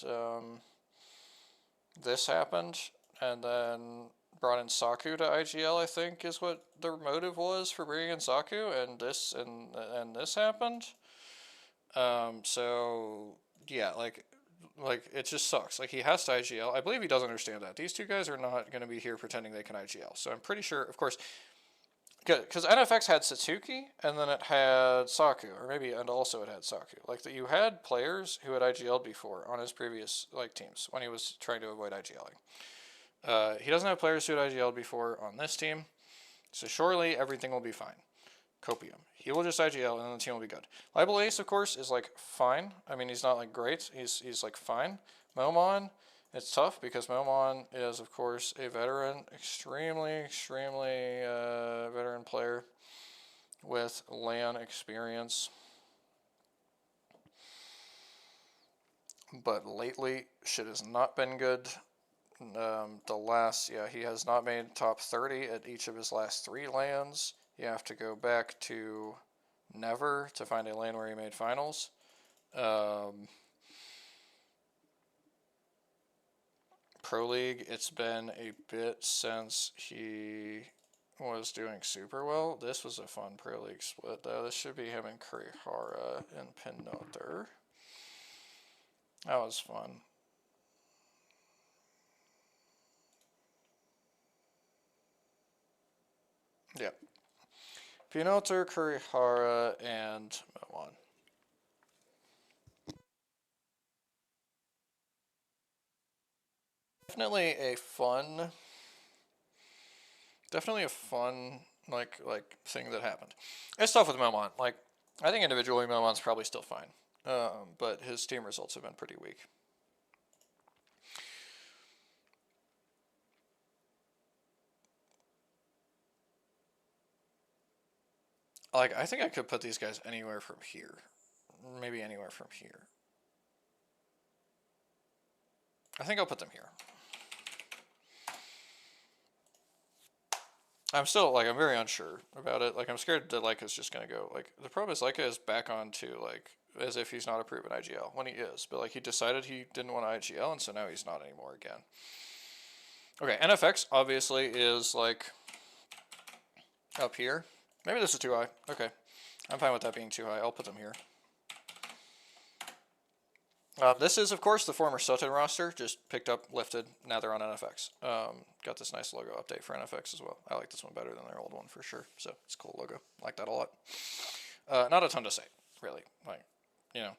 this happened, and then brought in Saku to IGL, I think, is what the motive was for bringing in Saku, and this happened. So yeah, like it just sucks. Like, he has to IGL. I believe he does understand that. These two guys are not going to be here pretending they can IGL. So I'm pretty sure, of course, because NFX had Satsuki, and then it had Saku, or maybe, and also it had Saku. Like, that you had players who had IGL'd before on his previous, like, teams, when he was trying to avoid IGLing. He doesn't have players who had IGL'd before on this team, so surely everything will be fine. Copium. He will just IGL, and then the team will be good. Libel Ace, of course, is, like, fine. I mean, he's not, like, great. He's like, fine. Momon, it's tough because Momon is, of course, a veteran, extremely veteran player with LAN experience. But lately, shit has not been good. He has not made top 30 at each of his last 3 LANs. You have to go back to never to find a LAN where he made finals. Pro League, it's been a bit since he was doing super well. This was a fun Pro League split, though. This should be him and Kurihara and Pinother. That was fun. Yeah. Pinother, Kurihara, and Momon. Definitely a fun like thing that happened. It's tough with Momon. Like, I think individually Momon's probably still fine, but his team results have been pretty weak. Like, I think I could put these guys anywhere from here, maybe anywhere from here. I think I'll put them here. I'm still, I'm very unsure about it. Like, I'm scared that Leica's just gonna go. Like, the problem is Leica is back on to, like, as if he's not a proven IGL when he is. But like he decided he didn't want IGL, and so now he's not anymore again. Okay, NFX obviously is like up here. Maybe this is too high. Okay, I'm fine with that being too high. I'll put them here. This is, of course, the former Sutton roster, just picked up, lifted, now they're on NFX. Got this nice logo update for NFX as well. I like this one better than their old one for sure, so it's a cool logo. I like that a lot. Not a ton to say, really. Like, you know,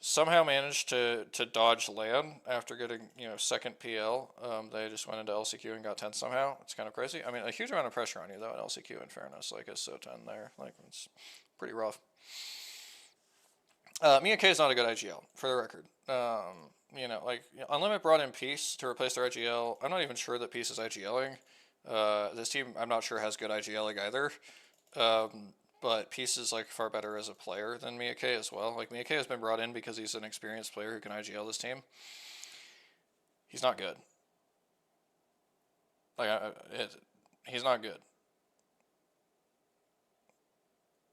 somehow managed to dodge LAN after getting, you know, second PL. They just went into LCQ and got 10 somehow. It's kind of crazy. I mean, a huge amount of pressure on you, though, in LCQ, in fairness. Like, a SO10 there. Like, it's pretty rough. Mia K is not a good IGL, for the record. You know, like, Unlimit brought in Peace to replace their IGL. I'm not even sure that Peace is IGLing. This team, I'm not sure, has good IGLing either. But Peace is, like, far better as a player than Mia K as well. Like, Mia K has been brought in because he's an experienced player who can IGL this team. He's not good. Like, he's not good.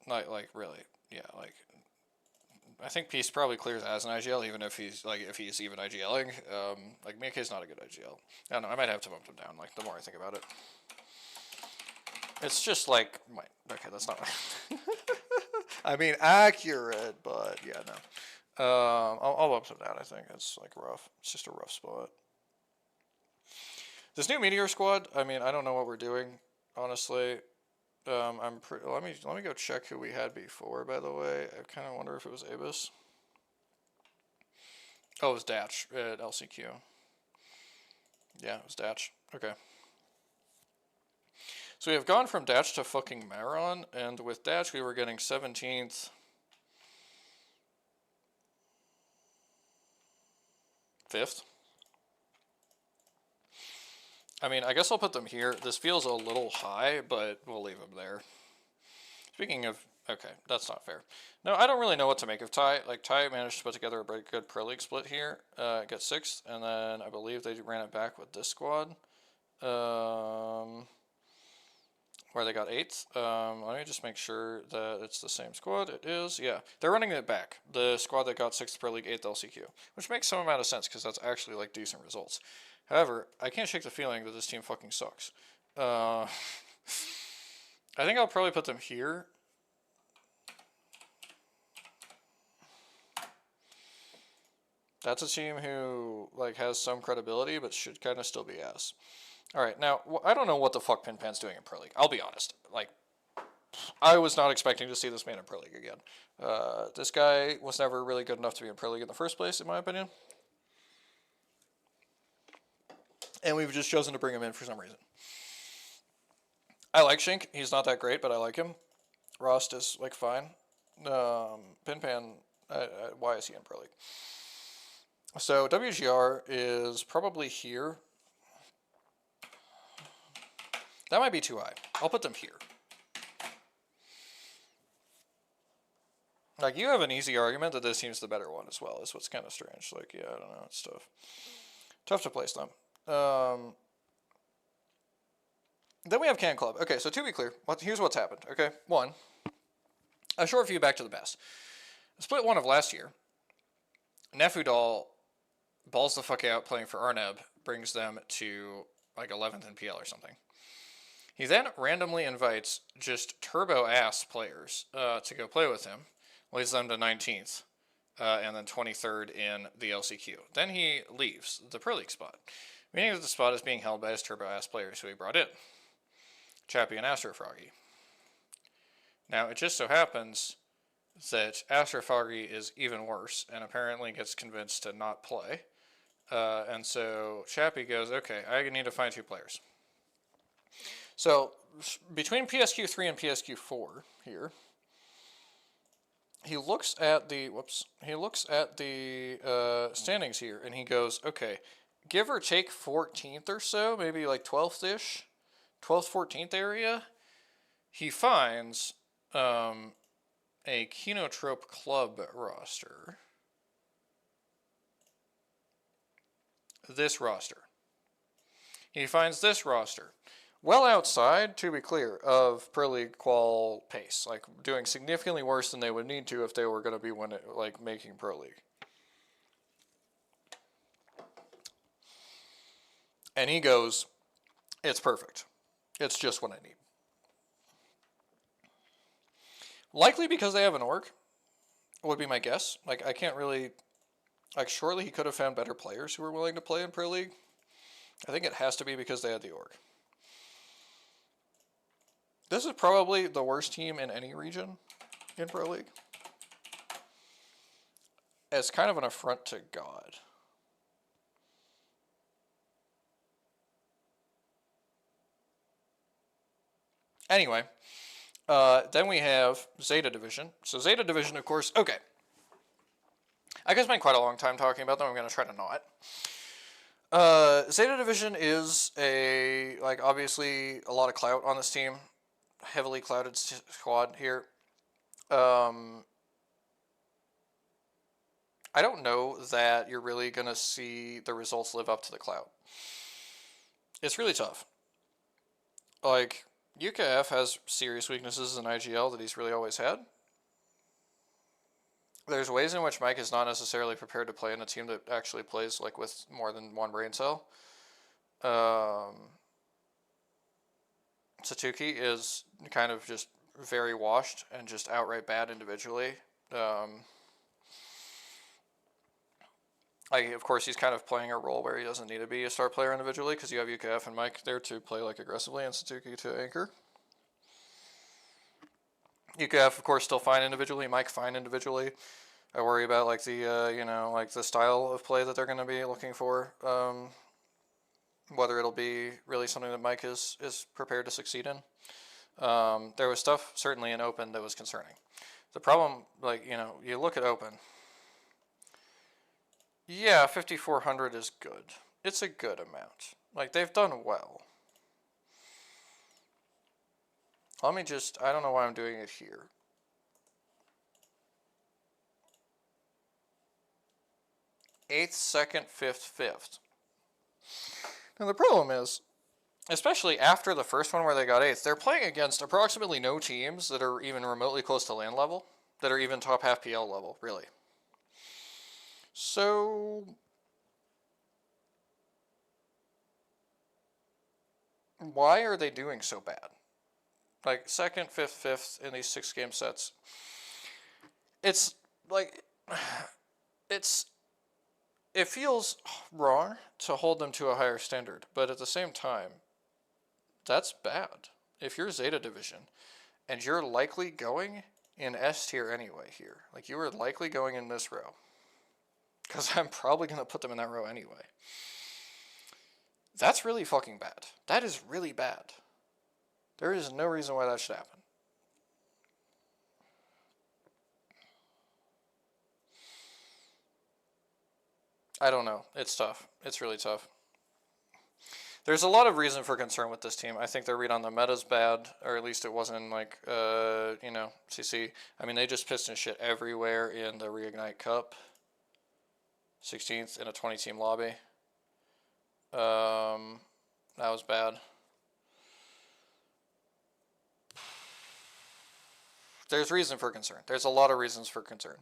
Like, really. Yeah, like... I think Peace probably clears as an IGL, even if he's even IGLing. Like Mia K's not a good IGL. I don't know. I might have to bump him down. Like the more I think about it, it's just like okay, that's not. I mean, accurate, but yeah, no. I'll bump him down. I think it's like rough. It's just a rough spot. This new Meteor squad. I mean, I don't know what we're doing, honestly. Let me go check who we had before, by the way. I kind of wonder if it was Abus. Oh, it was Datch at LCQ. Yeah, it was Datch. Okay. So we have gone from Datch to fucking Maron, and with Datch we were getting 17th. 5th. I mean, I guess I'll put them here. This feels a little high, but we'll leave them there. Speaking of... Okay, that's not fair. No, I don't really know what to make of Ty. Like, Ty managed to put together a pretty good Pro League split here. Get 6th, and then I believe they ran it back with this squad. Where they got 8th. Let me just make sure that it's the same squad. It is, yeah. They're running it back. The squad that got 6th Pro League, 8th LCQ. Which makes some amount of sense, because that's actually, like, decent results. However, I can't shake the feeling that this team fucking sucks. I think I'll probably put them here. That's a team who, like, has some credibility, but should kind of still be ass. Alright, now, I don't know what the fuck Pinpan's doing in Pro League. I'll be honest. Like, I was not expecting to see this man in Pro League again. This guy was never really good enough to be in Pro League in the first place, in my opinion. And we've just chosen to bring him in for some reason. I like Shink. He's not that great, but I like him. Rost is, like, fine. Pinpan, why is he in Pro League? So, WGR is probably here. That might be too high. I'll put them here. Like, you have an easy argument that this team's the better one as well, is what's kind of strange. Like, yeah, I don't know, it's tough. Tough to place them. Then we have Can Club. Okay, so to be clear, here's what's happened, okay? 1, a short view back to the past. Split 1 of last year, Nefudal balls the fuck out playing for Arneb, brings them to, like, 11th in PL or something. He then randomly invites just turbo-ass players to go play with him, leads them to 19th, and then 23rd in the LCQ. Then he leaves the Pro League spot, meaning that the spot is being held by his turbo-ass players who he brought in, Chappie and Astrofroggy. Now, it just so happens that Astrofroggy is even worse, and apparently gets convinced to not play. And so Chappie goes, okay, I need to find 2 players. So, between PSQ3 and PSQ4 here, he looks at the, standings here, and he goes, okay, give or take 14th or so, maybe like 12th-ish, 12th, 14th area, he finds a Kinotrope Club roster. This roster. He finds this roster. well outside, to be clear, of Pro League qual pace. Like, doing significantly worse than they would need to if they were going to be making Pro League. And he goes, it's perfect. It's just what I need. Likely because they have an org, would be my guess. Like, I can't really... Like, surely he could have found better players who were willing to play in Pro League. I think it has to be because they had the org. This is probably the worst team in any region in Pro League. It's kind of an affront to God. Anyway, then we have Zeta Division. So Zeta Division, of course, okay. I could spend quite a long time talking about them. I'm going to try to not. Zeta Division is obviously a lot of clout on this team. Heavily clouded squad here. I don't know that you're really going to see the results live up to the clout. It's really tough. Like, UKF has serious weaknesses in IGL that he's really always had. There's ways in which Mike is not necessarily prepared to play in a team that actually plays like with more than one brain cell. Satuki is kind of just very washed and just outright bad individually. Of course, he's kind of playing a role where he doesn't need to be a star player individually because you have UKF and Mike there to play like aggressively and Satuki to anchor. UKF, of course, still fine individually. Mike fine individually. I worry about like the the style of play that they're going to be looking for. Whether it'll be really something that Mike is prepared to succeed in. There was stuff certainly in Open that was concerning. The problem, you look at Open. Yeah, 5,400 is good. It's a good amount. Like, they've done well. Let me just, I don't know why I'm doing it here. Eighth, second, fifth. Now the problem is, especially after the first one where they got 8th, they're playing against approximately no teams that are even remotely close to LAN level, that are even top half PL level, really. So, why are they doing so bad? Like, 2nd, 5th in these 6-game sets. It's, it feels wrong to hold them to a higher standard, but at the same time, that's bad. If you're Zeta Division, and you're likely going in S tier anyway here, like you are likely going in this row, because I'm probably going to put them in that row anyway. That's really fucking bad. That is really bad. There is no reason why that should happen. I don't know. It's tough. It's really tough. There's a lot of reason for concern with this team. I think their read on the meta's bad, or at least it wasn't CC. I mean, they just piston shit everywhere in the Reignite Cup. 16th in a 20-team lobby. That was bad. There's reason for concern. There's a lot of reasons for concern.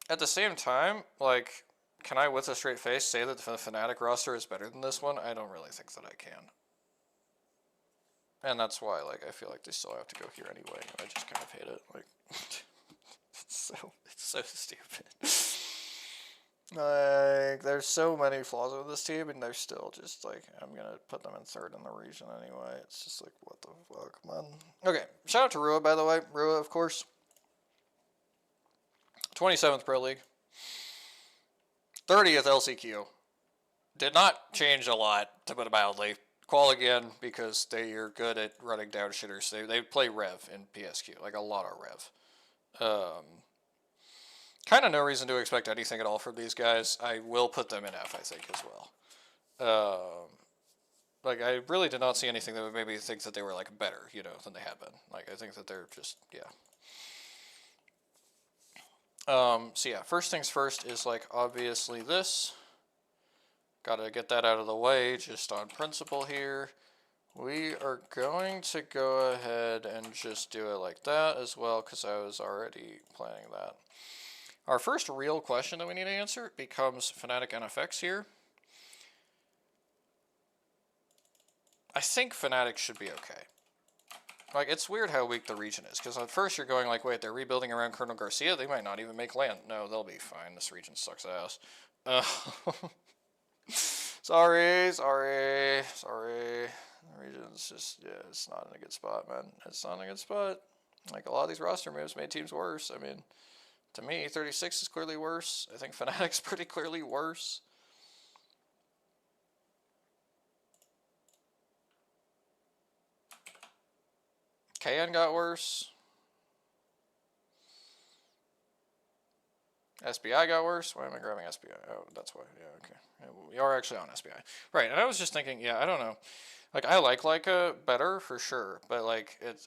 At the same time, can I with a straight face say that the Fnatic roster is better than this one? I don't really think that I can. And that's why, I feel like they still have to go here anyway. I just kind of hate it. It's so stupid. There's so many flaws with this team, and they're still just, I'm gonna put them in 3rd in the region anyway. It's just what the fuck, man. Okay, shout out to Rua, by the way. Rua, of course. 27th Pro League. 30th LCQ. Did not change a lot, to put it mildly. Qual again, because they are good at running down shitters. They play Rev in PSQ, a lot of Rev. Kind of no reason to expect anything at all from these guys. I will put them in F, I think, as well. I really did not see anything that would make me think that they were, better, than they have been. I think that they're just, yeah. So yeah, first things first is obviously this. Gotta get that out of the way just on principle here. We are going to go ahead and just do it like that as well, because I was already planning that. Our first real question that we need to answer becomes Fnatic NFX here. I think Fnatic should be okay. Like, it's weird how weak the region is, because at first you're going like, wait, they're rebuilding around Colonel Garcia? They might not even make land. No, they'll be fine. This region sucks ass. Sorry. The region's just, yeah, it's not in a good spot, man. It's not in a good spot. Like, a lot of these roster moves made teams worse. I mean, to me, 36 is clearly worse. I think Fnatic's pretty clearly worse. KN got worse. SBI got worse. Why am I grabbing SBI? Oh, that's why. Yeah, okay. Yeah, we are actually on SBI. Right, and I was just thinking, yeah, I don't know. Like, I like Leica better, for sure. But, like, it's...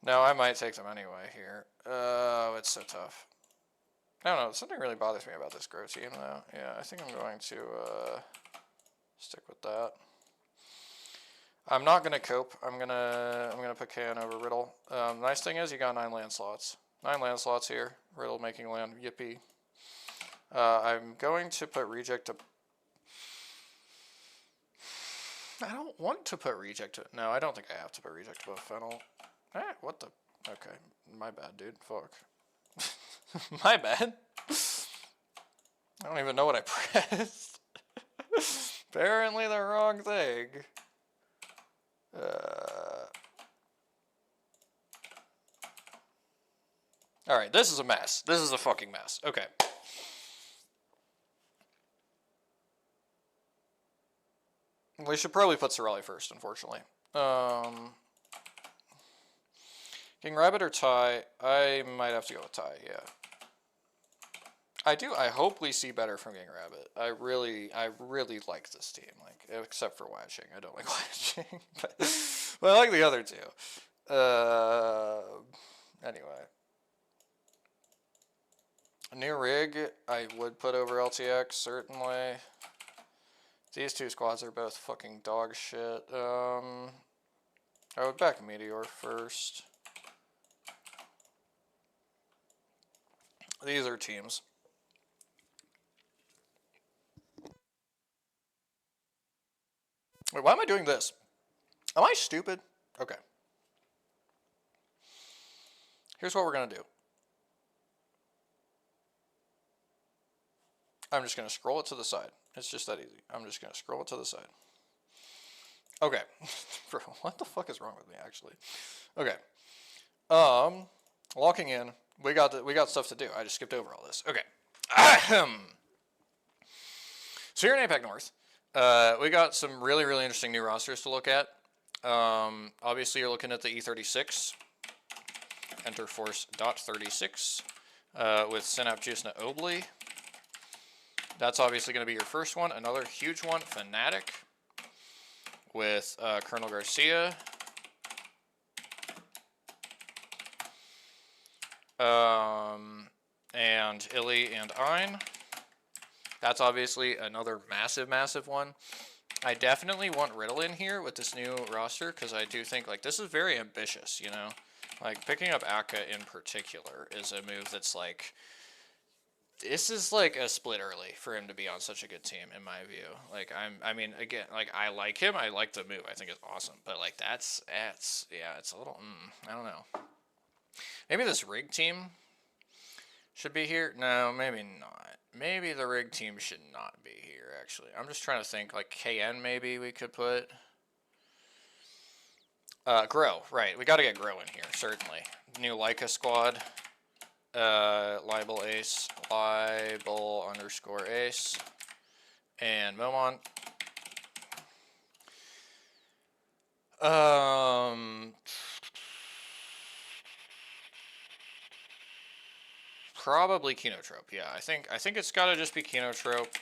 no, I might take them anyway here. Oh, it's so tough. I don't know. Something really bothers me about this Grow team, though. Yeah, I think I'm going to stick with that. I'm not gonna cope. I'm gonna put KN over Riddle. Nice thing is you got 9 land slots. 9 land slots here. Riddle making land. Yippee. I'm going to put Reject to... I don't want to put Reject to... No, I don't think I have to put Reject to Fennel. What the... Okay. My bad, dude. Fuck. My bad. I don't even know what I pressed. Apparently the wrong thing. Alright, this is a mess. This is a fucking mess. Okay. We should probably put Sorelli first, unfortunately. King Rabbit or Ty? I might have to go with Ty, yeah. I hope we see better from King Rabbit. I really like this team, like, except for Watching. I don't like Watching, but I like the other two. Anyway. A new rig, I would put over LTX, certainly. These two squads are both fucking dog shit. I would back Meteor first. These are teams. Wait, why am I doing this? Am I stupid? Okay. Here's what we're gonna do. I'm just gonna scroll it to the side. It's just that easy. I'm just gonna scroll it to the side. Okay. Bro, what the fuck is wrong with me, actually? Okay. Locking in. We got stuff to do. I just skipped over all this. Okay. So you're in APAC North. We got some really interesting new rosters to look at. Obviously, you're looking at the E36. Enter Force.36 with Synap Jusna Obli. That's obviously going to be your first one. Another huge one, Fnatic, with Colonel Garcia. And Illy and Ein. That's obviously another massive one. I definitely want Riddle in here with this new roster, because I do think, like, this is very ambitious, you know? Like, picking up Akka in particular is a move that's, like... This is, like, a split early for him to be on such a good team, in my view. Like, I mean, again, like, I like him. I like the move. I think it's awesome. But, like, yeah, it's a little, I don't know. Maybe this rig team should be here? No, maybe not. Maybe the rig team should not be here, actually. I'm just trying to think, like, KN maybe we could put. Grow, right. We got to get Grow in here, certainly. New Leica squad. Libel Ace. Libel_Ace. And Momon. Probably Kinotrope, yeah. I think it's gotta just be Kinotrope.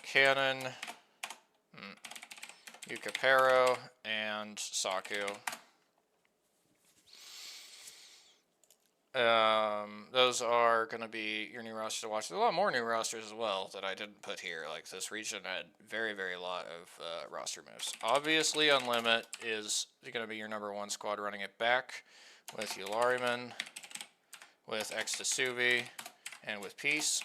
Cannon, Yukapero, and Saku. Those are going to be your new roster to watch. There's a lot more new rosters as well that I didn't put here. Like, this region had very, very lot of roster moves. Obviously, Unlimit is going to be your number 1 squad running it back with Yulariman, with Extasuvi, and with Peace.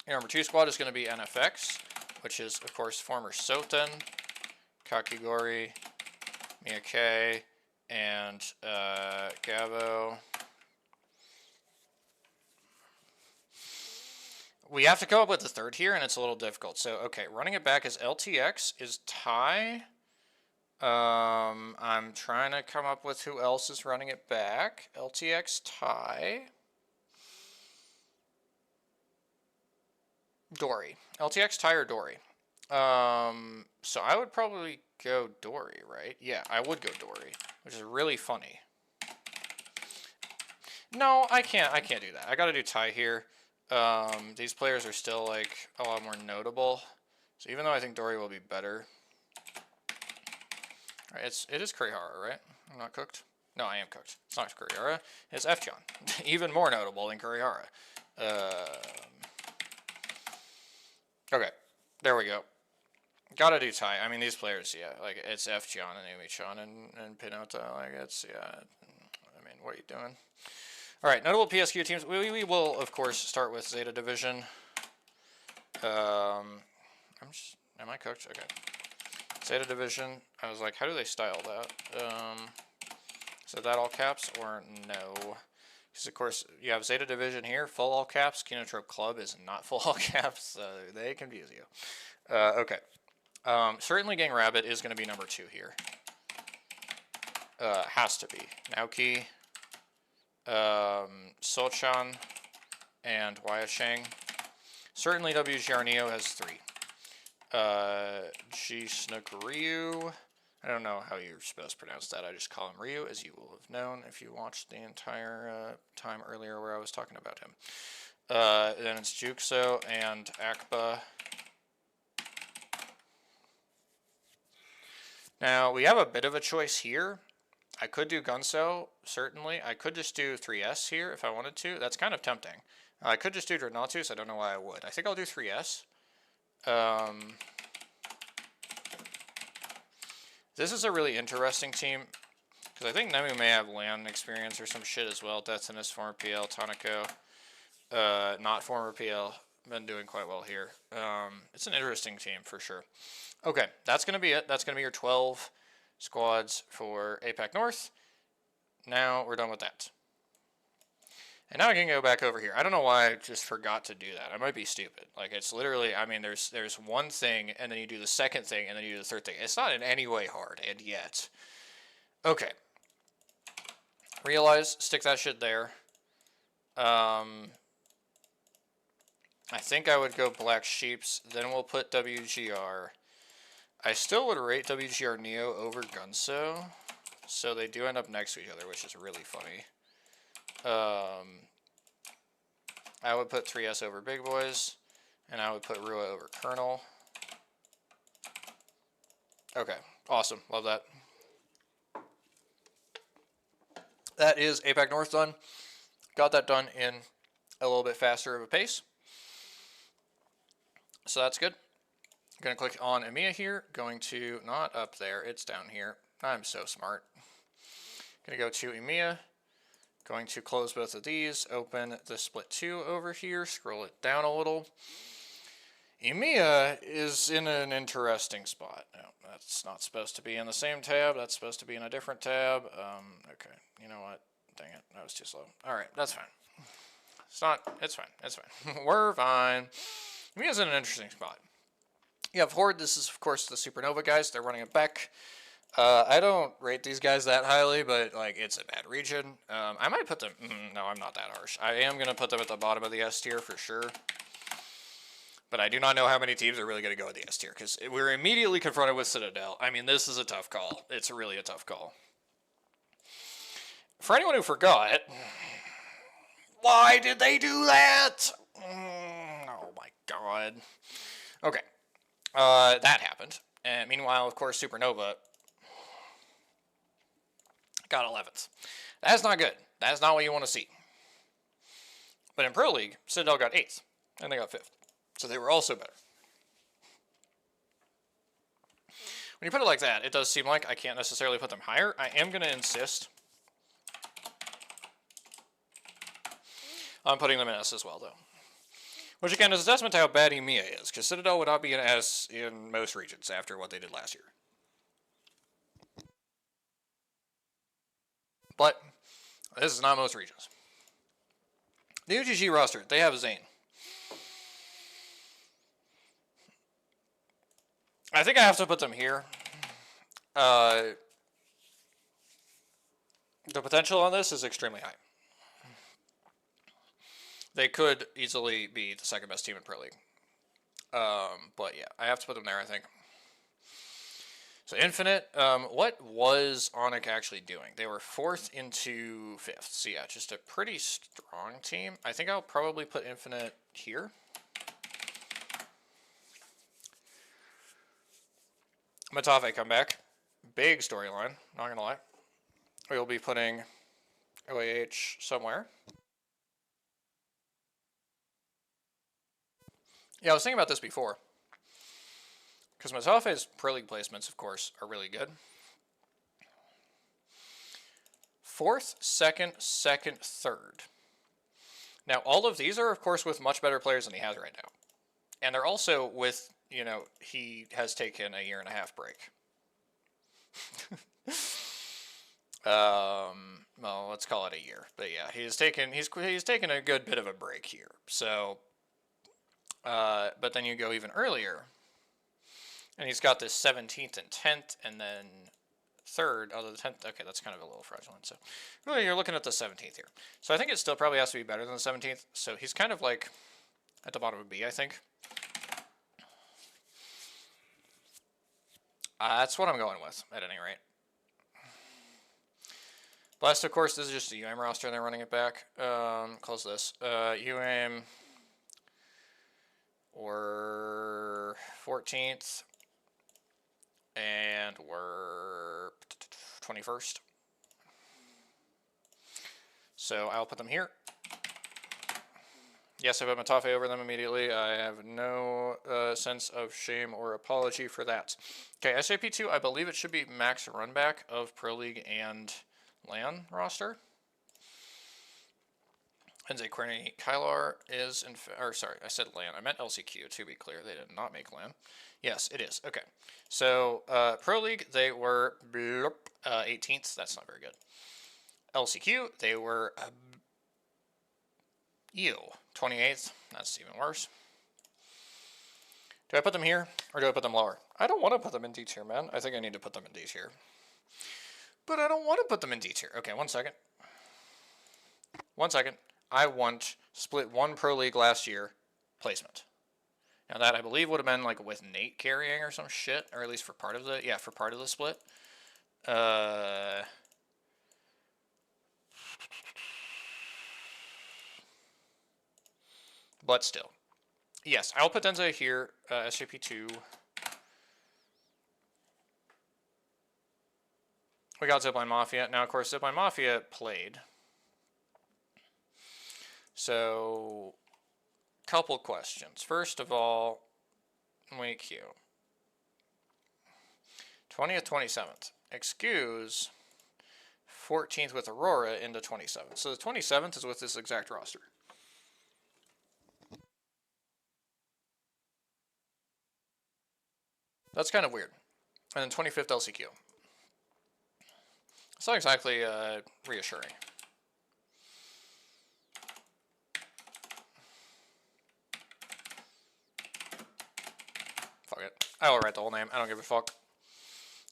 Your number 2 squad is going to be NFX, which is, of course, former Soten, Kakigori, Miyake, and Gabo. We have to come up with the third here, and it's a little difficult. So, okay, running it back is LTX, is Tai. I'm trying to come up with who else is running it back. LTX, Tai. Dory. LTX, Tai, or Dory. So I would probably go Dory, right? Yeah, I would go Dory, which is really funny. No, I can't do that. I gotta do Tai here. These players are still, like, a lot more notable. So even though I think Dory will be better. Alright, it is Kurihara, right? I'm not cooked? No, I am cooked. It's not Kurihara. It's Eftian. Even more notable than Kurihara. Okay, there we go. Gotta do Tai. I mean, these players, yeah, like, it's Eftian and Umi-chan and Pinota. Like, it's, yeah. I mean, what are you doing? Alright, notable PSQ teams. We will, of course, start with Zeta Division. Am I cooked? Okay. Zeta Division. I was like, how do they style that? Is that all caps or no? Because, of course, you have Zeta Division here, full all caps. Kinotrope Club is not full all caps, so they confuse you. Okay. Certainly Gang Rabbit is going to be number 2 here. Has to be. Naoki, Sochan, and Wayasheng. Certainly WGR Neo has 3. G Snook Ryu. I don't know how you're supposed to pronounce that. I just call him Ryu, as you will have known if you watched the entire time earlier where I was talking about him. Then it's Juxo and Akba. Now, we have a bit of a choice here. I could do Gunso, certainly. I could just do 3S here if I wanted to. That's kind of tempting. I could just do Dreadnoughtus. I don't know why I would. I think I'll do 3S. This is a really interesting team, because I think Nemu may have land experience or some shit as well. Deathness, former PL, Tanako, not former PL, been doing quite well here. It's an interesting team for sure. Okay, that's going to be it. That's going to be your 12 squads for APAC North. Now we're done with that. And now I can go back over here. I don't know why I just forgot to do that. I might be stupid. Like, it's literally, I mean, there's one thing, and then you do the second thing, and then you do the third thing. It's not in any way hard, and yet. Okay. Realize, stick that shit there. I think I would go Black Sheeps, then we'll put WGR. I still would rate WGR Neo over Gunso, so they do end up next to each other, which is really funny. I would put 3S over Big Boys, and I would put Rua over Colonel. Okay, awesome, love that. That is APAC North done. Got that done in a little bit faster of a pace. So that's good. I'm going to click on EMEA here. Going to, not up there, it's down here. I'm so smart. Going to go to EMEA. Going to close both of these, open the split 2 over here, scroll it down a little. EMEA is in an interesting spot. No, that's not supposed to be in the same tab. That's supposed to be in a different tab. Okay, you know what? Dang it, that was too slow. All right, that's fine. It's fine. We're fine. EMEA's in an interesting spot. You have Horde. This is, of course, the Supernova guys. They're running it back. I don't rate these guys that highly, but, like, it's a bad region. I might put them... no, I'm not that harsh. I am going to put them at the bottom of the S tier for sure. But I do not know how many teams are really going to go with the S tier, because we're immediately confronted with Citadel. I mean, this is a tough call. It's really a tough call. For anyone who forgot... Why did they do that? Oh, my God. Okay. That happened. And meanwhile, of course, Supernova... got 11th. That's not good. That's not what you want to see. But in Pro League, Citadel got 8th, and they got 5th. So they were also better. When you put it like that, it does seem like I can't necessarily put them higher. I am going to insist on putting them in S as well, though. Which, again, is a testament to how bad EMEA is, because Citadel would not be an S in most regions after what they did last year. But this is not most regions. The UGG roster, they have Zane. I think I have to put them here. The potential on this is extremely high. They could easily be the second best team in Pro League. But yeah, I have to put them there, I think. So Infinite, what was Onic actually doing? They were 4th into 5th. So yeah, just a pretty strong team. I think I'll probably put Infinite here. Matafe comeback. Big storyline, not gonna lie. We'll be putting OAH somewhere. Yeah, I was thinking about this before. Because Matafe's Pro League placements, of course, are really good. 4th, 2nd, 2nd, 3rd. Now, all of these are, of course, with much better players than he has right now. And they're also with, you know, he has taken a 1.5-year break. Well, let's call it a year. But yeah, he's taken a good bit of a break here. So, but then you go even earlier. And he's got this 17th and 10th, and then 3rd, although the 10th, okay, that's kind of a little fraudulent. So, really, you're looking at the 17th here. So I think it still probably has to be better than the 17th. So he's kind of like at the bottom of B, I think. That's what I'm going with, at any rate. Blast, of course, this is just a UAIM roster, and they're running it back. Close this. UAIM, we're 14th. And we're 21st. So I'll put them here. Yes, I put Matafe over them immediately. I have no sense of shame or apology for that. Okay, SAP2, I believe it should be max runback of Pro League and LAN roster. And Zayquerny Kylar is, sorry, I said LAN. I meant LCQ, to be clear. They did not make LAN. Yes, it is. Okay. So, Pro League, they were 18th. That's not very good. LCQ, they were 28th. That's even worse. Do I put them here, or do I put them lower? I don't want to put them in D tier, man. I think I need to put them in D tier. But I don't want to put them in D tier. Okay, 1 second. 1 second. I want split 1 Pro League last year placement. Now that I believe would have been like with Nate carrying or some shit, or at least for part of the split. But still, yes, I'll put Denza here. SJP2. We got Zipline Mafia. Now, of course, Zipline Mafia played. So, couple questions. First of all, week Q. 20th, 27th. Excuse 14th with Aurora into 27th. So the 27th is with this exact roster. That's kind of weird. And then 25th LCQ. It's not exactly reassuring. Fuck it. I will write the whole name. I don't give a fuck.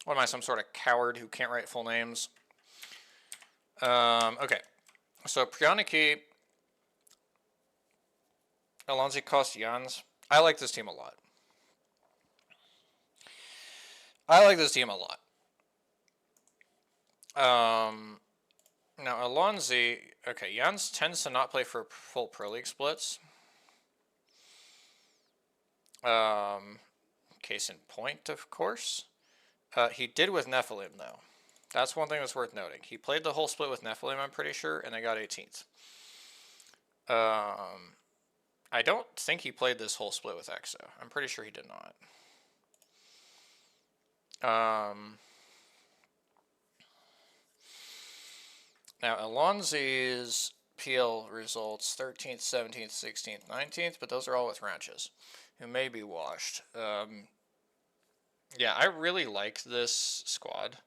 What am I, some sort of coward who can't write full names? Okay. So, Pryaniki, Alonzi Kostians. I like this team a lot. Now, Alonzi, okay, Jans tends to not play for full Pro League splits. Case in point, of course. He did with Nephilim, though. That's one thing that's worth noting. He played the whole split with Nephilim, I'm pretty sure, and they got 18th. I don't think he played this whole split with Exo. I'm pretty sure he did not. Now, Alonzi's PL results 13th, 17th, 16th, 19th, but those are all with ranches, who may be washed. Yeah, I really like this squad.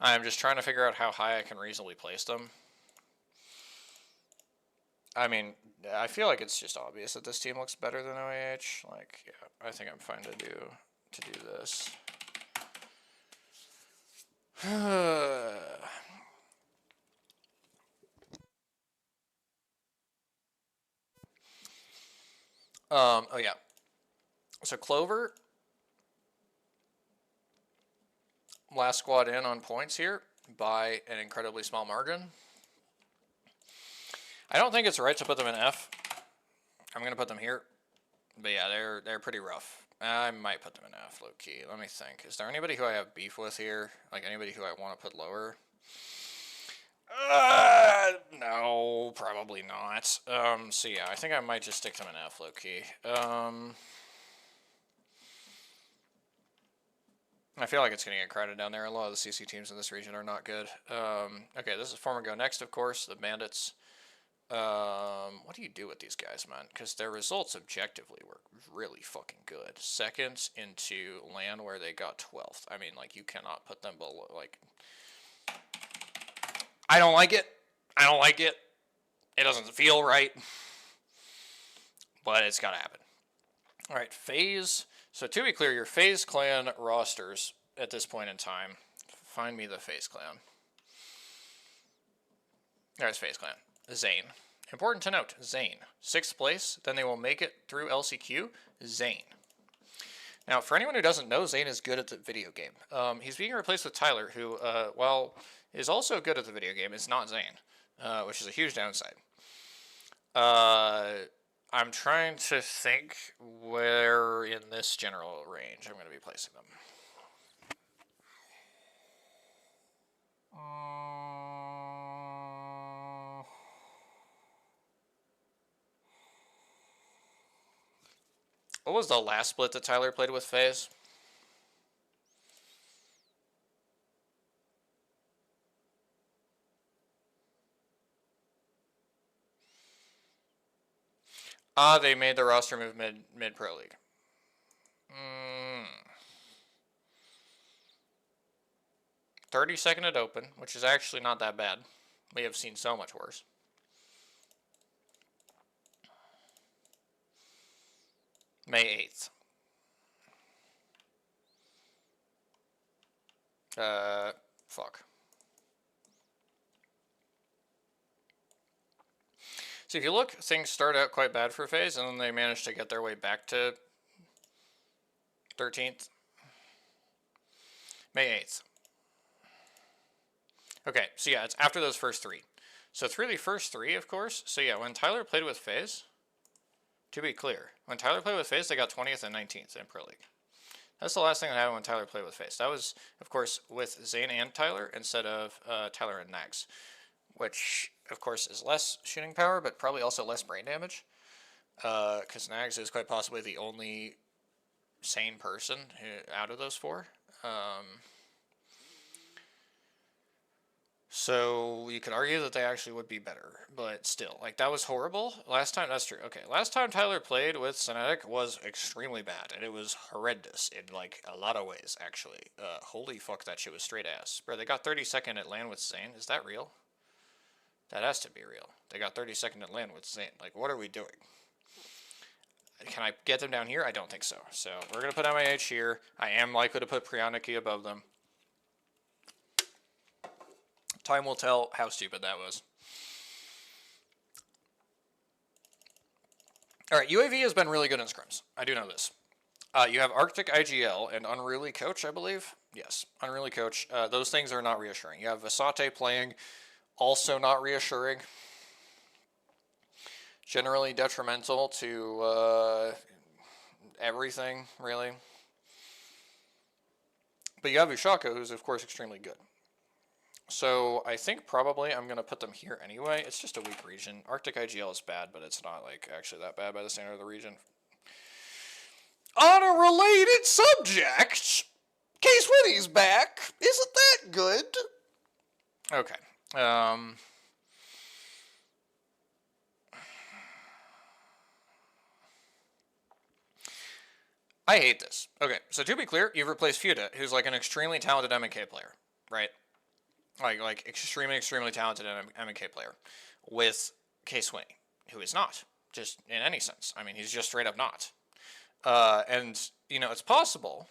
I'm just trying to figure out how high I can reasonably place them. I mean, I feel like it's just obvious that this team looks better than OAH. Like, yeah, I think I'm fine to do this. Oh yeah. So Clover, last squad in on points here by an incredibly small margin. I don't think it's right to put them in F. I'm gonna put them here, but yeah, they're pretty rough. I might put them in F, low key. Let me think. Is there anybody who I have beef with here? Like anybody who I want to put lower? No, probably not. So yeah, I think I might just stick them in F, low key. I feel like it's going to get crowded down there. A lot of the CC teams in this region are not good. Okay, this is former Go Next, of course, the Bandits. What do you do with these guys, man? Because their results objectively were really fucking good. Second into LAN where they got 12th. I mean, like, you cannot put them below, like... I don't like it. I don't like it. It doesn't feel right. But it's gotta happen. Alright, FaZe. So to be clear, your FaZe clan rosters at this point in time. Find me the FaZe clan. There's FaZe clan. Zane. Important to note, Zane. 6th place, then they will make it through LCQ. Zane. Now, for anyone who doesn't know, Zane is good at the video game. He's being replaced with Tyler, who, while is also good at the video game, is not Zane, which is a huge downside. I'm trying to think where in this general range I'm going to be placing them. What was the last split that Tyler played with FaZe? They made the roster move mid Pro League. 32nd at Open, which is actually not that bad. We have seen so much worse. May 8th. Fuck. So if you look, things start out quite bad for FaZe, and then they manage to get their way back to 13th. May 8th. Okay, so yeah, it's after those first three. So through the first three, of course. So yeah, when Tyler played with FaZe, to be clear, when Tyler played with FaZe, they got 20th and 19th in Pro League. That's the last thing that happened when Tyler played with FaZe. That was, of course, with Zane and Tyler instead of Tyler and Nags, which, of course, is less shooting power, but probably also less brain damage, because Nags is quite possibly the only sane person out of those four. So you could argue that they actually would be better, but still, like, that was horrible. Last time, that's true. Okay, last time Tyler played with Synetic was extremely bad, and it was horrendous in, like, a lot of ways, actually. Holy fuck, that shit was straight ass. Bro, they got 32nd at LAN with Zane. Is that real? That has to be real. They got 32nd at LAN with Zane. Like, what are we doing? Can I get them down here? I don't think so. So, we're going to put MIH here. I am likely to put Prioniki above them. Time will tell how stupid that was. Alright, UAV has been really good in scrims. I do know this. You have Arctic IGL and Unruly Coach, I believe. Yes, Unruly Coach. Those things are not reassuring. You have Vasate playing, also not reassuring. generally detrimental to everything, really. But you have Ushaka, who's of course extremely good. So I think probably I'm going to put them here anyway. It's just a weak region. Arctic IGL is bad, but it's not like actually that bad by the standard of the region. On a related subject, Case Winnie's back. Isn't that good? Okay. I hate this. Okay, so to be clear, you've replaced Fuda, who's like an extremely talented MK player, right? Like extremely, extremely talented MK player, with Case Winnie, who is not, just in any sense. I mean, he's just straight up not. And, you know, it's possible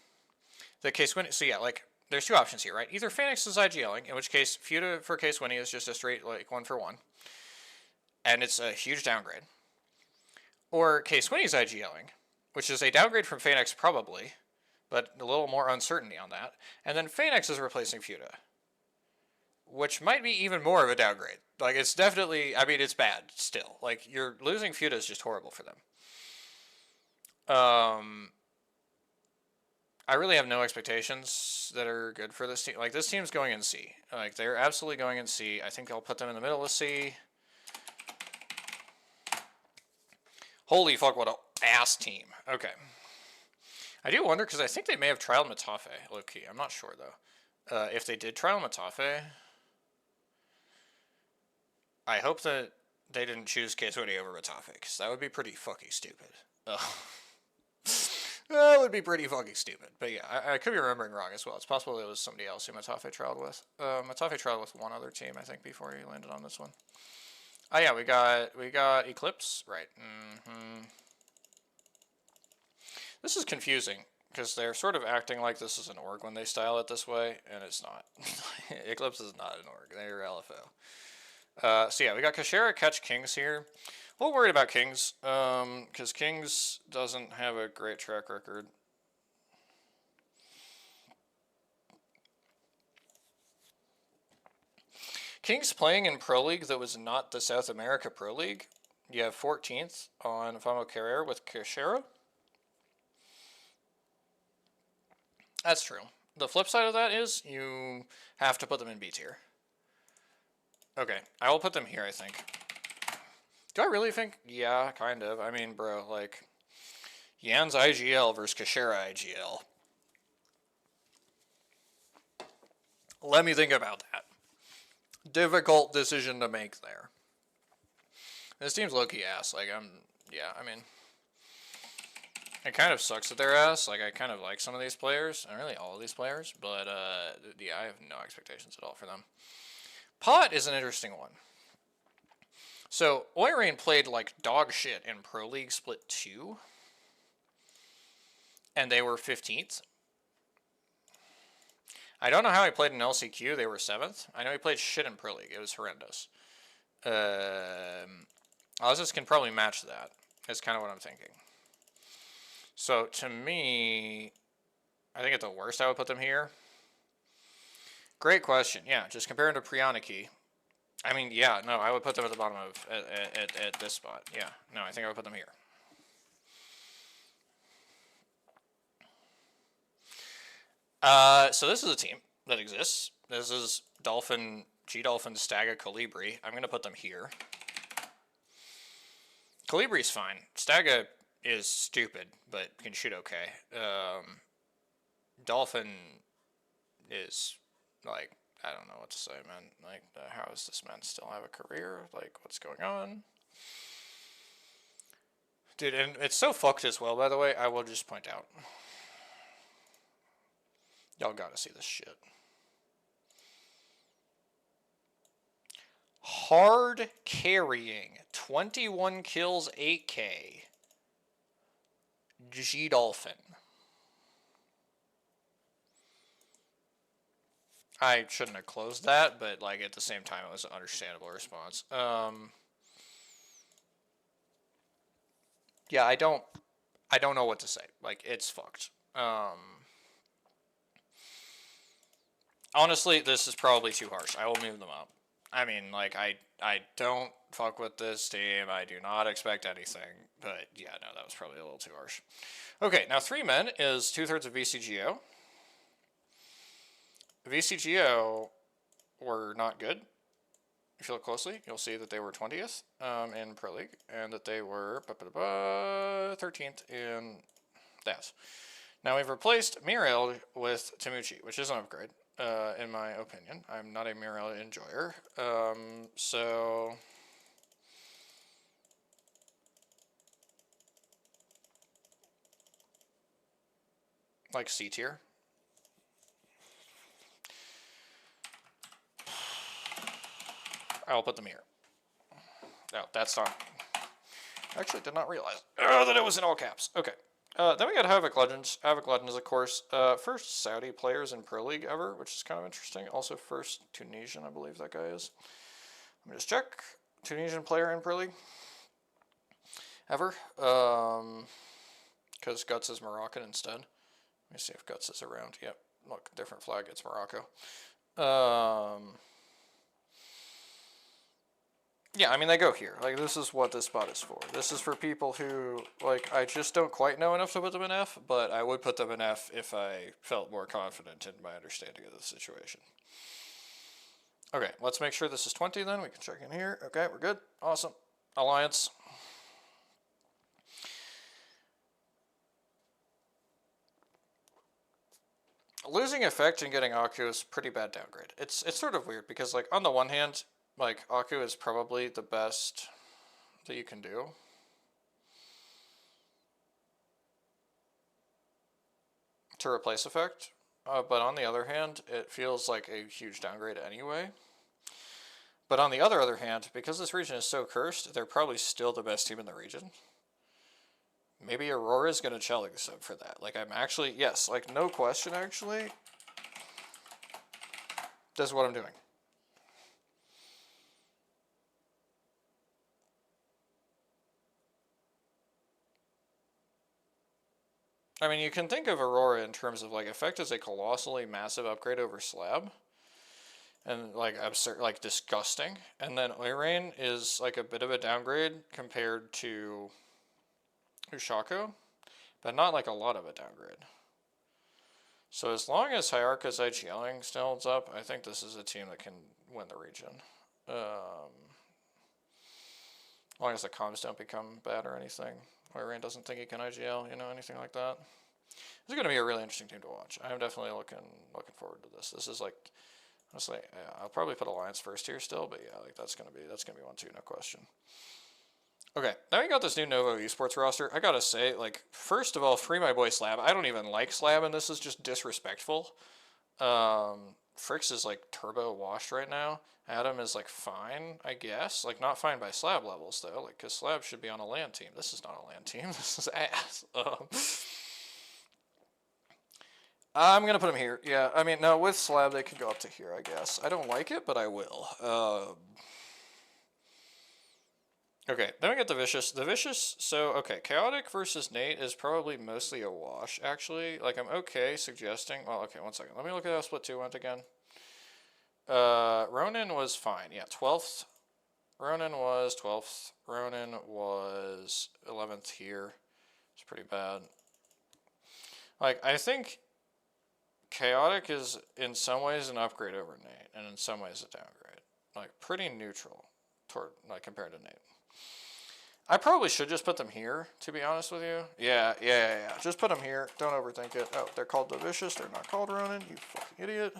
that Case Winnie, so yeah, like, there's two options here, right? Either Phoenix is IGLing, in which case Fuda for Case Winnie is just a straight, like, 1-for-1, and it's a huge downgrade. Or Case Winnie's IGLing, which is a downgrade from Phoenix probably, but a little more uncertainty on that. And then Phoenix is replacing Fuda, which might be even more of a downgrade. Like, it's definitely, I mean, it's bad still. Like, you're losing Fuda is just horrible for them. I really have no expectations that are good for this team. Like, this team's going in C. Like, they're absolutely going in C. I think I'll put them in the middle of C. Holy fuck, what a ass team. Okay. I do wonder, because I think they may have trialed Matafe, low-key. I'm not sure, though. If they did trial Matafe, I hope that they didn't choose Case Winnie over Matafe, because that would be pretty fucking stupid. That would be pretty fucking stupid. But yeah, I could be remembering wrong as well. It's possible it was somebody else who Matafe trialed with. Matafe trialed with one other team, I think, before he landed on this one. Oh yeah, we got Eclipse, right? This is confusing because they're sort of acting like this is an org when they style it this way, and it's not. Eclipse is not an org; they're LFO. So yeah, we got Kashera catch Kings here. A little worried about Kings, because Kings doesn't have a great track record. Kings playing in Pro League that was not the South America Pro League. You have 14th on Famo Carrera with Kashera. That's true. The flip side of that is you have to put them in B tier. Okay, I will put them here, I think. Do I really think? Yeah, kind of. I mean, bro, like, Yan's IGL versus Kashera IGL. Let me think about that. Difficult decision to make there. This team's low-key ass. Like, yeah, I mean, it kind of sucks that they're ass. Like, I kind of like some of these players. Not really all of these players, but, yeah, I have no expectations at all for them. Pot is an interesting one. So, Oirain played like dog shit in Pro League Split 2. And they were 15th. I don't know how he played in LCQ. They were 7th. I know he played shit in Pro League. It was horrendous. Ozzus can probably match that. Is kind of what I'm thinking. So, to me, I think at the worst I would put them here. Great question. Yeah, just comparing to Prioniki. I mean, yeah, no, I would put them at the bottom of, at this spot. Yeah, no, I think I would put them here. So this is a team that exists. This is Dolphin, G-Dolphin, Staga, Colibri. I'm going to put them here. Colibri's fine. Staga is stupid, but can shoot okay. Dolphin is, like, I don't know what to say, man. Like, how does this man still have a career? Like, what's going on? Dude, and it's so fucked as well, by the way, I will just point out. Y'all gotta see this shit. Hard carrying. 21 kills, 8K. G-Dolphin. I shouldn't have closed that, but, like, at the same time, it was an understandable response. Yeah, I don't know what to say. Like, it's fucked. Honestly, this is probably too harsh. I will move them up. I mean, like, I don't fuck with this team. I do not expect anything. But yeah, no, that was probably a little too harsh. Okay, now 3 men is 2/3 of VCGO. VCGO were not good. If you look closely, you'll see that they were 20th in Pro League, and that they were 13th in DAS. Now we've replaced Muriel with Tamuchi, which is an upgrade, in my opinion. I'm not a Muriel enjoyer, so like C tier. I'll put them here. No, that's not. Actually, did not realize that it was in all caps. Okay. Then we got Havoc Legends. Havoc Legends, of course, first Saudi players in Pro League ever, which is kind of interesting. Also, first Tunisian, I believe that guy is. Let me just check. Tunisian player in Pro League ever. Because Guts is Moroccan instead. Let me see if Guts is around. Yep. Look, different flag. It's Morocco. Yeah, I mean, they go here. Like, this is what this spot is for. This is for people who, like, I just don't quite know enough to put them in F, but I would put them in F if I felt more confident in my understanding of the situation. Okay, let's make sure this is 20 then. We can check in here. Okay, we're good. Awesome. Alliance. Losing Effect and getting Aku is pretty bad downgrade. It's sort of weird because, like, on the one hand, like, Aku is probably the best that you can do. To replace Effect. But on the other hand, it feels like a huge downgrade anyway. But on the other hand, because this region is so cursed, they're probably still the best team in the region. Maybe Aurora is going to challenge them for that. Like, I'm actually, yes, like, no question, actually. This is what I'm doing. I mean, you can think of Aurora in terms of, like, Effect is a colossally massive upgrade over Slab. And, like, absurd, like, disgusting. And then Oirain is, like, a bit of a downgrade compared to Ushako. But not, like, a lot of a downgrade. So as long as Hyarka's IGLing still holds up, I think this is a team that can win the region. As long as the comms don't become bad or anything. Oirain doesn't think he can IGL, you know, anything like that. This is going to be a really interesting team to watch. I'm definitely looking forward to this. This is like, honestly, yeah, I'll probably put Alliance first here still, but yeah, like that's gonna be one too, no question. Okay, now we got this new Novo Esports roster. I gotta say, like, first of all, free my boy Slab. I don't even like Slab, and this is just disrespectful. Fricks is like turbo washed right now. Adam is like fine, I guess. Like not fine by Slab levels though, like because Slab should be on a LAN team. This is not a LAN team. This is ass. I'm gonna put him here. Yeah, I mean, no, with Slab they can go up to here, I guess. I don't like it, but I will. Okay, then we get the Vicious. The Vicious, so, okay, Chaotic versus Nate is probably mostly a wash, actually. Like, I'm okay suggesting, well, okay, 1 second. Let me look at how Split 2 went again. Ronin was fine, yeah, 12th. Ronin was 12th. Ronin was 11th here. It's pretty bad. Like, I think Chaotic is in some ways an upgrade over Nate, and in some ways a downgrade. Like, pretty neutral toward, like, compared to Nate. I probably should just put them here, to be honest with you. Yeah. Just put them here. Don't overthink it. Oh, they're called the Vicious. They're not called Ronin. You fucking idiot.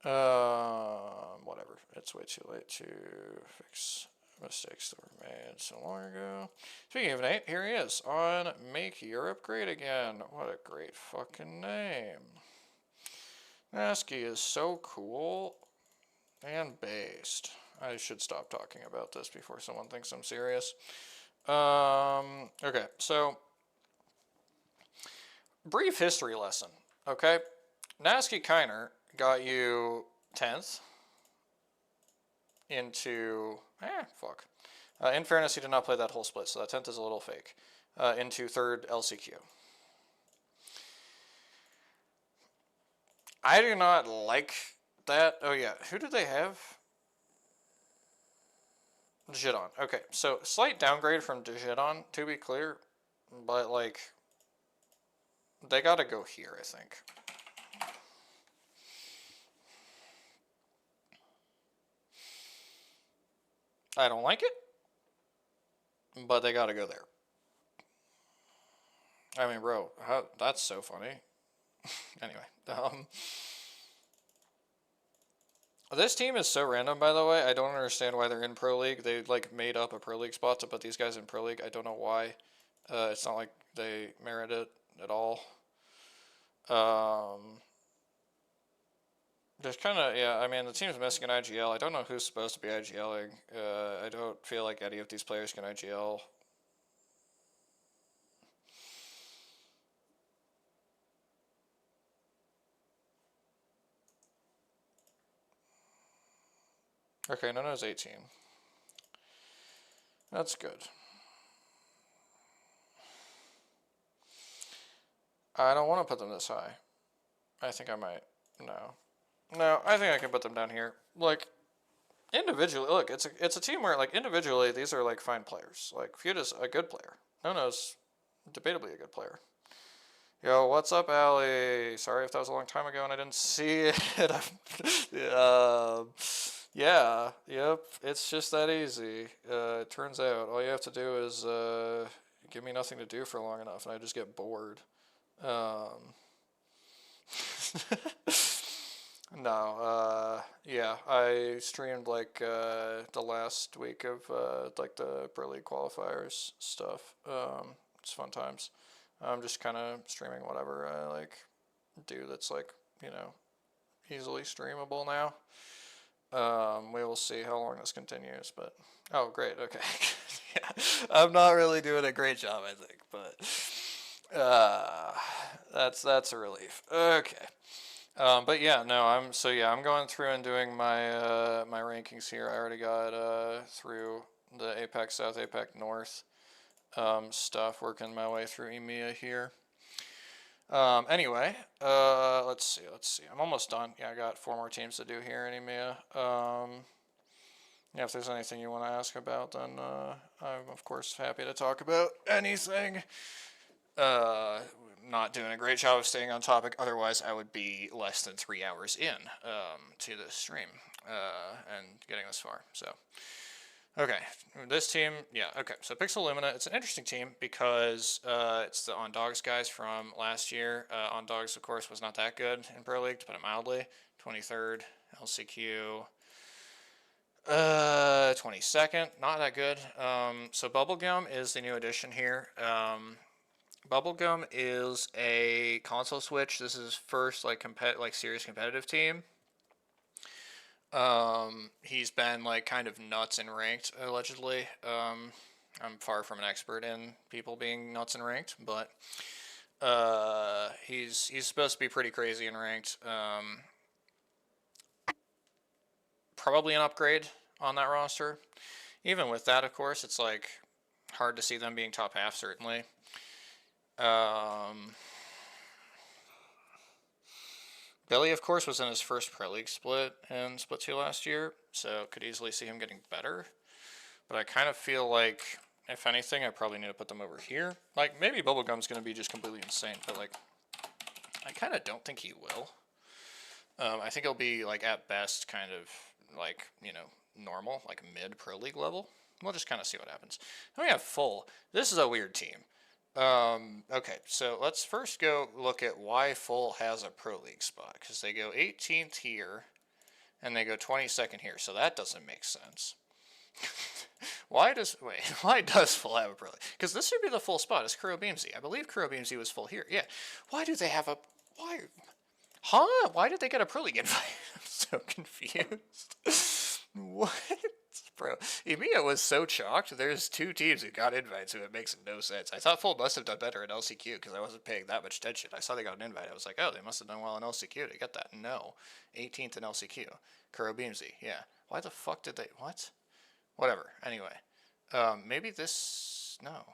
Whatever. It's way too late to fix mistakes that were made so long ago. Speaking of Nate, here he is on Make Europe Great Again. What a great fucking name. Nasky is so cool and based. I should stop talking about this before someone thinks I'm serious. Okay, so brief history lesson. Okay, Nasky Kiner got you 10th into in fairness, he did not play that whole split, so that 10th is a little fake. Into 3rd LCQ. I do not like that. Oh yeah, who do they have? Digidon. Okay, so slight downgrade from Digidon, to be clear, but like they gotta go here, I think. I don't like it, but they gotta go there. I mean, bro, that's so funny. Anyway, this team is so random, by the way. I don't understand why they're in Pro League. They like made up a Pro League spot to put these guys in Pro League. I don't know why. It's not like they merit it at all. There's kind of, yeah, I mean, the team's missing an IGL. I don't know who's supposed to be IGLing. I don't feel like any of these players can IGL. Okay, Nono's 18. That's good. I don't want to put them this high. I think I might. No. No, I think I can put them down here. Like, individually, look, it's a team where, like, individually, these are, like, fine players. Like, Feuda's a good player. Nono's debatably a good player. Yo, what's up, Allie? Sorry if that was a long time ago and I didn't see it. Yeah, yep, it's just that easy. It turns out all you have to do is give me nothing to do for long enough and I just get bored. No, yeah, I streamed like the last week of like the Pro League qualifiers stuff. It's fun times. I'm just kind of streaming whatever I like do that's like, you know, easily streamable now. We will see how long this continues, but oh great, okay. Yeah, I'm not really doing a great job, I think, but that's a relief. Okay. But yeah, no, I'm going through and doing my my rankings here. I already got through the APAC South, APAC North stuff, working my way through EMEA here. Anyway, let's see. I'm almost done. Yeah, I got 4 more teams to do here in EMEA. Yeah, if there's anything you want to ask about, then I'm of course happy to talk about anything. Not doing a great job of staying on topic. Otherwise, I would be less than 3 hours in to this stream and getting this far. So, okay, this team, yeah, okay. So Pixel Lumina, it's an interesting team because it's the On Dogs guys from last year. On Dogs, of course, was not that good in Pro League, to put it mildly. 23rd, LCQ. 22nd, not that good. So Bubblegum is the new addition here. Bubblegum is a console switch. This is his first like serious competitive team. He's been like kind of nuts in ranked allegedly. I'm far from an expert in people being nuts in ranked, but he's supposed to be pretty crazy in ranked. Probably an upgrade on that roster. Even with that, of course, it's like hard to see them being top half certainly. Billy, of course, was in his first Pro League split in Split 2 last year, so could easily see him getting better. But I kind of feel like, if anything, I probably need to put them over here. Like, maybe Bubblegum's going to be just completely insane, but, like, I kind of don't think he will. I think he'll be, like, at best, kind of, like, you know, normal, like mid-Pro League level. We'll just kind of see what happens. Then we have Full. This is a weird team. Okay, so let's first go look at why Full has a Pro League spot. Because they go 18th here, and they go 22nd here. So that doesn't make sense. Why does Full have a Pro League? Because this should be the full spot. It's Kuro Beamsy. I believe Kuro Beamsy was full here. Yeah. Why do they have a... Why? Huh? Why did they get a Pro League invite? I'm so confused. What? Bro, EMEA was so chalked. There's 2 teams who got invites, so it makes no sense. I thought Full must have done better in LCQ because I wasn't paying that much attention. I saw they got an invite. I was like, oh, they must have done well in LCQ to get that. No. 18th in LCQ. Kuro Beamsy. Yeah. Why the fuck did they... What? Whatever. Anyway. Maybe this... No.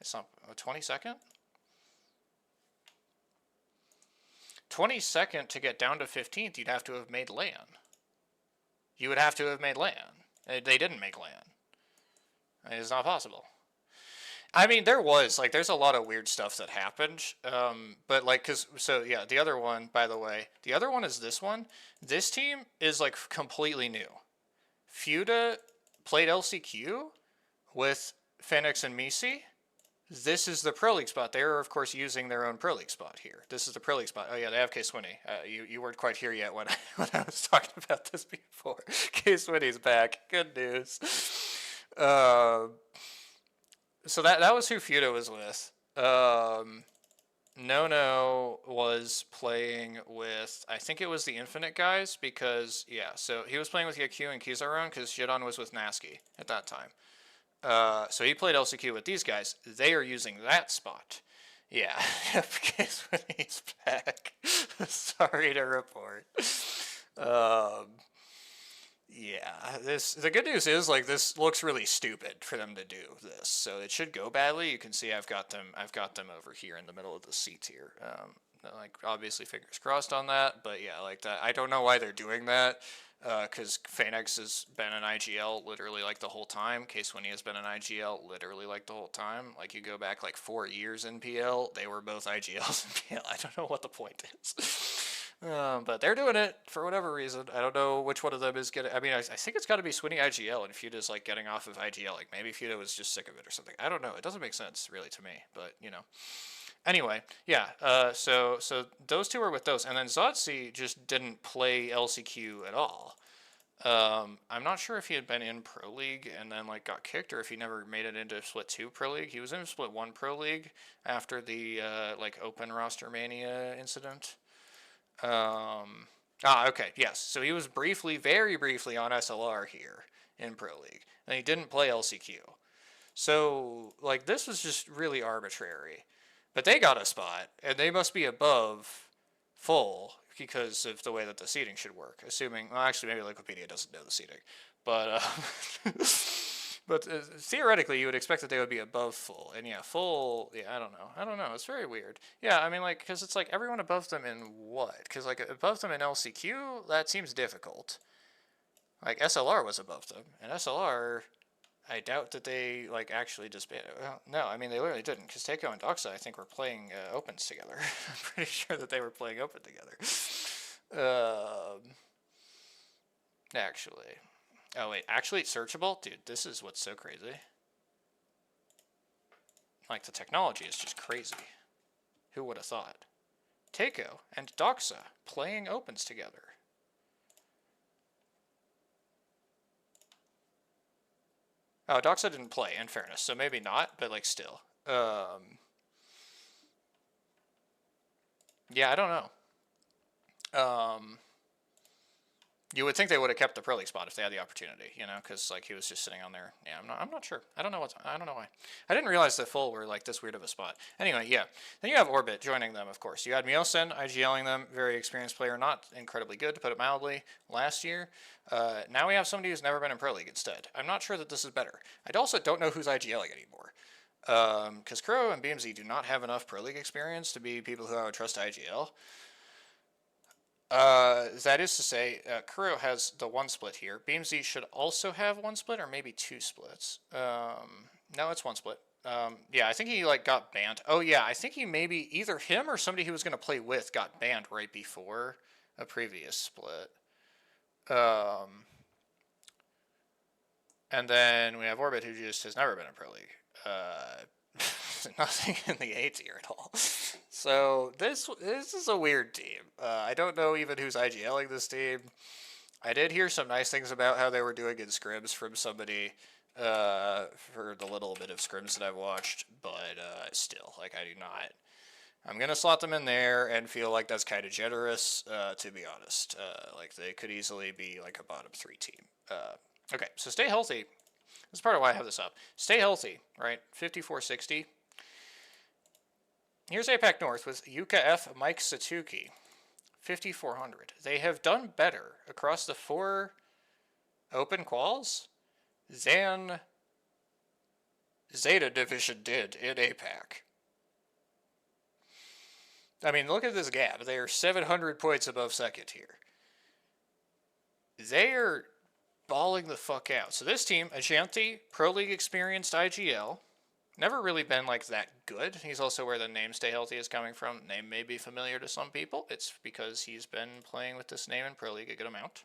It's not... A 22nd? 22nd to get down to 15th, you'd have to have made LAN. You would have to have made LAN. They didn't make LAN. It's not possible. I mean, there's a lot of weird stuff that happened, but yeah, the other one, by the way, the other one is this one. This team is, like, completely new. Fuda played LCQ with Phoenix and Misi. This is the Pro League spot. They are, of course, using their own Pro League spot here. This is the Pro League spot. Oh, yeah, they have K-Swinney. You weren't quite here yet when I was talking about this before. K-Swinney's back. Good news. So that was who Fuda was with. Nono was playing with, I think it was the Infinite guys, because, yeah, so he was playing with Yaku and Kizaron, because Shidon was with Nasky at that time. So he played LCQ with these guys. They are using that spot. Yeah, because when he's back. Sorry to report. Yeah, the good news is, like, this looks really stupid for them to do this, so it should go badly. You can see I've got them over here in the middle of the seats here. Like, obviously fingers crossed on that, but yeah, like that. I don't know why they're doing that. Because Phoenix has been an IGL literally like the whole time. K-Swinney has been an IGL literally like the whole time. Like, you go back like 4 years in PL, they were both IGLs in PL. I don't know what the point is. But they're doing it for whatever reason. I don't know which one of them is getting. I mean, I think it's got to be Swinney IGL, and Fuda's like getting off of IGL. Like, maybe Fuda was just sick of it or something. I don't know. It doesn't make sense really to me, but you know. Anyway, yeah, so those two were with those, and then Zotzi just didn't play LCQ at all. I'm not sure if he had been in Pro League and then, like, got kicked, or if he never made it into Split 2 Pro League. He was in Split 1 Pro League after the, like, Open Roster Mania incident. Okay, yes, so he was very briefly on SLR here in Pro League, and he didn't play LCQ. So, like, this was just really arbitrary. But they got a spot, and they must be above full because of the way that the seating should work. Assuming, well, actually, maybe Wikipedia doesn't know the seating, but theoretically, you would expect that they would be above full. And yeah, full. Yeah, I don't know. It's very weird. Yeah, I mean, like, because it's like everyone above them in what? Because, like, above them in LCQ, that seems difficult. Like, SLR was above them, and SLR, I doubt that they, like, actually disbanded. Well, no, I mean, they literally didn't, because Takeo and Doxa, I think, were playing opens together. I'm pretty sure that they were playing open together. Actually. Oh, wait, actually, it's searchable? Dude, this is what's so crazy. Like, the technology is just crazy. Who would have thought? Takeo and Doxa playing opens together. Oh, Doxa didn't play, in fairness, so maybe not, but, like, still. Yeah, I don't know. You would think they would have kept the Pro League spot if they had the opportunity, you know, because, like, he was just sitting on there. Yeah, I'm not sure. I don't know why. I didn't realize that full were, like, this weird of a spot. Anyway, yeah. Then you have Orbit joining them, of course. You had Miosen, IGLing them, very experienced player, not incredibly good, to put it mildly, last year. Now we have somebody who's never been in Pro League instead. I'm not sure that this is better. I also don't know who's IGLing anymore. Because Kuro and BMZ do not have enough Pro League experience to be people who I would trust to IGL. That is to say, Kuro has the one split here. BMZ should also have one split, or maybe two splits. No, it's one split. Yeah, I think he, like, got banned. Oh, yeah, I think he maybe, either him or somebody he was going to play with got banned right before a previous split. And then we have Orbit, who just has never been in Pro League. Nothing in the A tier at all. So this is a weird team. I don't know even who's IGLing this team. I did hear some nice things about how they were doing in scrims from somebody for the little bit of scrims that I've watched, but still, like, I do not. I'm gonna slot them in there and feel like that's kind of generous, to be honest. Like, they could easily be like a bottom 3 team. Okay, so stay healthy. That's part of why I have this up. Stay healthy, right? 5460. Here's APAC North with Yuka F, Mike Satuki. 5400. They have done better across the 4 open quals than Zeta Division did in APAC. I mean, look at this gap. They are 700 points above second here. They are balling the fuck out. So this team, Ashanti, Pro League experienced IGL, never really been like that good. He's also where the name Stay Healthy is coming from. Name may be familiar to some people. It's because he's been playing with this name in Pro League a good amount.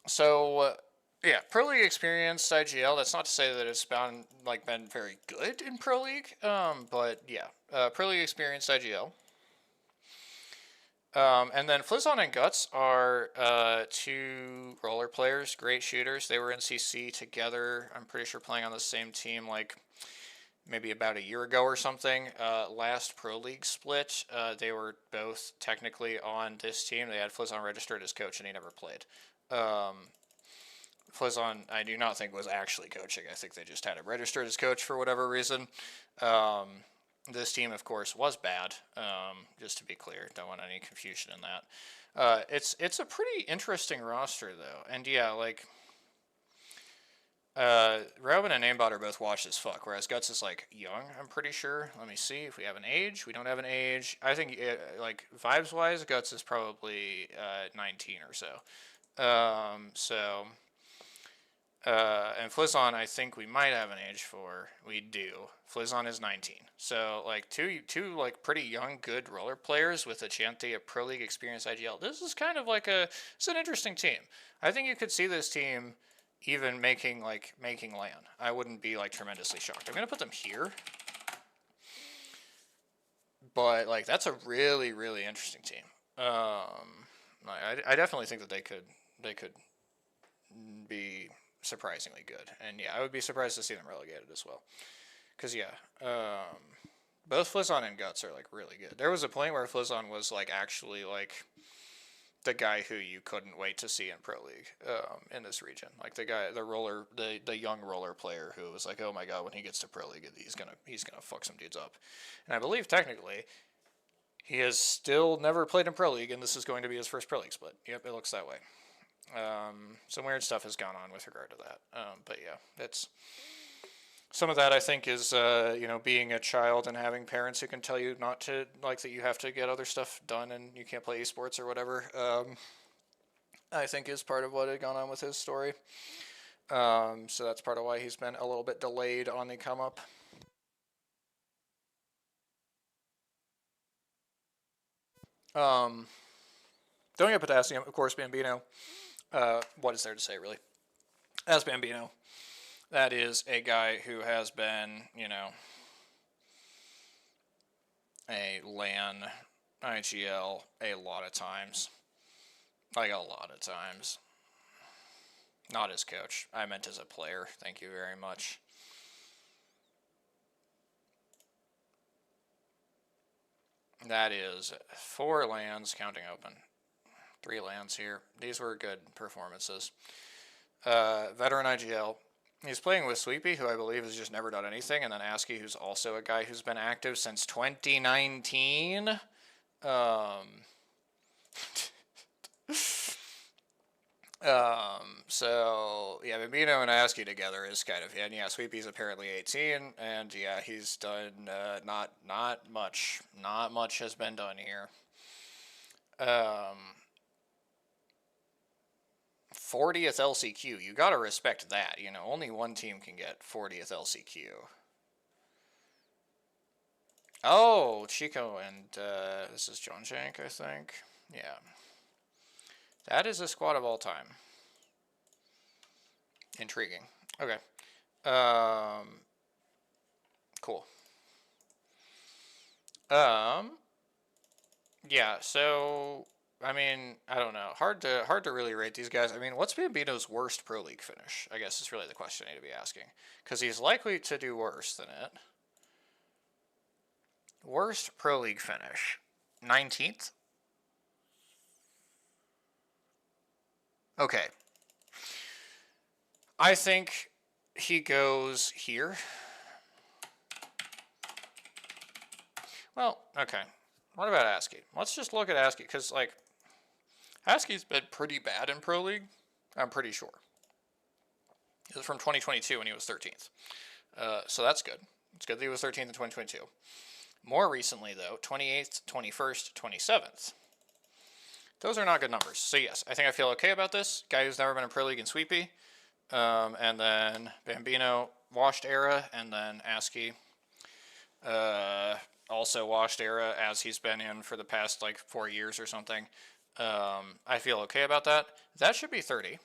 So, yeah, Pro League experienced IGL. That's not to say that it's been very good in Pro League. But yeah, Pro League experienced IGL. And then Flizzon and Guts are two roller players, great shooters. They were in CC together. I'm pretty sure playing on the same team like maybe about a year ago or something. Last Pro League split, they were both technically on this team. They had Flizzon registered as coach, and he never played. Flizzon, I do not think was actually coaching. I think they just had him registered as coach for whatever reason. This team, of course, was bad. Just to be clear, don't want any confusion in that. It's a pretty interesting roster though, and yeah, like Robin and Aimbot are both washed as fuck, whereas Guts is like young. I'm pretty sure. Let me see if we have an age. We don't have an age. I think like vibes wise, Guts is probably 19 or so. And Flizzon, I think we might have an age for. We do. Flizzon is 19. So like two like pretty young, good roller players with a Chante, a Pro League experience IGL. This is kind of like it's an interesting team. I think you could see this team even making LAN. I wouldn't be like tremendously shocked. I'm gonna put them here. But like that's a really, really interesting team. I definitely think that they could be surprisingly good. And yeah, I would be surprised to see them relegated as well. Because yeah, both Flizzon and Guts are like really good. There was a point where Flizzon was like actually like the guy who you couldn't wait to see in Pro League in this region. Like the young roller player who was like, oh my god, when he gets to Pro League, he's gonna fuck some dudes up. And I believe technically he has still never played in Pro League, and this is going to be his first Pro League split. Yep, it looks that way. Some weird stuff has gone on with regard to that. But yeah, it's some of that I think is being a child and having parents who can tell you not to like that you have to get other stuff done and you can't play esports or whatever. I think is part of what had gone on with his story. So that's part of why he's been a little bit delayed on the come up. Don't get potassium, of course, Bambino. What is there to say, really? As Bambino, that is a guy who has been, a LAN IGL a lot of times. Like, a lot of times. Not as coach. I meant as a player. Thank you very much. That is 4 LANs, counting open. 3 LANs here. These were good performances. Veteran IGL. He's playing with Sweepy, who I believe has just never done anything, and then ASCII, who's also a guy who's been active since 2019. So yeah, Bambino and ASCII together is kind of, and yeah, Sweepy's apparently 18, and yeah, he's done not much. Not much has been done here. 40th LCQ. You gotta respect that. Only one team can get 40th LCQ. Oh, Chico and this is John Shank, I think. Yeah. That is a squad of all time. Intriguing. Okay. Cool. Yeah, so I mean, I don't know. Hard to really rate these guys. I mean, what's Bambino's worst Pro League finish? I guess is really the question I need to be asking. Because he's likely to do worse than it. Worst Pro League finish. 19th? Okay. I think he goes here. Well, okay. What about ASCII? Let's just look at ASCII, because, like, ASCII's been pretty bad in Pro League, I'm pretty sure. It was from 2022 when he was 13th. So that's good. It's good that he was 13th in 2022. More recently, though, 28th, 21st, 27th. Those are not good numbers. So yes, I think I feel okay about this. Guy who's never been in Pro League and Sweepy. And then Bambino, washed era, and then ASCII, also washed era, as he's been in for the past like 4 years or something. I feel okay about that. That should be 30.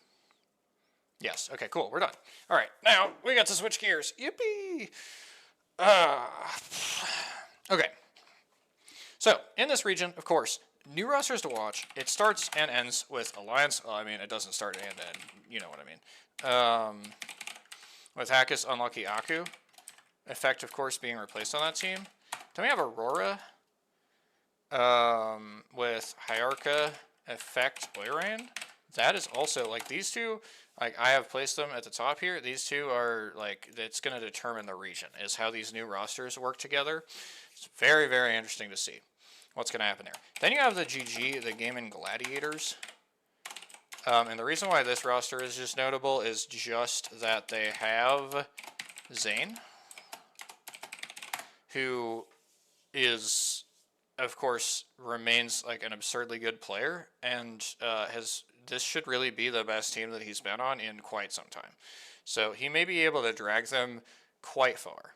Yes, okay, cool, we're done. All right, now we got to switch gears. Yippee! Okay. So, in this region, of course, new rosters to watch. It starts and ends with Alliance. Well, I mean, it doesn't start and end. You know what I mean. With Hackis, Unlucky Aku. Effect, of course, being replaced on that team. Then we have Aurora. With Hyarka, Effect, Oirain. That is also, like, these two, like, I have placed them at the top here. These two are, like, it's going to determine the region, is how these new rosters work together. It's very, very interesting to see what's going to happen there. Then you have the GG, the Gaming Gladiators. And the reason why this roster is just notable is just that they have Zane, who is, of course, remains like an absurdly good player, and this should really be the best team that he's been on in quite some time. So he may be able to drag them quite far.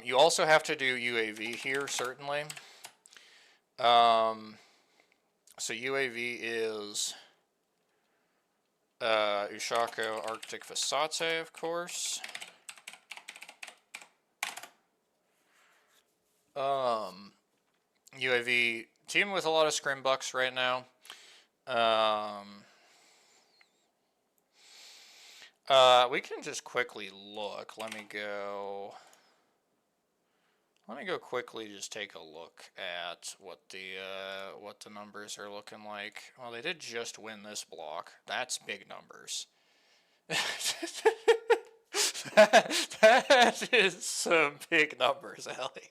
You also have to do UAV here, certainly. So UAV is Ushako, Arctic Vasate, of course. UAV team with a lot of scrim bucks right now. We can just quickly look. Let me go quickly just take a look at what the numbers are looking like. Well, they did just win this block. That's big numbers. that is some big numbers, Ellie.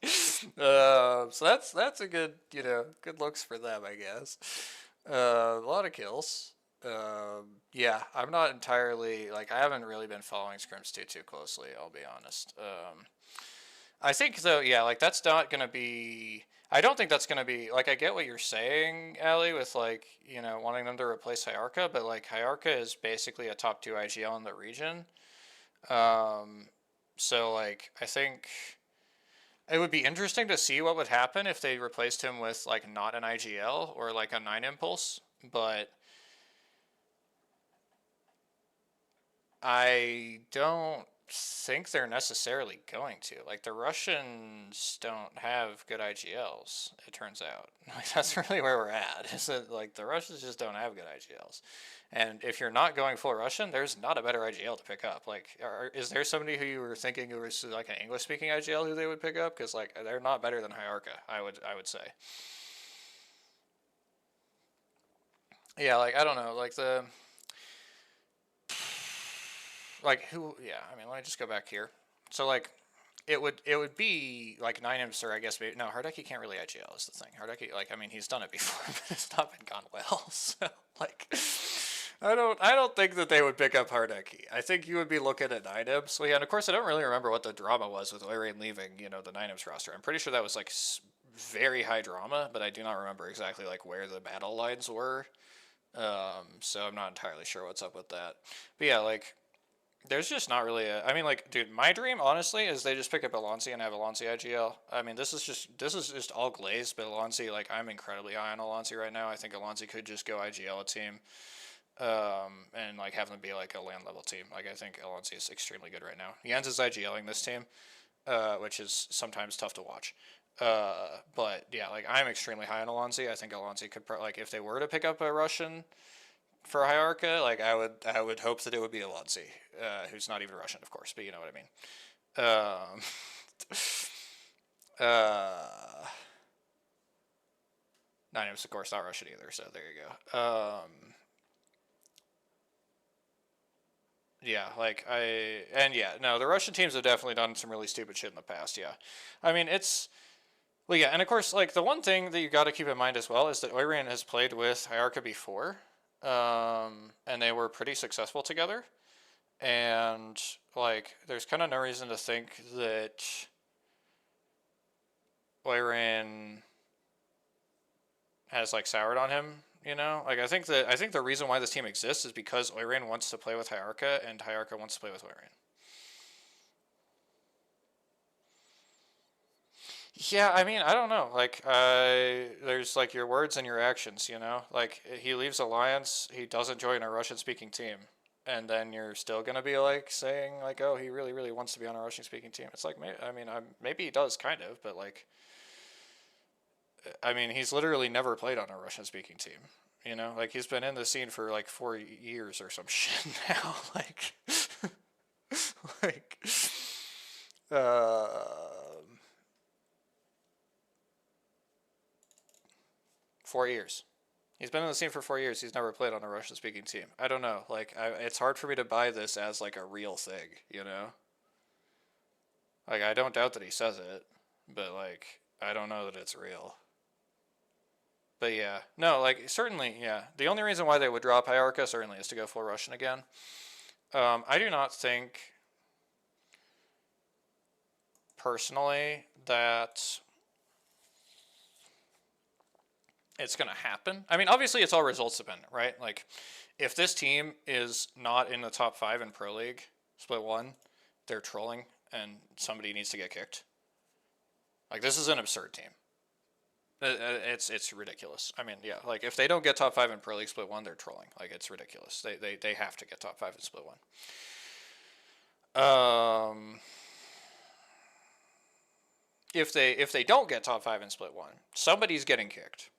So that's a good, good looks for them, I guess. A lot of kills. Yeah, I'm not entirely, like, I haven't really been following scrims too closely, I'll be honest. I think, though, yeah, like, that's not going to be... I don't think that's going to be... Like, I get what you're saying, Allie, with, like, wanting them to replace Hyarka, but, like, Hyarka is basically a top 2 IGL in the region. So, like, I think... It would be interesting to see what would happen if they replaced him with, like, not an IGL or, like, a 9 Impulse, but... I don't think they're necessarily going to. Like, the Russians don't have good IGLs, it turns out. Like, that's really where we're at, is that, like, the Russians just don't have good IGLs. And if you're not going full Russian, there's not a better IGL to pick up. Like, is there somebody who you were thinking who was, like, an English-speaking IGL who they would pick up? Because, like, they're not better than Hyarka, I would say. Yeah, like, I don't know, like, like, who, yeah, I mean, let me just go back here. So, like, it would be, like, 9 imps, or I guess, maybe, no, Hardeki can't really IGL is the thing. Hardeki, like, I mean, he's done it before, but it's not been gone well, so, like, I don't think that they would pick up Hardeki. I think you would be looking at 9 imps. Well, yeah, and of course, I don't really remember what the drama was with Oirain leaving, the 9 imps roster. I'm pretty sure that was, like, very high drama, but I do not remember exactly, like, where the battle lines were. So I'm not entirely sure what's up with that. But yeah, like, there's just not really I mean, like, dude, my dream, honestly, is they just pick up Alonsi and have Alonsi IGL. I mean, this is just all glazed, but Alonsi, like, I'm incredibly high on Alonsi right now. I think Alonsi could just go IGL a team, and, like, have them be, like, a land level team. Like, I think Alonsi is extremely good right now. Jens is IGLing this team, which is sometimes tough to watch. But, yeah, like, I'm extremely high on Alonsi. I think Alonsi could, like, if they were to pick up a Russian for Hyarka, like, I would hope that it would be Alonsi, who's not even Russian, of course, but you know what I mean. Nine of course, not Russian either, so there you go. Yeah, like, no, the Russian teams have definitely done some really stupid shit in the past, yeah. I mean, well, yeah, and of course, like, the one thing that you got to keep in mind as well is that Oirian has played with Hyarka before, and they were pretty successful together. And, like, there's kind of no reason to think that Oiran has like soured on him. You know, like I think the reason why this team exists is because Oiran wants to play with Hierarcha and Hierarcha wants to play with Oiran. Yeah, I mean, I don't know. Like, there's like your words and your actions, you know? Like, he leaves Alliance, he doesn't join a Russian speaking team. And then you're still gonna be like saying, like, oh, he really, really wants to be on a Russian speaking team. It's like, I mean, maybe he does kind of, but like, I mean, he's literally never played on a Russian speaking team. You know, like he's been in the scene for like 4 years or some shit now. Like, like, uh, 4 years. He's been in the scene for 4 years. He's never played on a Russian speaking team. I don't know. Like, it's hard for me to buy this as like a real thing, you know? Like, I don't doubt that he says it, but like, I don't know that it's real. But yeah, no, like, certainly, yeah. The only reason why they would drop Hierarcha, certainly, is to go full Russian again. I do not think, personally, that it's going to happen. I mean, obviously, it's all results dependent, right? Like, if this team is not in the top 5 in Pro League, Split 1, they're trolling and somebody needs to get kicked. Like, this is an absurd team. It's ridiculous. I mean, yeah, like, if they don't get top 5 in Pro League Split 1, they're trolling. Like, it's ridiculous. They have to get top 5 in Split 1. If they don't get top 5 in Split 1, somebody's getting kicked.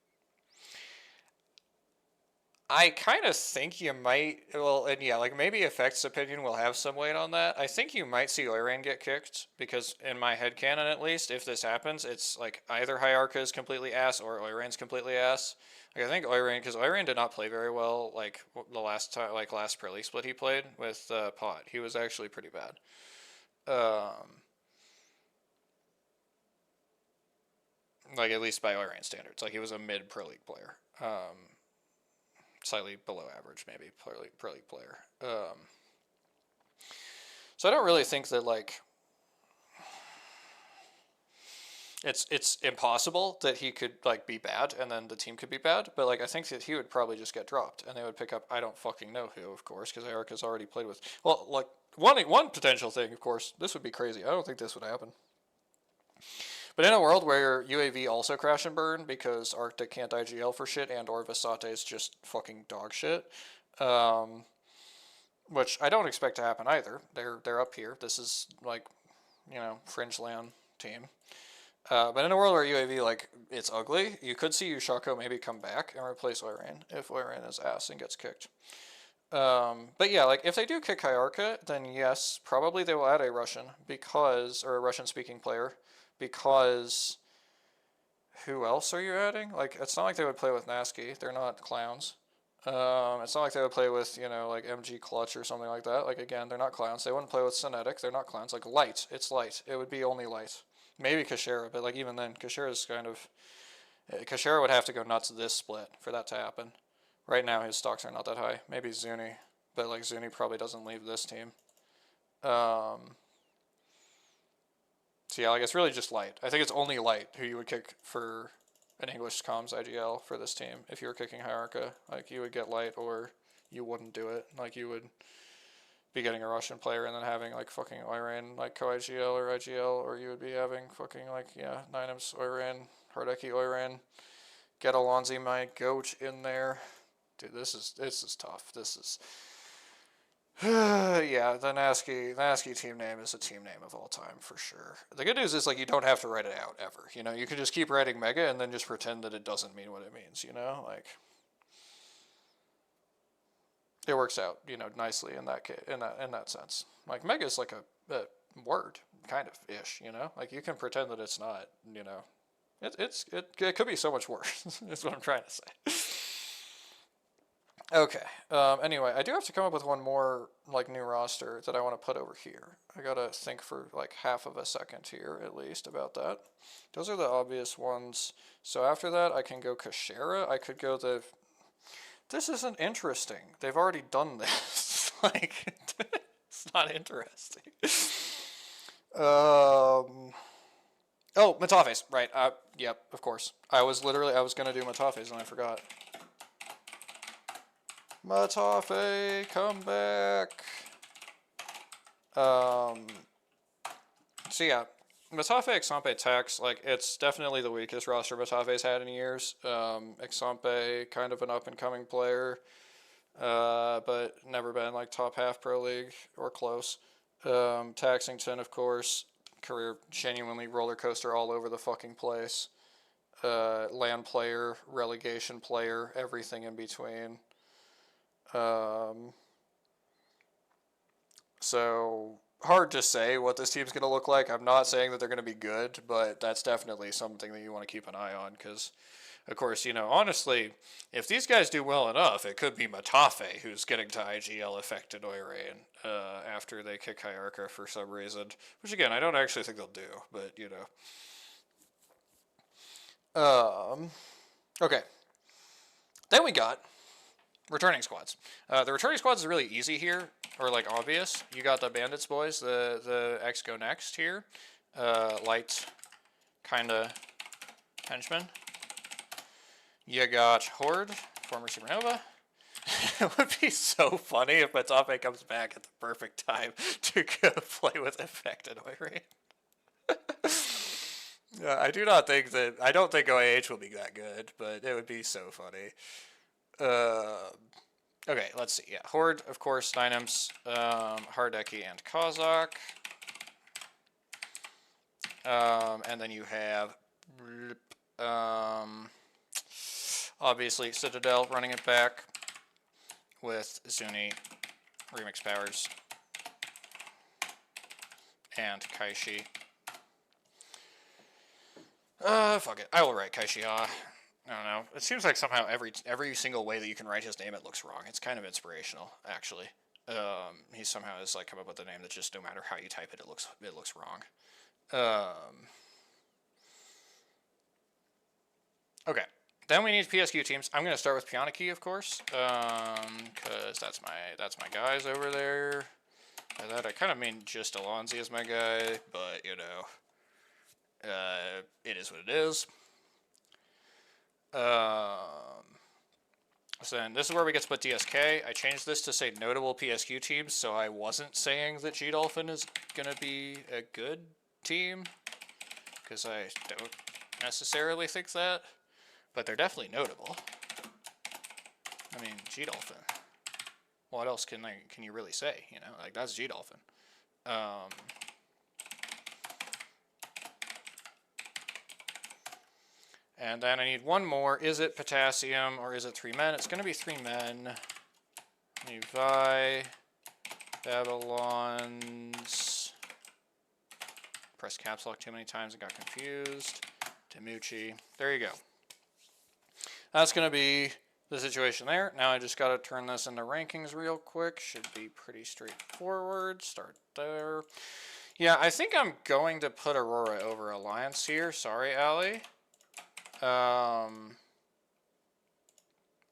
I kind of think you might, well, and yeah, like maybe Effect's opinion will have some weight on that. I think you might see Oiran get kicked because, in my headcanon at least, if this happens, it's like either Hierarcha is completely ass or Oiran's completely ass. Like I think Oiran, because Oiran did not play very well, like the last time, like last Pro League split he played with Pot. He was actually pretty bad. Like at least by Oiran standards, like he was a mid Pro League player. Slightly below average, maybe Pro League player. So I don't really think that like it's impossible that he could like be bad and then the team could be bad, but like I think that he would probably just get dropped and they would pick up I don't fucking know who, of course, because Eric has already played with like one potential thing, of course, this would be crazy. I don't think this would happen. But in a world where UAV also crash and burn because Arctic can't IGL for shit and or Vasate is just fucking dog shit, which I don't expect to happen either. They're up here. This is like, fringe land team. But in a world where UAV, like, it's ugly, you could see Ushako maybe come back and replace Oiran if Oiran is ass and gets kicked. But yeah, like, if they do kick Hierarcha, then yes, probably they will add a Russian or a Russian-speaking player, because who else are you adding? Like, it's not like they would play with Nasky. They're not clowns. It's not like they would play with, like MG Clutch or something like that. Like, again, they're not clowns. They wouldn't play with Synetic. They're not clowns. Like, Light. It's Light. It would be only Light. Maybe Kashera, but, like, even then, Kashera's kind of... Kashera would have to go nuts this split for that to happen. Right now, his stocks are not that high. Maybe Zuni, but, like, Zuni probably doesn't leave this team. So yeah, like it's really just Light. I think it's only Light who you would kick for an English comms IGL for this team. If you were kicking Hierarcha, like you would get Light or you wouldn't do it. Like you would be getting a Russian player and then having like fucking Oiran like co-IGL or IGL, or you would be having fucking like, yeah, Ninems, Oiran, Hardeki, Oiran, get Alonzi, my goat in there. Dude, this is tough. This is... Yeah, the Nasky team name is a team name of all time for sure. The good news is like you don't have to write it out ever. You can just keep writing Mega and then just pretend that it doesn't mean what it means. Like it works out, nicely in that case, in that sense. Like Mega is like a word, kind of ish. Like you can pretend that it's not. It could be so much worse. Is what I'm trying to say. Okay. Anyway, I do have to come up with one more like new roster that I want to put over here. I gotta think for like half of a second here at least about that. Those are the obvious ones. So after that, I can go Kashera. I could go the... This isn't interesting. They've already done this. Like, it's not interesting. Oh, Matafes, right. Yep, of course. I was going to do Matafes and I forgot. Matafe, come back. So yeah, Matafe Exampe Tax, like, it's definitely the weakest roster Matafe's had in years. Exampe, kind of an up-and-coming player, but never been, like, top half pro league or close. Taxington, of course, career genuinely roller coaster all over the fucking place. Land player, relegation player, everything in between. So hard to say what this team's going to look like. I'm not saying that they're going to be good, but that's definitely something that you want to keep an eye on because, of course, honestly, if these guys do well enough, it could be Matafe who's getting to IGL affected Oirein after they kick Hyarka for some reason. Which, again, I don't actually think they'll do, but, Okay. Then we got returning squads. The returning squads is really easy here, or like obvious. You got the Bandits boys, the X go next here. Light, kinda henchmen. You got Horde, former Supernova. It would be so funny if Matafe comes back at the perfect time to go play with Infected Oirein. I don't think OAH will be that good, but it would be so funny. Okay, let's see. Yeah, Horde, of course, Dynams, Hardeki, and Kazakh. And then you have, obviously, Citadel running it back with Zuni, Remix Powers, and Kaishi. Fuck it. I will write Kaishi. I don't know. It seems like somehow every single way that you can write his name, it looks wrong. It's kind of inspirational, actually. He somehow has like come up with a name that just no matter how you type it, it looks wrong. Okay. Then we need PSQ teams. I'm gonna start with Pioniki, of course, because that's my guys over there. By that I kind of mean just Alonzi as my guy, but it is what it is. So then this is where we get to put DSK. I changed this to say notable PSQ teams, so I wasn't saying that G-Dolphin is going to be a good team, because I don't necessarily think that, but they're definitely notable. I mean, G-Dolphin. What else can you really say, Like, that's G-Dolphin. And then I need one more. Is it Potassium or is it 3 men? It's going to be 3 men. Levi, Babylons. Pressed caps lock too many times and got confused. Tamuchi. There you go. That's going to be the situation there. Now I just got to turn this into rankings real quick. Should be pretty straightforward. Start there. Yeah, I think I'm going to put Aurora over Alliance here. Sorry, Allie.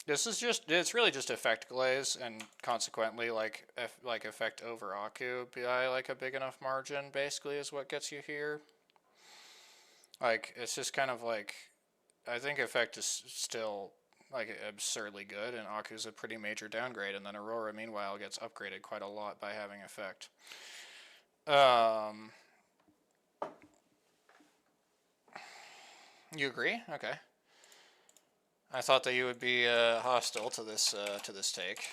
It's really just effect glaze, and consequently, like effect over Aku by like a big enough margin, basically, is what gets you here. Like, it's just kind of like, I think effect is still like absurdly good, and Aku's a pretty major downgrade, and then Aurora, meanwhile, gets upgraded quite a lot by having effect. You agree? Okay. I thought that you would be hostile to this take.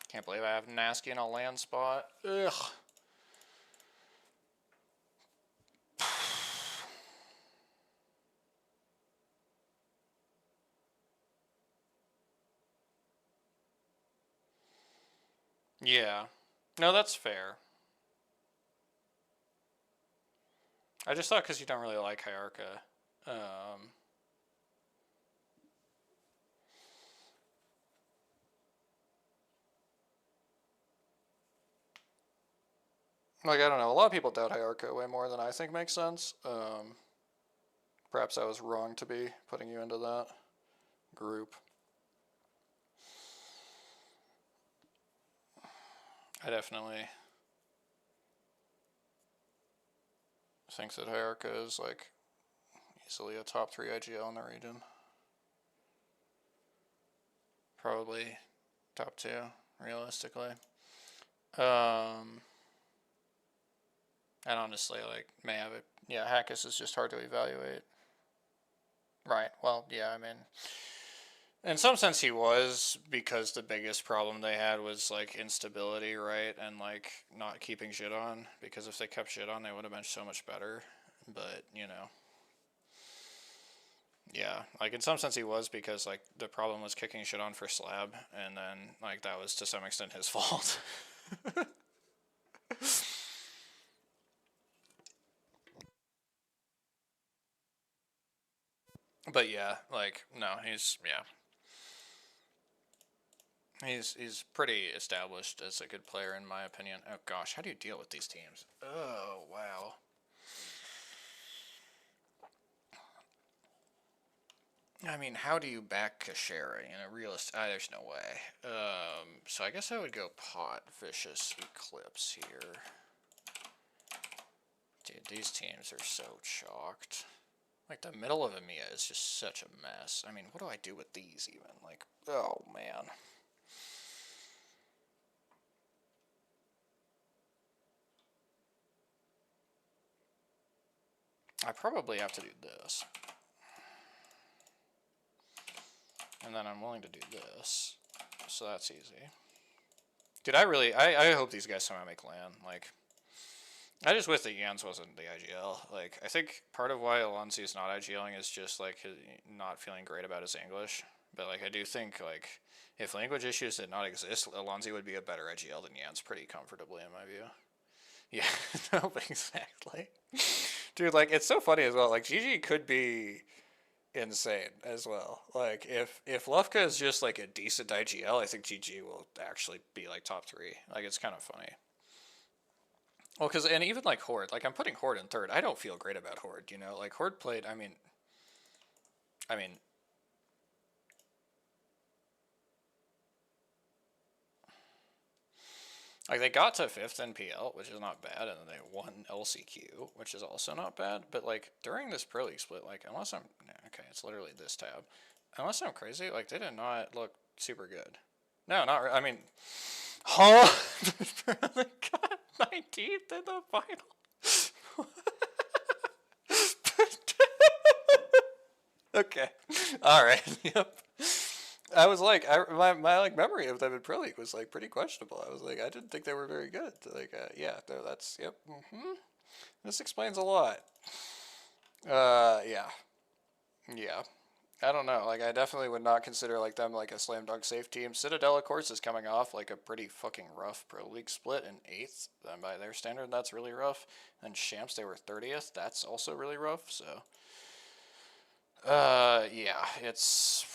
Can't believe I have Nasky in a land spot. Ugh. Yeah. No, that's fair. I just thought because you don't really like Hyarka. Like, I don't know. A lot of people doubt Hyarka way more than I think makes sense. Perhaps I was wrong to be putting you into that. group. I definitely think that Hierarcha is like easily a top 3 IGL in the region. Probably top 2, realistically. And honestly, like, may have it. Yeah, Hackus is just hard to evaluate. Right, well, yeah, I mean, in some sense he was, because the biggest problem they had was, like, instability, right? And, like, not keeping shit on, because if they kept shit on, they would have been so much better. But, you know. Yeah, like, in some sense he was, because, like, the problem was kicking shit on for Slab, and then, like, that was to some extent his fault. But yeah, like, no, he's, yeah. He's pretty established as a good player in my opinion. Oh gosh, how do you deal with these teams? Oh wow. I mean, how do you back Kashera in a realist? There's no way. So I guess I would go Pot, Vicious, Eclipse here. Dude, these teams are so chalked. Like, the middle of EMEA is just such a mess. I mean, what do I do with these even? Like, oh man. I probably have to do this. And then I'm willing to do this. So that's easy. Dude, I hope these guys somehow make land. Like, I just wish that Jans wasn't the IGL. Like, I think part of why Alonzi is not IGLing is just, like, his not feeling great about his English. But, like, I do think, like, if language issues did not exist, Alonzi would be a better IGL than Jans pretty comfortably, in my view. Yeah, no, exactly. Dude, like, it's so funny as well. Like, GG could be insane as well. Like, if Lufka is just, like, a decent IGL, I think GG will actually be, like, top 3. Like, it's kind of funny. Well, because, and even, like, Horde, like, I'm putting Horde in 3rd. I don't feel great about Horde, you know? Like, Horde played, I mean, like, they got to 5th in PL, which is not bad, and then they won LCQ, which is also not bad, but, like, during this Pro League split, like, unless I'm, okay, it's literally this tab. Unless I'm crazy, like, they did not look super good. No, not, I mean, huh? They got 19th in the final. Okay. All right. Yep. I was like, my like memory of them in Pro League was like pretty questionable. I was like, I didn't think they were very good. Like, yeah, no, that's yep. This explains a lot. Yeah, yeah. I don't know. Like, I definitely would not consider like them like a slam dunk safe team. Citadel, of course, is coming off like a pretty fucking rough Pro League split in 8th. And by their standard, that's really rough. And Champs, they were 30th. That's also really rough. So, yeah, it's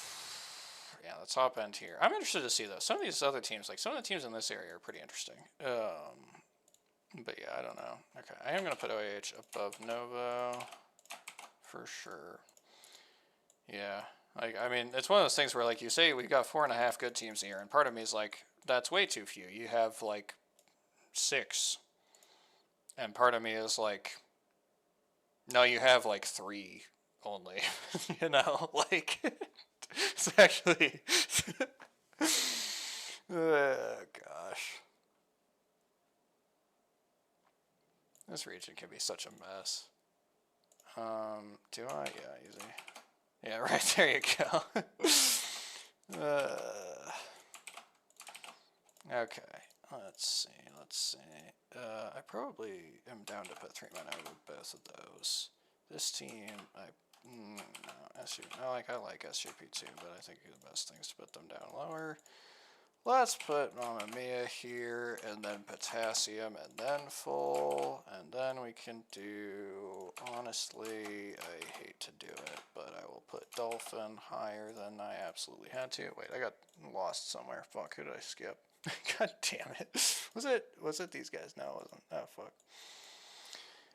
yeah, the top end here. I'm interested to see though. Some of these other teams, like some of the teams in this area, are pretty interesting. But yeah, I don't know. Okay, I am gonna put OAH above Novo for sure. Yeah, like I mean, it's one of those things where like you say we've got 4.5 good teams here, and part of me is like that's way too few. You have like 6, and part of me is like, no, you have like 3 only. You know, like it's actually. Oh gosh, this region can be such a mess. Do I? Yeah, easy. Yeah, right there you go. Okay, let's see. I probably am down to put 3 mana over both of those. This team, no, I like SGP too, but I think the best thing is to put them down lower. Let's put Mamma Mia here, and then Potassium, and then Full, and then we can do, honestly, I hate to do it, but I will put Dolphin higher than I absolutely had to. Wait, I got lost somewhere. Fuck, who did I skip? God damn it. Was it these guys? No, it wasn't. Oh, fuck.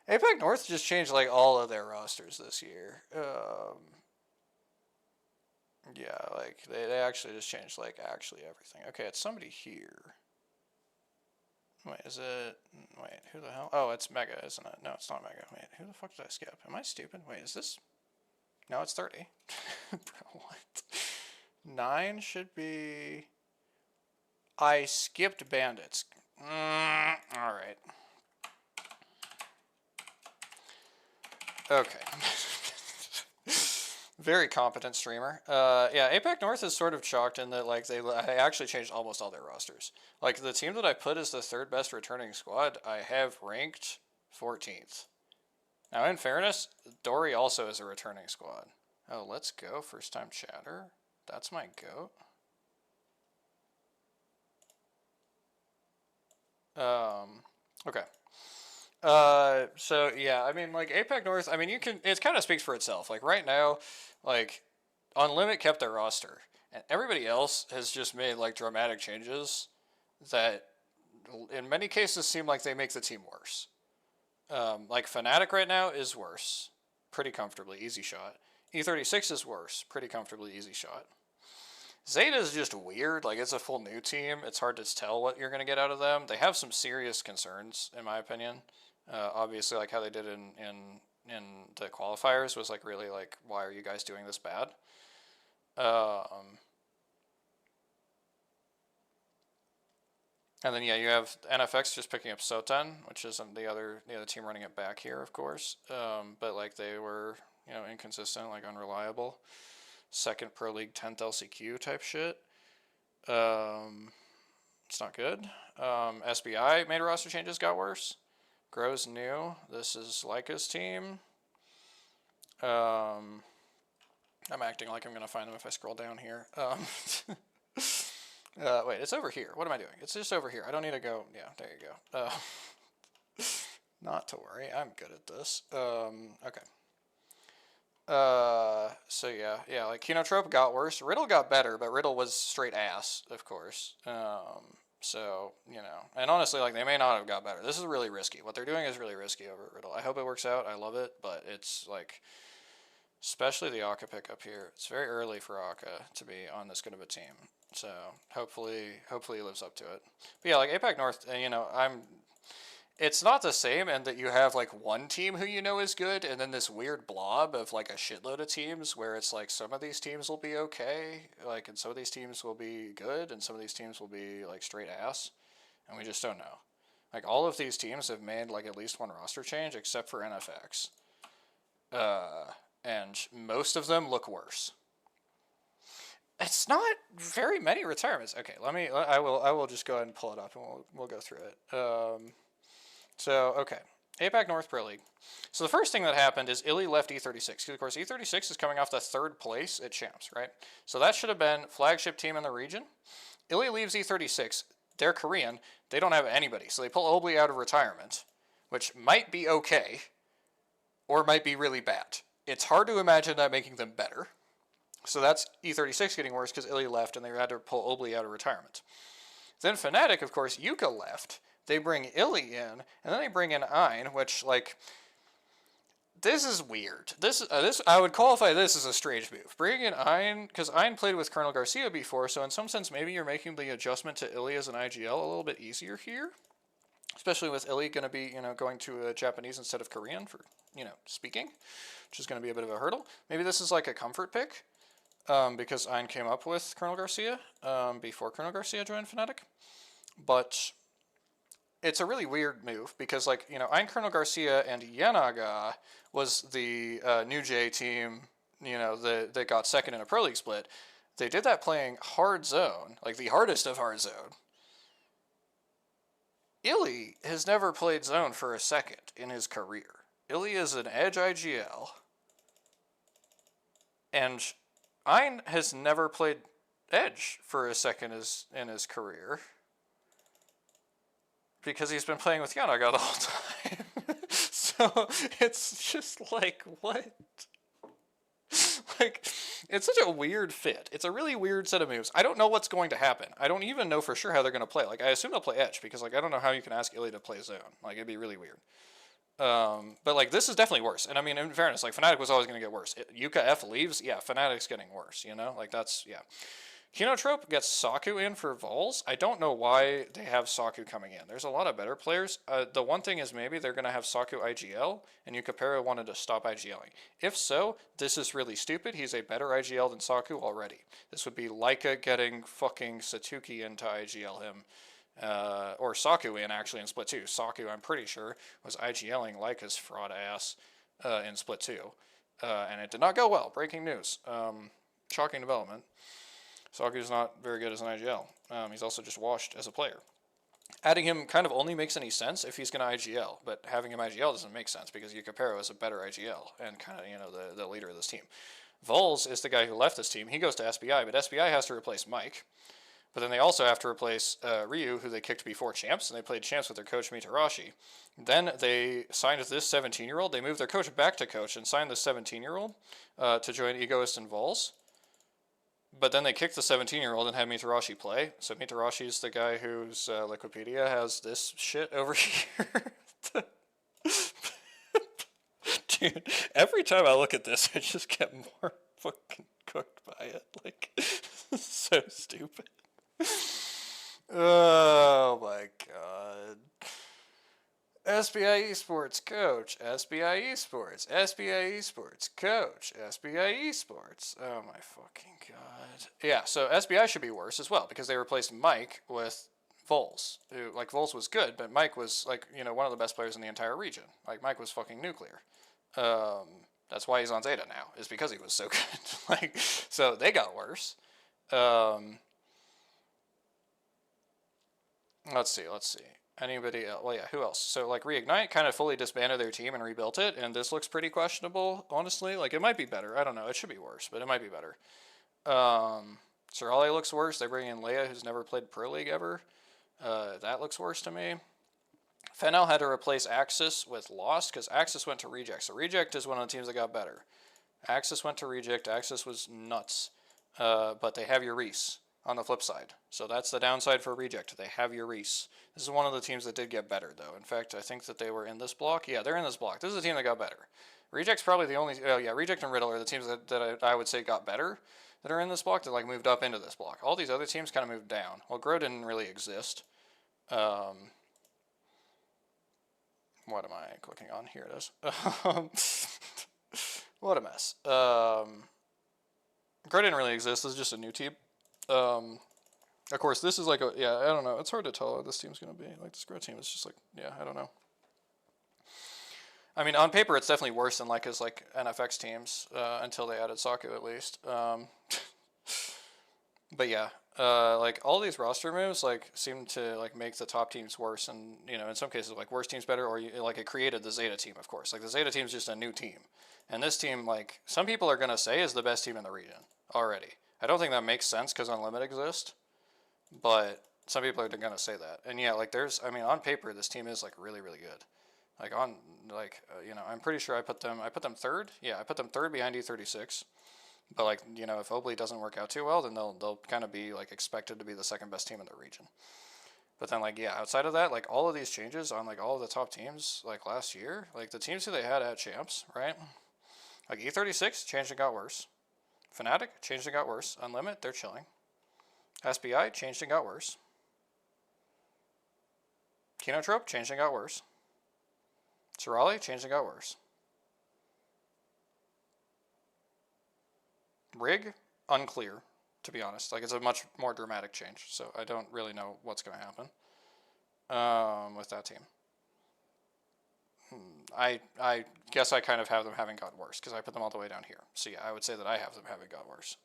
APAC North just changed, like, all of their rosters this year. Yeah, like they actually just changed like actually everything. Okay, it's somebody here. Wait, is it? Wait, who the hell? Oh, it's Mega, isn't it? No, it's not Mega. Wait, who the fuck did I skip? Am I stupid? Wait, is this? No, it's 30. Bro, what? 9 should be. I skipped bandits. All right. Okay. Very competent streamer. Yeah, APAC North is sort of chalked in that like they actually changed almost all their rosters. Like the team that I put as the third best returning squad, I have ranked 14th. Now, in fairness, Dory also is a returning squad. Oh, let's go. First time chatter. That's my goat. Okay. So yeah, I mean, like APAC North, I mean, you can, it kind of speaks for itself. Like right now, like Unlimit kept their roster, and everybody else has just made like dramatic changes that, in many cases, seem like they make the team worse. Like Fnatic right now is worse, pretty comfortably, easy shot. E36 is worse, pretty comfortably, easy shot. Zeta is just weird. Like it's a full new team. It's hard to tell what you're gonna get out of them. They have some serious concerns, in my opinion. Obviously, like how they did in the qualifiers was like really like, why are you guys doing this bad? And then yeah, you have NFX just picking up Soten, which is the other team running it back here, of course. But like they were inconsistent, like unreliable. Second Pro League 10th LCQ type shit. It's not good. SBI made roster changes, got worse. Grows new. This is Leica's team. I'm acting like I'm gonna find them if I scroll down here. Wait, it's over here. What am I doing? It's just over here. I don't need to go. Yeah, there you go. Not to worry. I'm good at this. Okay. So yeah, like Kinotrope got worse. Riddle got better, but Riddle was straight ass, of course. So, and honestly, like, they may not have got better. This is really risky. What they're doing is really risky over Riddle. I hope it works out. I love it, but it's, like, especially the Akka pick up here. It's very early for Akka to be on this good of a team. So, hopefully he lives up to it. But yeah, like, APAC North, it's not the same in that you have like one team who is good and then this weird blob of like a shitload of teams where it's like some of these teams will be okay, like, and some of these teams will be good and some of these teams will be like straight ass, and we just don't know. Like all of these teams have made like at least one roster change except for NFX. And most of them look worse. It's not very many retirements. Okay, I will just go ahead and pull it up and we'll go through it. So, okay. APAC North Pro League. So the first thing that happened is Illy left E36. Because, of course, E36 is coming off the third place at Champs, right? So that should have been flagship team in the region. Illy leaves E36. They're Korean. They don't have anybody. So they pull Obli out of retirement, which might be okay or might be really bad. It's hard to imagine that making them better. So that's E36 getting worse because Illy left and they had to pull Obli out of retirement. Then Fnatic, of course, Yuka left. They bring Illy in, and then they bring in Ein, which, like, this is weird. This I would qualify this as a strange move. Bringing in Ein, because Ein played with Colonel Garcia before, so in some sense maybe you're making the adjustment to Illy as an IGL a little bit easier here. Especially with Illy going to be, going to a Japanese instead of Korean for, speaking, which is going to be a bit of a hurdle. Maybe this is like a comfort pick, because Ein came up with Colonel Garcia before Colonel Garcia joined Fnatic. But it's a really weird move because, like, Ein Colonel Garcia and Yanaga was the New J team, that got second in a Pro League split. They did that playing hard zone, like the hardest of hard zone. Illy has never played zone for a second in his career. Illy is an Edge IGL. And Ein has never played Edge for a second in his career. Because he's been playing with Yanaga the whole time. So it's just like, what? Like, it's such a weird fit. It's a really weird set of moves. I don't know what's going to happen. I don't even know for sure how they're going to play. Like, I assume they'll play Edge, because, like, I don't know how you can ask Illy to play Zone. Like, it'd be really weird. But like this is definitely worse. And I mean, in fairness, like Fnatic was always going to get worse. Yuka F leaves, yeah, Fnatic's getting worse. You know, like that's yeah. Kinotrope gets Saku in for Vols. I don't know why they have Saku coming in. There's a lot of better players. The one thing is maybe they're going to have Saku IGL, and Yukapera wanted to stop IGLing. If so, this is really stupid. He's a better IGL than Saku already. This would be Leica getting fucking Satuki into IGL him. Or Saku in, actually, in Split 2. Saku, I'm pretty sure, was IGLing Leica's fraud ass in Split 2. And it did not go well. Breaking news. Shocking development. Saku's not very good as an IGL. He's also just washed as a player. Adding him kind of only makes any sense if he's going to IGL, but having him IGL doesn't make sense because Yukapero is a better IGL and kind of, you know, the leader of this team. Vols is the guy who left this team. He goes to SBI, but SBI has to replace Mike. But then they also have to replace Ryu, who they kicked before champs, and they played champs with their coach Mitarashi. Then they signed this 17-year-old. They moved their coach back to coach and signed this 17-year-old to join Egoist and Vols. But then they kicked the 17-year-old and had Mitarashi play. So Mitarashi's the guy whose Liquipedia has this shit over here. Dude, every time I look at this, I just get more fucking cooked by it. Like, so stupid. Oh my god. SBI Esports coach, SBI Esports, SBI Esports coach, SBI Esports. Oh my fucking god. Yeah, so SBI should be worse as well because they replaced Mike with Vols. Who, like, Vols was good, but Mike was, like, you know, one of the best players in the entire region. Like, Mike was fucking nuclear. That's why he's on Zeta now, is because he was so good. Like, so they got worse. Let's see. Anybody else? Well, yeah, who else? So, like, Reignite kind of fully disbanded their team and rebuilt it, and this looks pretty questionable, honestly. Like, it might be better. I don't know. It should be worse, but it might be better. Sorale looks worse. They bring in Leia, who's never played Pro League ever. That looks worse to me. Fennel had to replace Axis with Lost, because Axis went to Reject. So, Reject is one of the teams that got better. Axis went to Reject. Axis was nuts. But they have Urice on the flip side. So that's the downside for Reject. They have Urice. This is one of the teams that did get better, though. In fact, I think that they were in this block. Yeah, they're in this block. This is a team that got better. Reject's probably the only... Oh, yeah, Reject and Riddle are the teams that I would say got better that are in this block that, like, moved up into this block. All these other teams kind of moved down. Well, Grow didn't really exist. What am I clicking on? Here it is. What a mess. Grow didn't really exist. This is just a new team. Of course, this is like a, yeah, I don't know. It's hard to tell what this team's going to be. Like, this Grow team is just like, yeah, I don't know. I mean, on paper, it's definitely worse than like his like NFX teams until they added Saku at least. But yeah, like all these roster moves like seem to like make the top teams worse, and you know in some cases like worse teams better, or like it created the Zeta team, of course. Like the Zeta team is just a new team, and this team like some people are gonna say is the best team in the region already. I don't think that makes sense because Unlimited exists, but some people are gonna say that. And yeah, like there's, I mean, on paper this team is like really really good. Like on like you know I'm pretty sure I put them third. Yeah, I put them third behind E36. But like you know, if Oblate doesn't work out too well, then they'll kind of be like expected to be the second best team in the region. But then like yeah, outside of that, like all of these changes on like all of the top teams like last year, like the teams who they had at champs, right? Like E36 changed and got worse. Fnatic changed and got worse. Unlimit, they're chilling. SBI changed and got worse. Kinotrope changed and got worse. Sorale changed and got worse. Rig, unclear, to be honest. Like, it's a much more dramatic change, so I don't really know what's going to happen with that team. I guess I kind of have them having gotten worse, because I put them all the way down here. So yeah, I would say that I have them having got worse.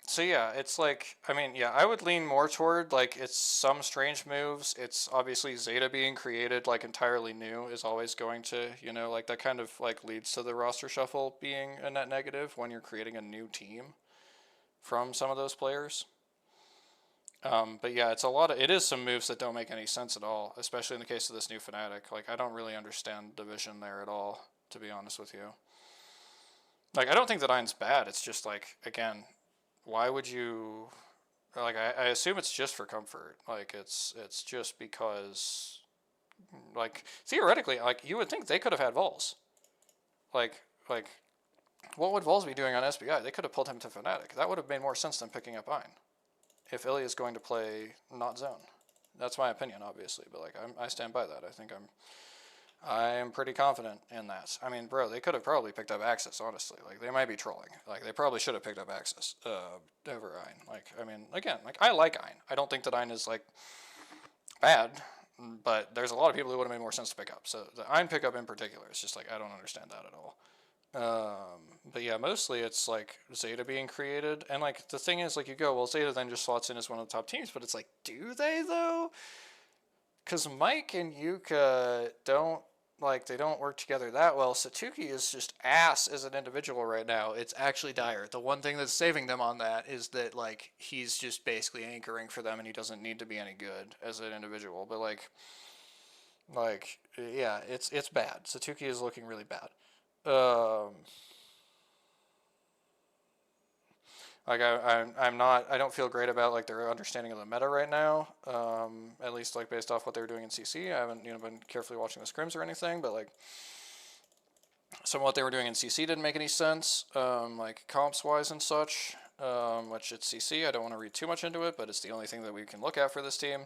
So yeah, it's like, I mean, yeah, I would lean more toward, like, it's some strange moves. It's obviously Zeta being created, like, entirely new is always going to, you know, like, that kind of, like, leads to the roster shuffle being a net negative when you're creating a new team from some of those players. But yeah, it is some moves that don't make any sense at all, especially in the case of this new Fnatic. Like, I don't really understand the vision there at all, to be honest with you. Like, I don't think that Ein's bad. It's just, like, again, why would you, like, I assume it's just for comfort. Like, it's just because Like, theoretically, like, you would think they could have had Vols. Like, what would Vols be doing on SBI? They could have pulled him to Fnatic. That would have made more sense than picking up Ein. If Ilya is going to play not zone. That's my opinion, obviously, but like I stand by that. I am pretty confident in that. I mean, bro, they could have probably picked up Axis, honestly. Like, they might be trolling. Like, they probably should have picked up Axis over Ein. Like, I mean, again, like, I like Ein. I don't think that Ein is, like, bad, but there's a lot of people who would have made more sense to pick up. So the Ein pickup in particular is just, like, I don't understand that at all. But yeah, mostly it's like Zeta being created, and like the thing is, like, you go, well, Zeta then just slots in as one of the top teams, but it's like, do they though? Because Mike and Yuka don't they don't work together that well. Satuki is just ass as an individual right now. It's actually dire. The one thing that's saving them on that is that like he's just basically anchoring for them, and he doesn't need to be any good as an individual. But like yeah, it's bad. Satuki is looking really bad. Um, Like I'm not, I don't feel great about like their understanding of the meta right now. At least like based off what they were doing in CC. I haven't been carefully watching the scrims or anything, but like some of what they were doing in CC didn't make any sense. Like comps wise and such. Which it's CC. I don't want to read too much into it, but it's the only thing that we can look at for this team.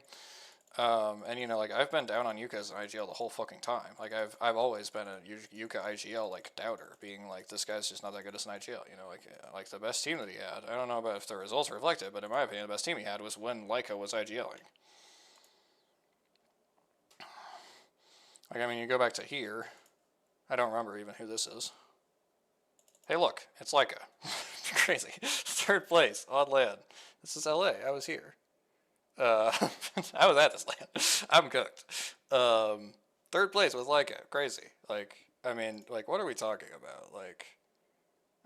And like I've been down on Yuka as an IGL the whole fucking time. Like I've always been a Yuka IGL like doubter, being like this guy's just not that good as an IGL. Like the best team that he had. I don't know about if the results reflect it, but in my opinion, the best team he had was when Leica was IGLing. Like I mean, you go back to here. I don't remember even who this is. Hey, look, it's Leica. Crazy. Third place on LAN. This is LA. I was here. I was at this land. I'm cooked. Third place with Leica. Crazy. Like, I mean, like, what are we talking about? Like,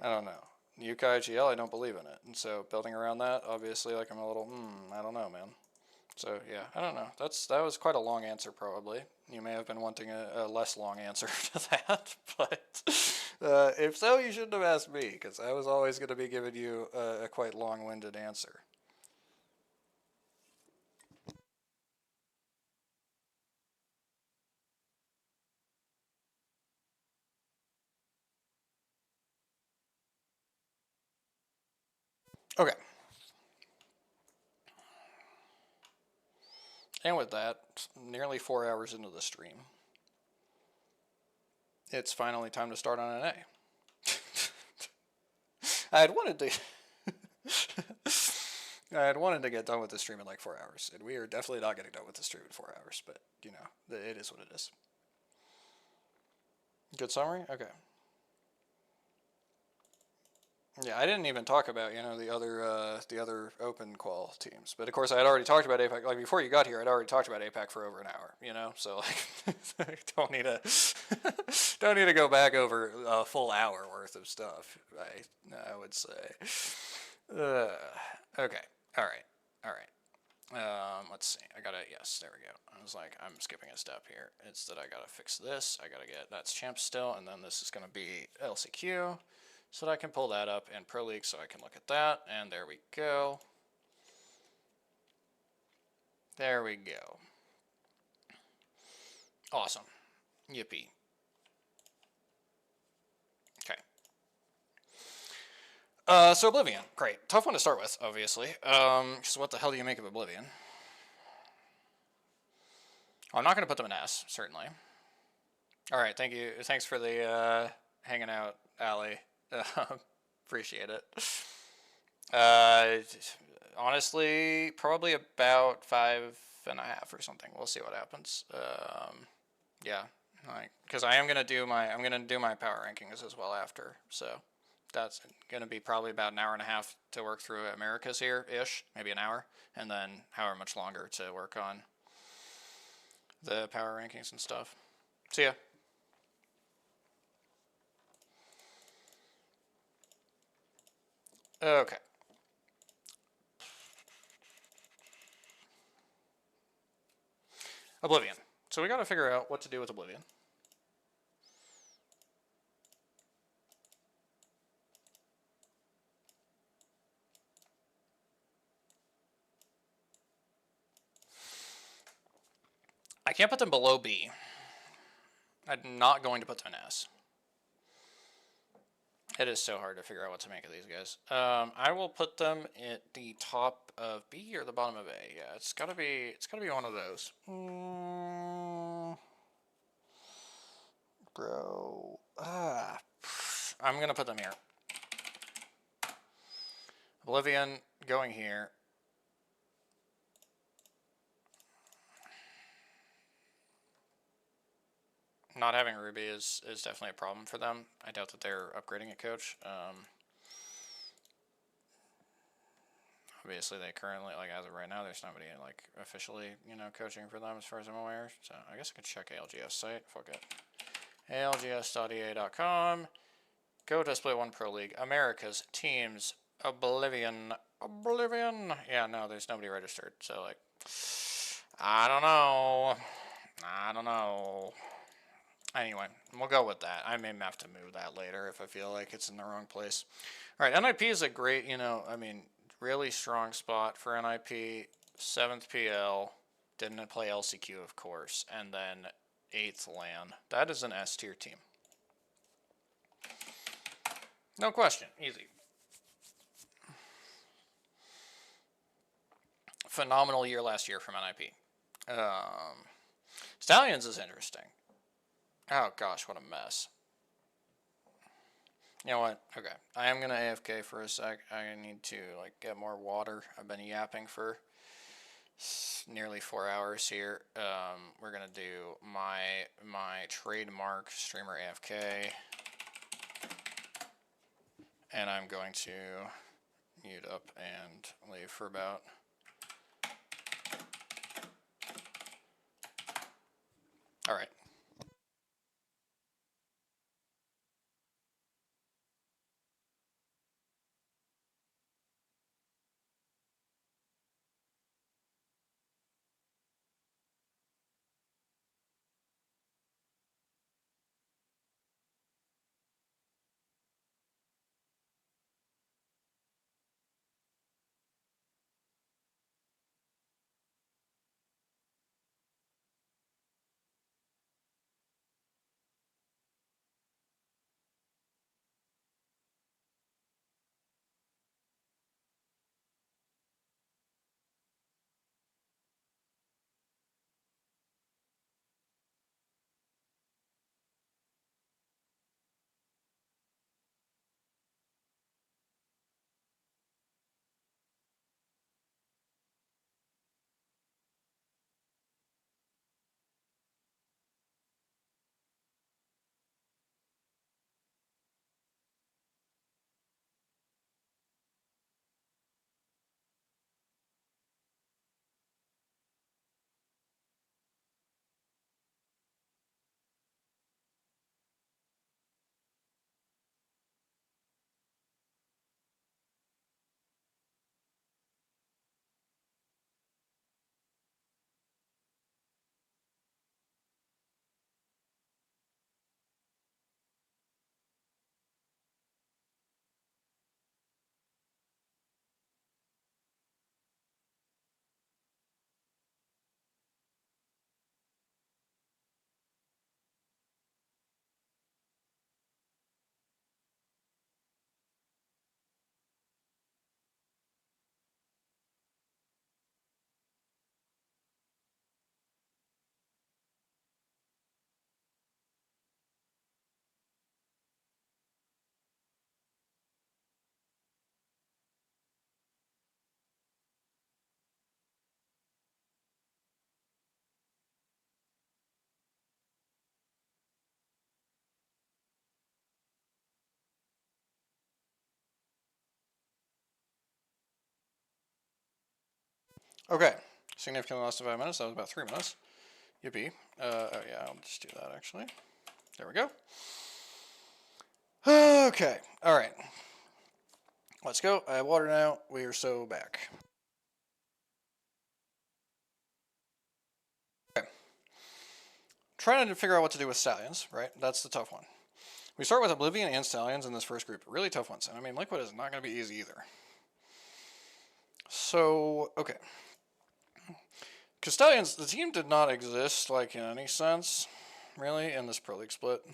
I don't know. Yuka IGL, I don't believe in it. And so building around that, obviously, like, I'm a little, I don't know, man. So, yeah, I don't know. That was quite a long answer, probably. You may have been wanting a less long answer to that, but if so, you shouldn't have asked me, because I was always going to be giving you a quite long-winded answer. Okay. And with that, nearly 4 hours into the stream, it's finally time to start on an A. I had wanted to. I had wanted to get done with the stream in like 4 hours, and we are definitely not getting done with the stream in 4 hours. But it is what it is. Good summary. Okay. Yeah, I didn't even talk about the other open qual teams, but of course I had already talked about APAC. Like before you got here, I'd already talked about APAC for over an hour. So like don't need to don't need to go back over a full hour worth of stuff. I would say. Okay. All right. All right. Let's see. I gotta, yes, there we go. I was like, I'm skipping a step here. It's that I gotta fix this. I gotta get, that's champ still, and then this is gonna be LCQ. So that I can pull that up in Pro League so I can look at that. And there we go. There we go. Awesome. Yippee. Okay. So Oblivion. Great. Tough one to start with, obviously. So what the hell do you make of Oblivion? Well, I'm not going to put them in S, certainly. Alright, thank you. Thanks for the hanging out, Allie. Appreciate it. Honestly, probably about 5.5 or something. We'll see what happens. Yeah, because I'm gonna do my power rankings as well after. So that's gonna be probably about an hour and a half to work through Americas here ish, maybe an hour, and then however much longer to work on the power rankings and stuff. See ya. Okay. Oblivion. So we gotta figure out what to do with Oblivion. I can't put them below B. I'm not going to put them in S. It is so hard to figure out what to make of these guys. I will put them at the top of B or the bottom of A. Yeah, it's gotta be one of those. Bro. I'm gonna put them here. Oblivion going here. Not having Ruby is definitely a problem for them. I doubt that they're upgrading a coach. Obviously, they currently, like, as of right now, there's nobody, like, officially, you know, coaching for them as far as I'm aware. So I guess I could check ALGS site. Fuck it. ALGS.ea.com. Go to Split 1 Pro League. America's teams. Oblivion. Yeah, no, there's nobody registered. So, like, I don't know. Anyway, we'll go with that. I may have to move that later if I feel like it's in the wrong place. All right, NIP is a great, you know, I mean, really strong spot for NIP. 7th PL. Didn't play LCQ, of course. And then 8th LAN. That is an S tier team. No question. Easy. Phenomenal year last year from NIP. Stallions is interesting. Oh gosh, what a mess. You know what? Okay. I am gonna AFK for a sec. I need to, like, get more water. I've been yapping for nearly 4 hours here. We're gonna do my trademark streamer AFK. And I'm going to mute up and leave for about... Alright. Okay. Significantly less than 5 minutes. That was about 3 minutes. Yippee. Oh yeah, I'll just do that actually. There we go. Okay. Alright. Let's go. I have water now. We are so back. Okay. Trying to figure out what to do with Stallions, right? That's the tough one. We start with Oblivion and Stallions in this first group. Really tough ones. And I mean, Liquid is not going to be easy either. So, okay. Stallions, the team did not exist, like, in any sense, really, in this Pro League split.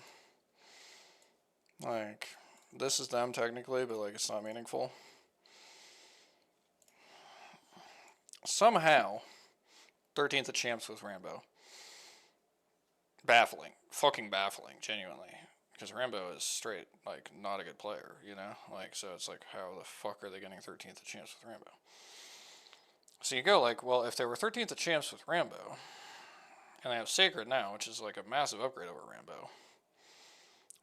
Like, this is them technically, but, like, it's not meaningful. Somehow, 13th of champs with Rambo. Baffling. Fucking baffling, genuinely. Because Rambo is straight, like, not a good player, you know? Like, so it's like, how the fuck are they getting 13th of champs with Rambo? So you go, like, well, if they were 13th of champs with Rambo, and they have Sacred now, which is, like, a massive upgrade over Rambo,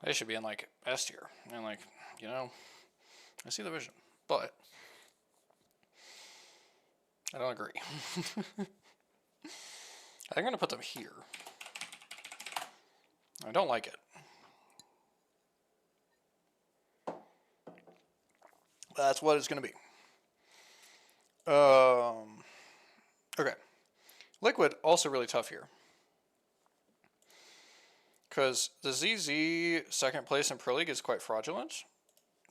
they should be in, like, S tier. And, like, you know, I see the vision. But I don't agree. I'm going to put them here. I don't like it. That's what it's going to be. Okay. Liquid, also really tough here. Because the ZZ second place in Pro League is quite fraudulent.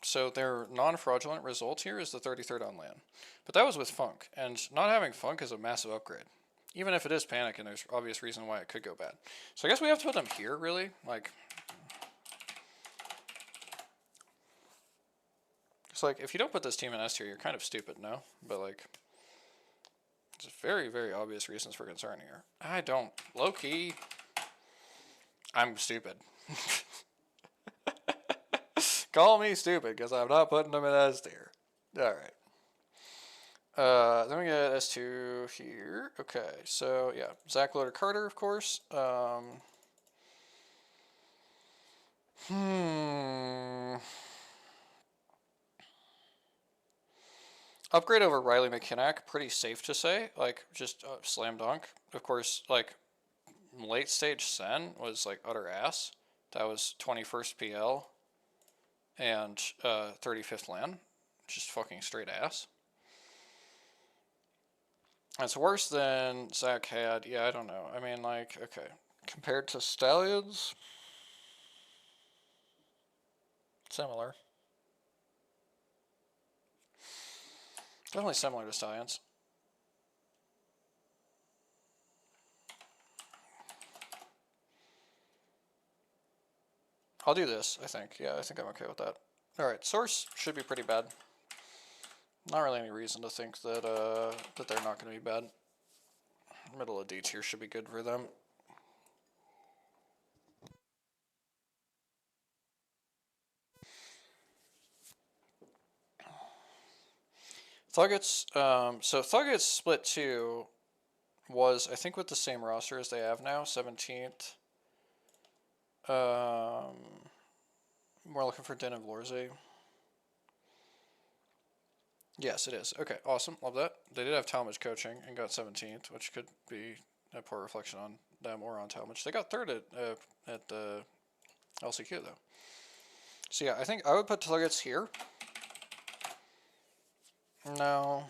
So their non-fraudulent result here is the 33rd on LAN. But that was with Funk, and not having Funk is a massive upgrade. Even if it is Panic, and there's obvious reason why it could go bad. So I guess we have to put them here, really. Like, it's like, if you don't put this team in S tier, you're kind of stupid, no? But, like, there's very, very obvious reasons for concern here. I don't. Low-key, I'm stupid. Call me stupid, because I'm not putting them in S tier. Alright. Then we get S2 here. Okay, so yeah, Zach Loader Carter, of course. Upgrade over Riley McKinnock, pretty safe to say. Like, just slam dunk. Of course, like, late stage Sen was like utter ass. That was 21st PL and 35th LAN. Just fucking straight ass. It's worse than Zach had. Yeah, I don't know. I mean, like, okay. Compared to Stallions, similar. Definitely similar to Stallions. I'll do this, I think. Yeah, I think I'm okay with that. Alright, Source should be pretty bad. Not really any reason to think that that they're not going to be bad. Middle of D tier should be good for them. Thuggets, so Thuggets Split 2 was, I think, with the same roster as they have now, 17th. We're looking for Den of Lorze. Yes, it is. Okay, awesome. Love that. They did have Talmadge coaching and got 17th, which could be a poor reflection on them or on Talmadge. They got third at the LCQ, though. So yeah, I think I would put Thuggets here. No.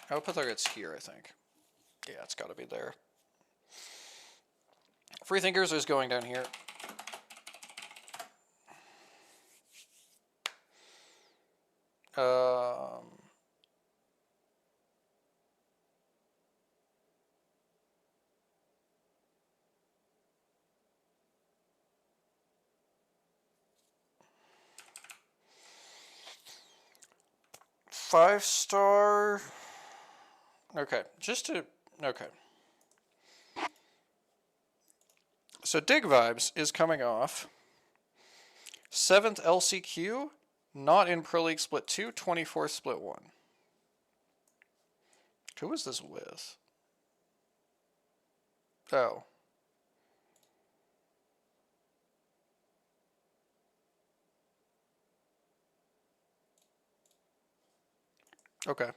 I would put Thuggets here, I think. Yeah, it's got to be there. Freethinkers is going down here. Five-star. Okay, just to. Okay. So Dig Vibes is coming off 7th LCQ, not in Pro League Split 2, 24th Split 1. Who was this with? Oh. Okay.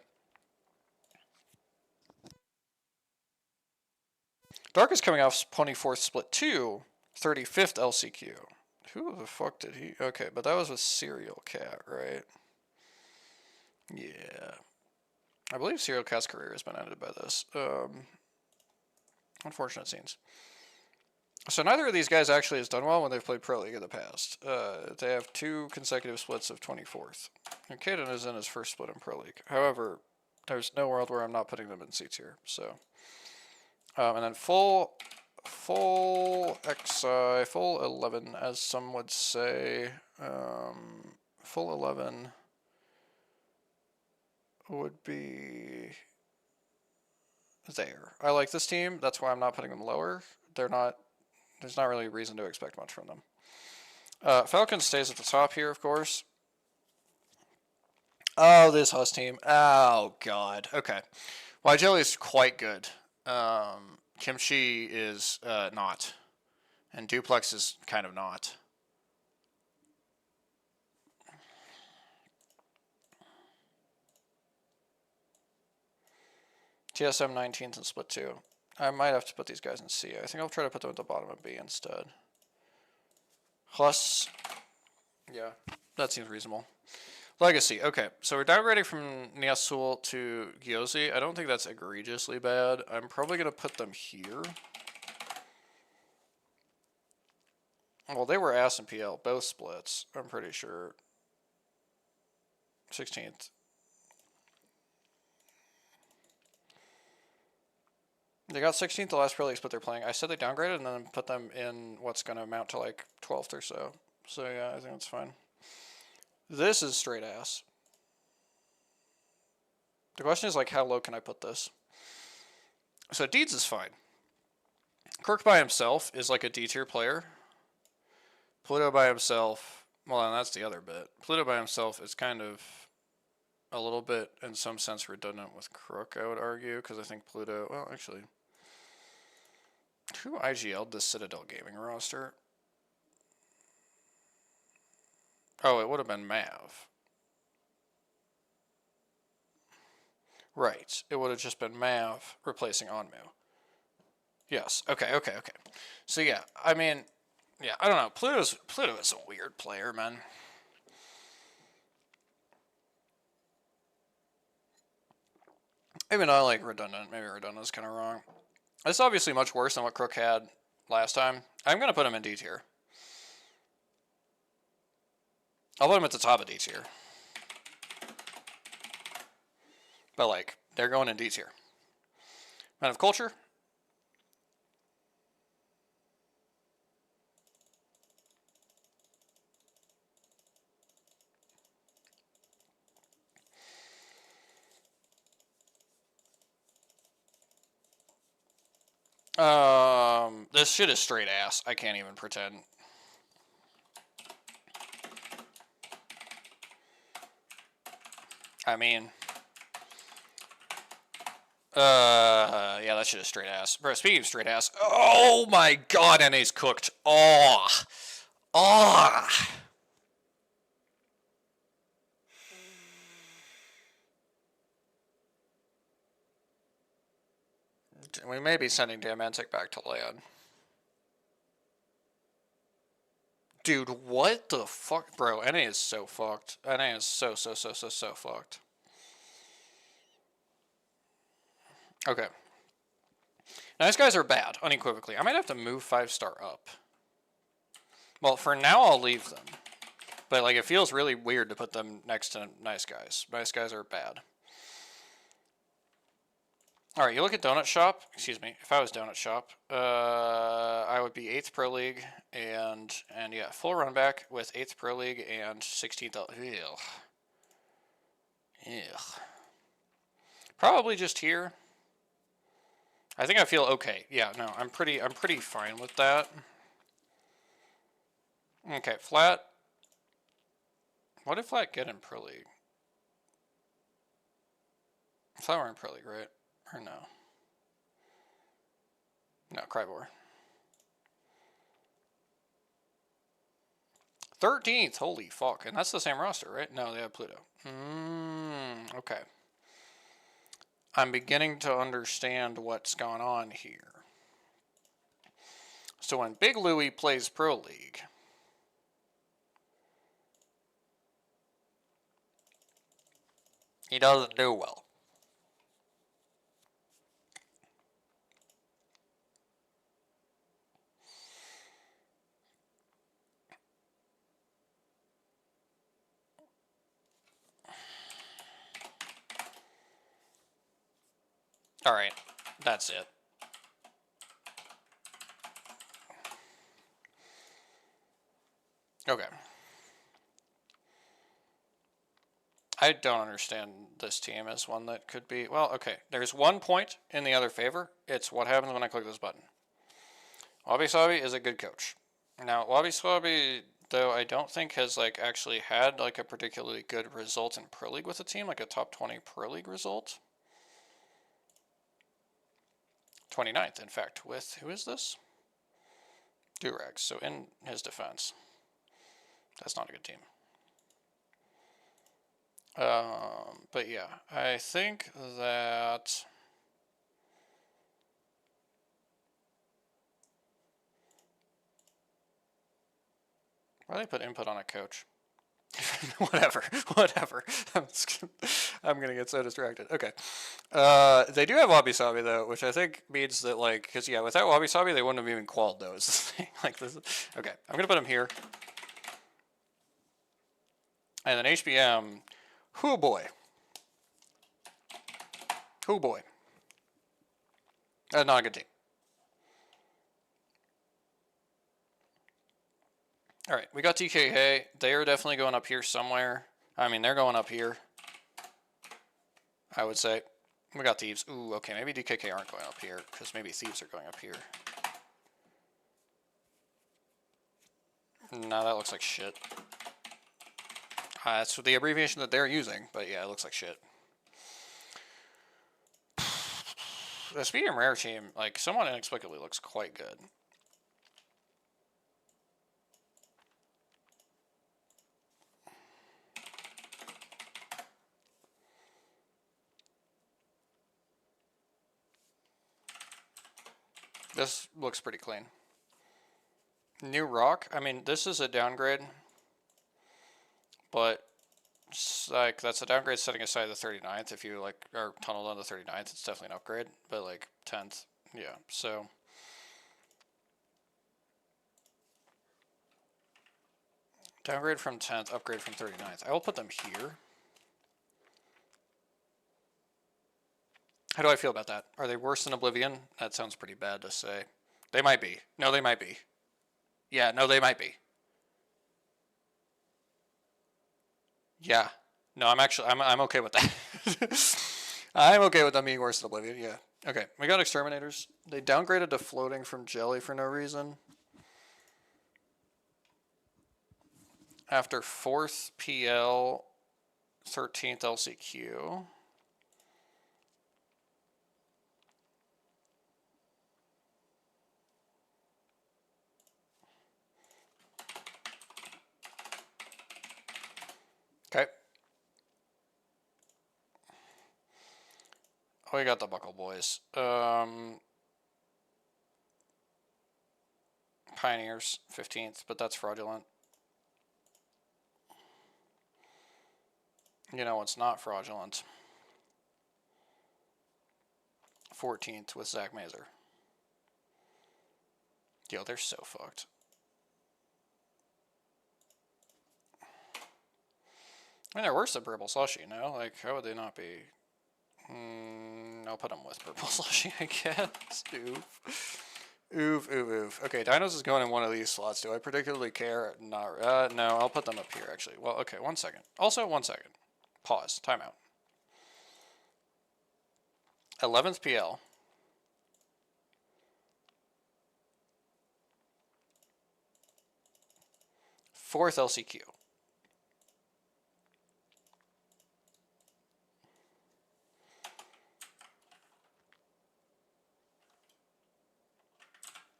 Dark is coming off 24th Split 2, 35th LCQ. Who the fuck did he... Okay, but that was with Serial Cat, right? Yeah. I believe Serial Cat's career has been ended by this. Unfortunate scenes. So neither of these guys actually has done well when they've played Pro League in the past. They have 2 consecutive splits of 24th. And Caden is in his first split in Pro League. However, there's no world where I'm not putting them in C tier, so... And then full XI, full 11, as some would say. Full 11 would be there. I like this team. That's why I'm not putting them lower. They're not. There's not really a reason to expect much from them. Falcon stays at the top here, of course. Oh, this Huss team. Oh, God. Okay. Jelly is quite good. Kimchi is not. And Duplex is kind of not. TSM 19th and split 2. I might have to put these guys in C. I think I'll try to put them at the bottom of B instead. Huss. Yeah, that seems reasonable. Legacy. Okay, so we're downgrading from Niasul to Gyozi. I don't think that's egregiously bad. I'm probably going to put them here. Well, they were ass and PL, both splits, I'm pretty sure. 16th. They got 16th the last Pro League split they're playing. I said they downgraded and then put them in what's going to amount to like 12th or so. So yeah, I think that's fine. This is straight ass. The question is like, how low can I put this? So Deeds is fine. Kirk by himself is like a D tier player. Pluto by himself, well, and that's the other bit. Pluto by himself is kind of a little bit, in some sense, redundant with Crook, I would argue, because I think Pluto, well, actually, who IGL'd this Citadel Gaming roster? Oh, it would have been Mav. Right, it would have just been Mav replacing Onmu. Yes, okay. So yeah, I mean, yeah, I don't know. Pluto is a weird player, man. Maybe not like redundant. Maybe redundant is kind of wrong. It's obviously much worse than what Crook had last time. I'm going to put him in D tier. I'll put him at the top of D tier. But like, they're going in D tier. Man of Culture. This shit is straight ass. I can't even pretend. I mean, yeah, that shit is straight ass. Bro, speaking of straight ass, oh my god, NA's cooked. Oh. We may be sending Diamantic back to land. Dude, what the fuck? Bro, NA is so fucked. NA is so fucked. Okay. Nice guys are bad, unequivocally. I might have to move 5-star up. Well, for now, I'll leave them. But, like, it feels really weird to put them next to nice guys. Nice guys are bad. Alright, you look at Donut Shop. Excuse me. If I was Donut Shop, I would be 8th Pro League and yeah, full run back with 8th Pro League and 16th. Ugh. Probably just here. I think I feel okay. Yeah, no, I'm pretty fine with that. Okay, Flat. What did Flat get in Pro League? Flat were in Pro League, right? Or no? No, Crybor. 13th, holy fuck. And that's the same roster, right? No, they have Pluto. Okay. I'm beginning to understand what's gone on here. So when Big Louie plays Pro League, he doesn't do well. Alright, that's it. Okay. I don't understand this team as one that could be... Well, okay. There's 1 point in the other favor. It's what happens when I click this button. Wabi Sabi is a good coach. Now, Wabi Sabi, though, I don't think has, like, actually had, like, a particularly good result in Pro League with a team, like a top 20 Pro League result. 29th, in fact, with... Who is this? Durags. So, in his defense, that's not a good team. But yeah, I think that... Why do they put input on a coach? whatever. I'm gonna get so distracted. Okay. They do have Wabi Sabi though, which I think means that, like, because yeah, without Wabi Sabi they wouldn't have even qualled those. Like this. Okay, I'm gonna put him here. And then HBM, whoo boy. Whoo boy. Not a good team. Alright, we got DKK. They are definitely going up here somewhere. I mean, they're going up here, I would say. We got Thieves. Ooh, okay, maybe DKK aren't going up here, because maybe Thieves are going up here. No, that looks like shit. That's the abbreviation that they're using, but yeah, it looks like shit. The medium rare team, like, somewhat inexplicably looks quite good. This looks pretty clean. New Rock, I mean, this is a downgrade, but like that's a downgrade setting aside the 39th. If you like are tunneled on the 39th, it's definitely an upgrade, but like 10th, yeah, so. Downgrade from 10th, upgrade from 39th. I will put them here. How do I feel about that? Are they worse than Oblivion? That sounds pretty bad to say. They might be. No, they might be. Yeah, no, they might be. Yeah. No, I'm okay with that. I'm okay with them being worse than Oblivion, yeah. Okay, we got Exterminators. They downgraded to floating from Jelly for no reason. After 4th PL, 13th LCQ. Okay. Oh, we got the Buckle Boys. Pioneers, 15th, but that's fraudulent. You know what's not fraudulent? 14th with Zach Mazer. Yo, they're so fucked. I mean, they're worse than Purple Slushy, you know? Like, how would they not be? I'll put them with Purple Slushy, I guess. Oof. Oof, oof, oof. Okay, Dinos is going in one of these slots. Do I particularly care? Not, no, I'll put them up here, actually. Well, okay, 1 second. Also, 1 second. Pause. Timeout. 11th PL. 4th LCQ.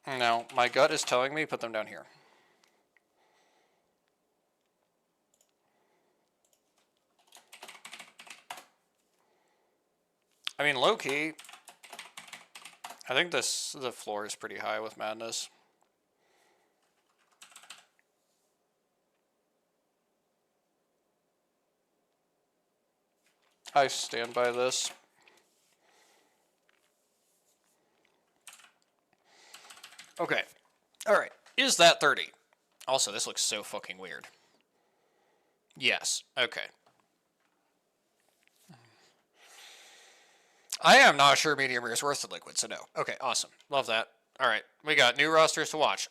No, my gut is telling me put them down here. I mean, low-key, I think the floor is pretty high with Madness. I stand by this. Okay. Alright. Is that 30? Also, this looks so fucking weird. Yes. Okay. I am not sure medium rare is worse than liquid, so no. Okay, awesome. Love that. Alright. We got new rosters to watch.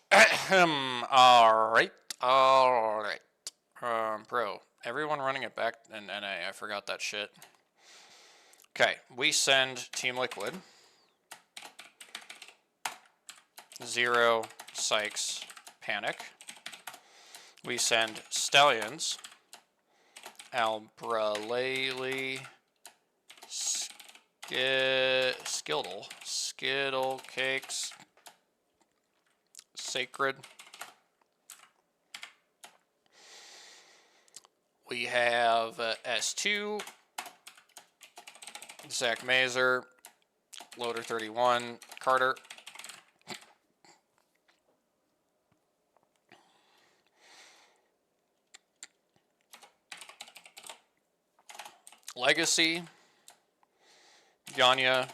Alright. Alright. Bro, everyone running it back in NA. I forgot that shit. Okay, we send Team Liquid. 0, Sykes, Panic. We send Stallions. Albralele. Skittle Cakes. Sacred. We have S2, Zach Mazer, Loader 31, Carter. Legacy, Yanya,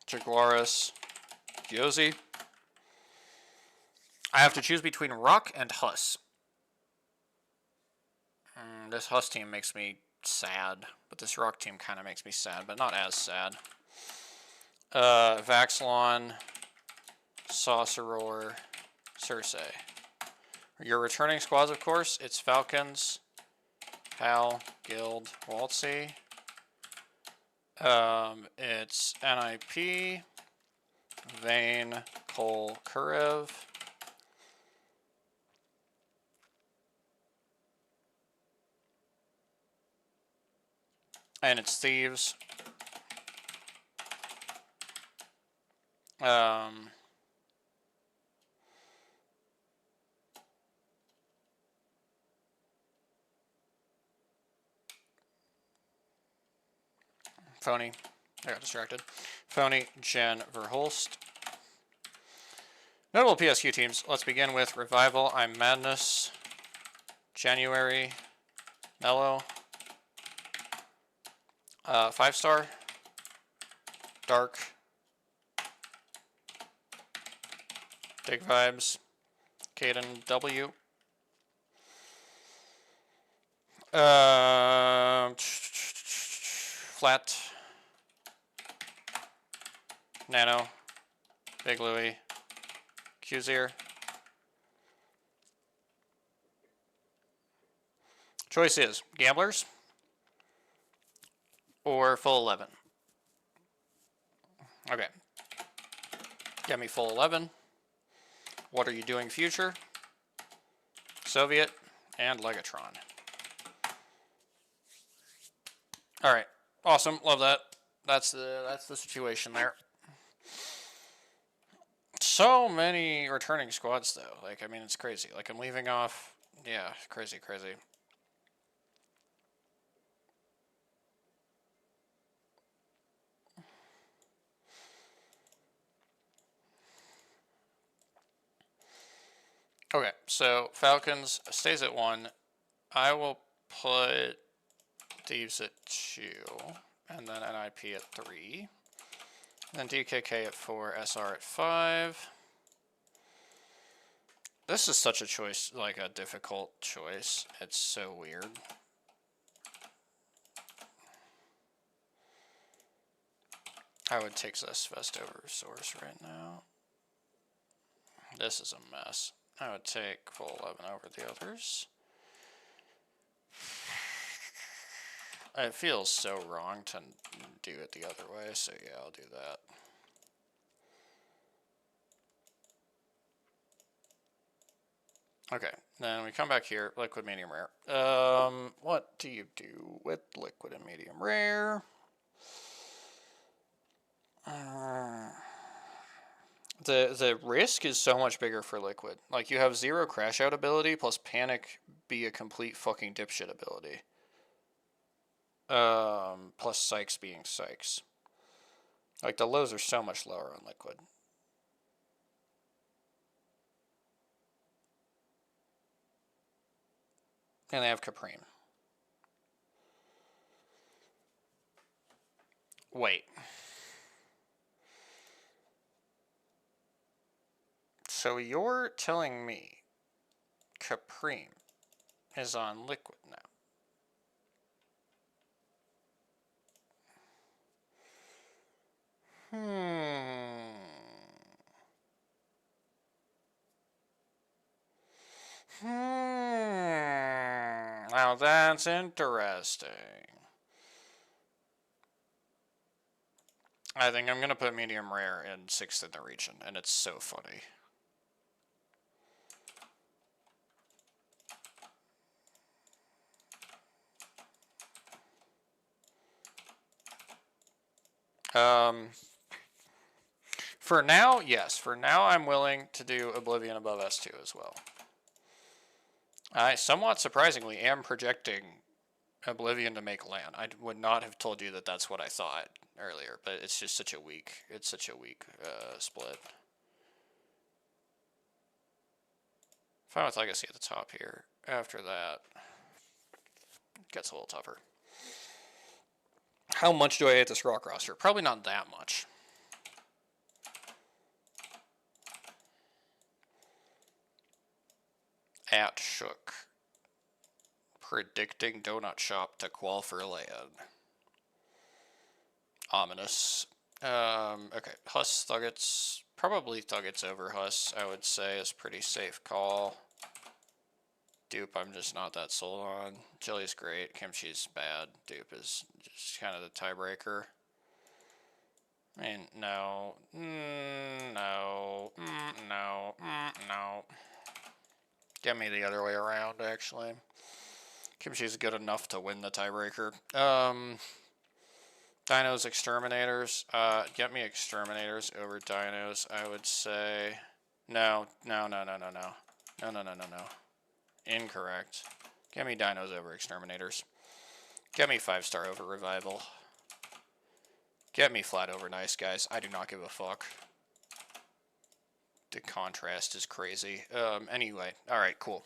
Jaguaris, Gyozi. I have to choose between Rock and Huss. This Huss team makes me sad, but this Rock team kind of makes me sad, but not as sad. Vaxlon, Sauceror, Circe. Your returning squads, of course, it's Falcons, Hal, Guild, Waltzy. It's NIP, Vayne, Cole, Kurev. And it's Thieves. Phony. I got distracted. Phony, Jen, Verhulst. Notable PSQ teams. Let's begin with Revival. I'm Madness. January. Mellow. 5-star. Dark. Big Vibes. Caden W. Flat. Nano. Big Louie. Qzier. Choice is Gamblers or full 11. Okay. Get me full 11. What are you doing future? Soviet and Legatron. All right. Awesome. Love that. That's the situation there. So many returning squads though. Like, I mean, it's crazy. Like, I'm leaving off. Yeah, crazy. Okay, so Falcons stays at 1. I will put Thieves at 2, and then NIP at 3. Then DKK at 4, SR at 5. This is such a choice, like a difficult choice. It's so weird. I would take this Vest over Source right now. This is a mess. I would take full 11 over the others. It feels so wrong to do it the other way, so yeah, I'll do that. Okay, then we come back here, liquid, medium, rare. What do you do with liquid and medium rare? The risk is so much bigger for liquid. Like, you have 0 crash out ability plus panic be a complete fucking dipshit ability. Plus Sykes being Sykes. Like, the lows are so much lower on liquid. And they have Caprine. Wait. So you're telling me Caprine is on liquid now? Now that's interesting. I think I'm going to put medium rare in 6th in the region, and it's so funny. For now, yes. For now, I'm willing to do Oblivion above S2 as well. I, somewhat surprisingly, am projecting Oblivion to make land. I would not have told you that that's what I thought earlier, but it's just such a weak, split. Fine with Legacy at the top here. After that, it gets a little tougher. How much do I hate this rock roster? Probably not that much. At Shook. Predicting Donut Shop to qual for land. Ominous. Okay, Huss Thuggets. Probably Thuggets over Huss, I would say, is pretty safe call. Dupe, I'm just not that sold on. Chili's great. Kimchi's bad. Dupe is just kind of the tiebreaker. I mean, no. No. No. Get me the other way around, actually. Kimchi's good enough to win the tiebreaker. Dinos, Exterminators. Get me Exterminators over Dinos, I would say. No. Incorrect. Get me Dinos over Exterminators. Get me 5-star over Revival. Get me flat over Nice Guys. I do not give a fuck. The contrast is crazy. Anyway. Alright, cool.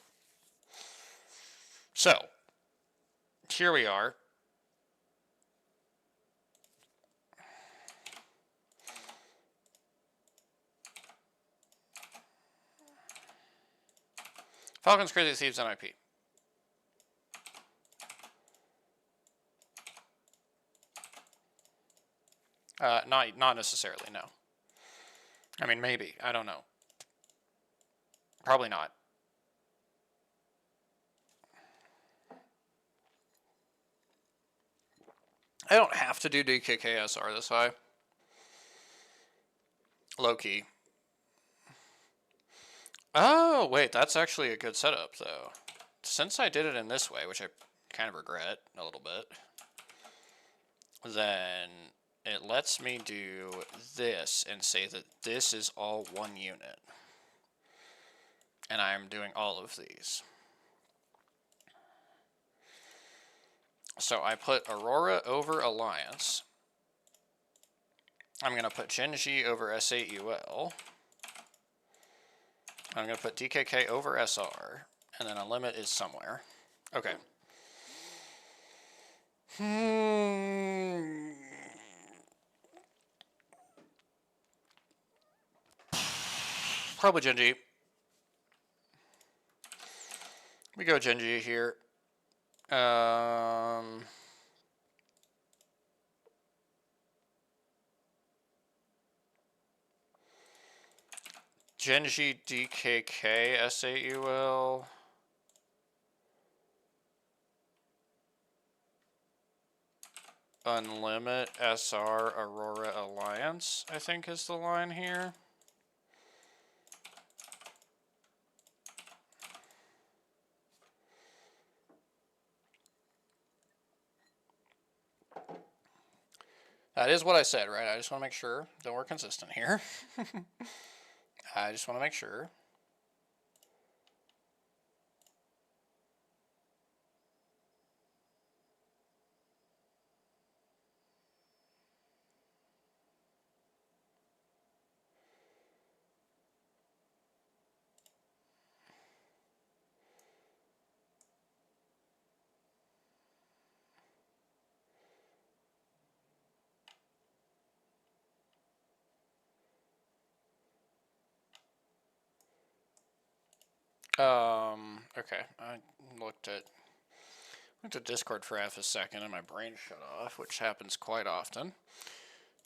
So. Here we are. Falcons, Crazy Thieves, NIP. Not necessarily, no. I mean, maybe. I don't know. Probably not. I don't have to do DKKSR this high. Low-key. Oh, wait, that's actually a good setup, though. Since I did it in this way, which I kind of regret a little bit, then it lets me do this and say that this is all one unit. And I'm doing all of these. So I put Aurora over Alliance. I'm going to put Genji over S8UL. I'm going to put DKK over SR. And then a limit is somewhere. Okay. Probably Genji. We go Genji here. Genji DKK S8UL. Unlimit SR Aurora Alliance, I think is the line here. That is what I said, right? I just want to make sure that we're consistent here. I just want to make sure. Okay. I looked at Discord for half a second and my brain shut off, which happens quite often.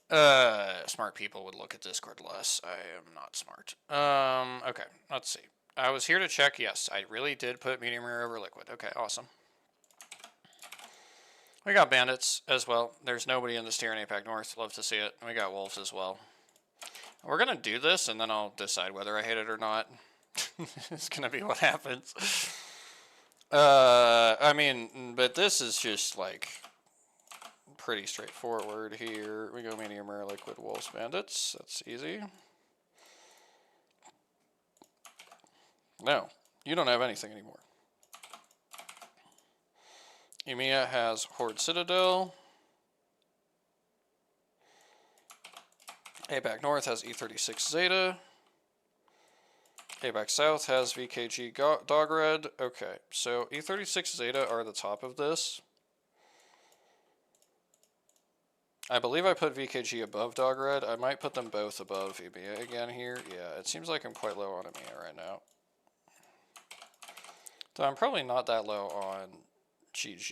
Smart people would look at Discord less. I am not smart. Okay, let's see. I was here to check. Yes, I really did put medium rare over liquid. Okay, awesome. We got bandits as well. There's nobody in this tier in APAC North. Love to see it. We got wolves as well. We're gonna do this, and then I'll decide whether I hate it or not. It's gonna be what happens. I mean, but this is just like pretty straightforward here. We go medium rare liquid wolves bandits. That's easy. No, you don't have anything anymore. EMEA has Horde Citadel. APAC North has E36 Zeta. APAC South has VKG Dog Red. Okay, so E36 Zeta are the top of this. I believe I put VKG above Dog Red. I might put them both above EMEA again here. Yeah, it seems like I'm quite low on EMEA right now. So I'm probably not that low on GG.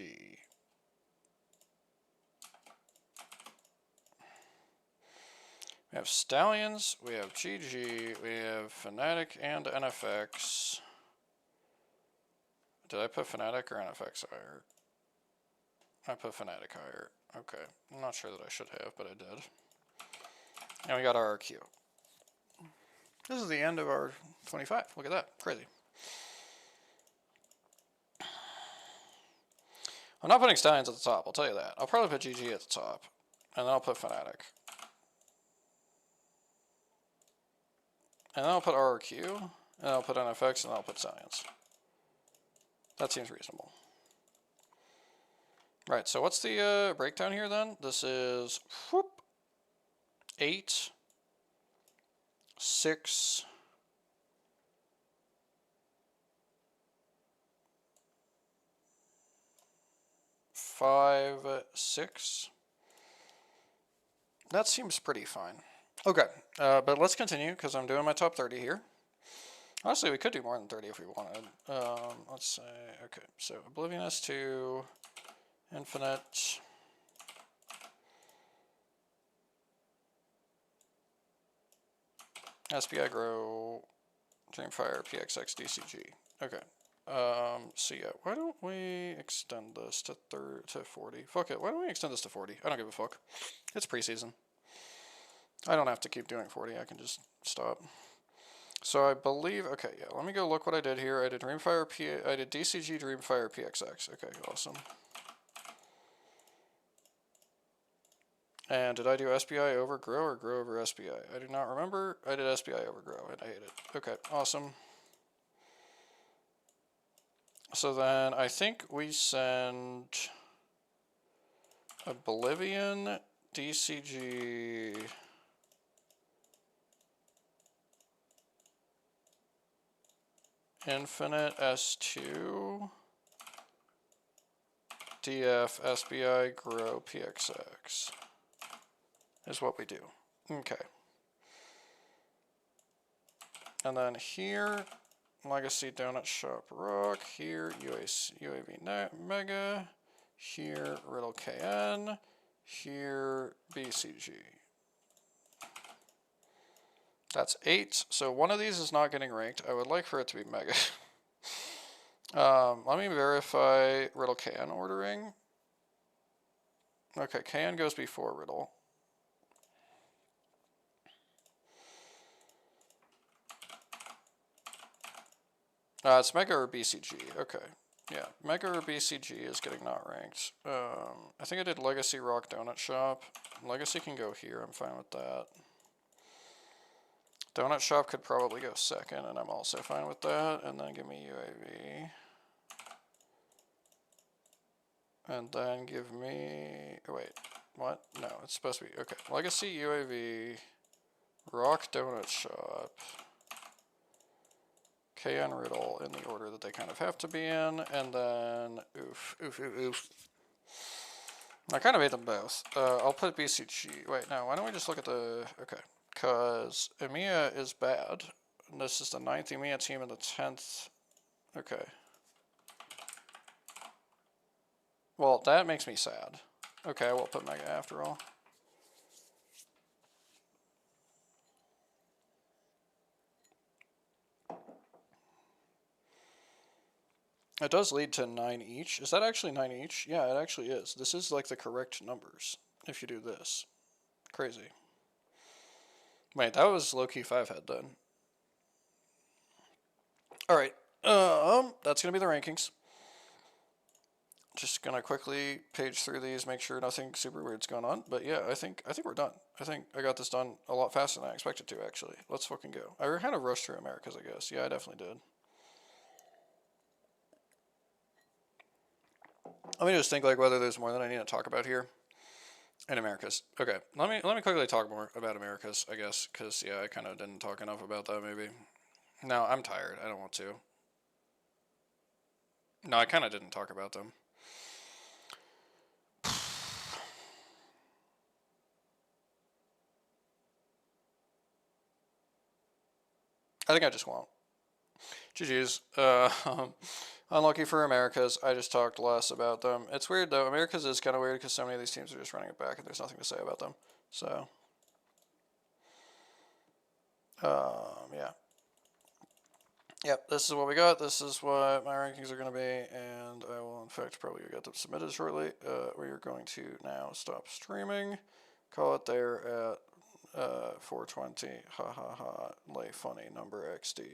We have Stallions, we have GG, we have Fnatic and NFX. Did I put Fnatic or NFX higher? I put Fnatic higher. Okay, I'm not sure that I should have, but I did. And we got our RQ. This is the end of our 25. Look at that, crazy. I'm not putting Stallions at the top, I'll tell you that. I'll probably put GG at the top, and then I'll put Fnatic. And then I'll put RRQ, and then I'll put NFX, and then I'll put Stallions. That seems reasonable. Right, so what's the breakdown here then? This is 8, 6, 5, 6. That seems pretty fine. Okay, but let's continue because I'm doing my top 30 here. Honestly, we could do more than 30 if we wanted. Let's say, okay, so Oblivion S2, Infinite. SBI Grow, Dreamfire, PXX, DCG. Okay. So yeah, why don't we extend this to 40? Fuck it, why don't we extend this to 40? I don't give a fuck. It's preseason. I don't have to keep doing 40, I can just stop. So I believe, okay, yeah, let me go look what I did here. I did Dreamfire, I did DCG, Dreamfire, PXX. Okay, awesome. And did I do SBI over Grow or Grow over SBI? I do not remember. I did SBI over Grow, and I hate it. Okay, awesome. So then I think we send Oblivion, DCG, Infinite S2, DF, SBI, Grow, PXX is what we do. Okay. And then here, Legacy Donut Shop Rock, here UAV Mega, here Riddle KN, here BCG. That's 8, so one of these is not getting ranked. I would like for it to be Mega. Let me verify Riddle KN ordering. Okay, KN goes before Riddle. It's Mega or BCG. Okay. Yeah, Mega or BCG is getting not ranked. I think I did Legacy Rock Donut Shop. Legacy can go here. I'm fine with that. Donut Shop could probably go second, and I'm also fine with that. And then give me UAV. And then give me... Oh, wait. What? No, it's supposed to be... Okay. Legacy, UAV, Rock Donut Shop, KN Riddle in the order that they kind of have to be in, and then oof. I kind of made them both. I'll put BCG. Wait, no, why don't we just look at the... Okay, because EMEA is bad. And this is the 9th EMEA team and the 10th... Okay. Well, that makes me sad. Okay, I will put Mega after all. It does lead to 9 each. Is that actually 9 each? Yeah, it actually is. This is like the correct numbers if you do this. Crazy. Wait, that was low-key 5 head then. Alright. That's gonna be the rankings. Just gonna quickly page through these, make sure nothing super weird's going on. But yeah, I think we're done. I think I got this done a lot faster than I expected to, actually. Let's fucking go. I kind of rushed through Americas, I guess. Yeah, I definitely did. Let me just think like whether there's more that I need to talk about here. In Americas. Okay, let me quickly talk more about Americas, I guess, because yeah, I kind of didn't talk enough about that maybe. No, I'm tired. I don't want to. No, I kind of didn't talk about them. I think I just won't. GG's. Unlucky for Americas. I just talked less about them. It's weird though. Americas is kind of weird because so many of these teams are just running it back and there's nothing to say about them. So, yeah. Yep, this is what we got. This is what my rankings are going to be, and I will, in fact, probably get them submitted shortly. We are going to now stop streaming. Call it there at 4:20. Ha ha ha. Lay funny number XD.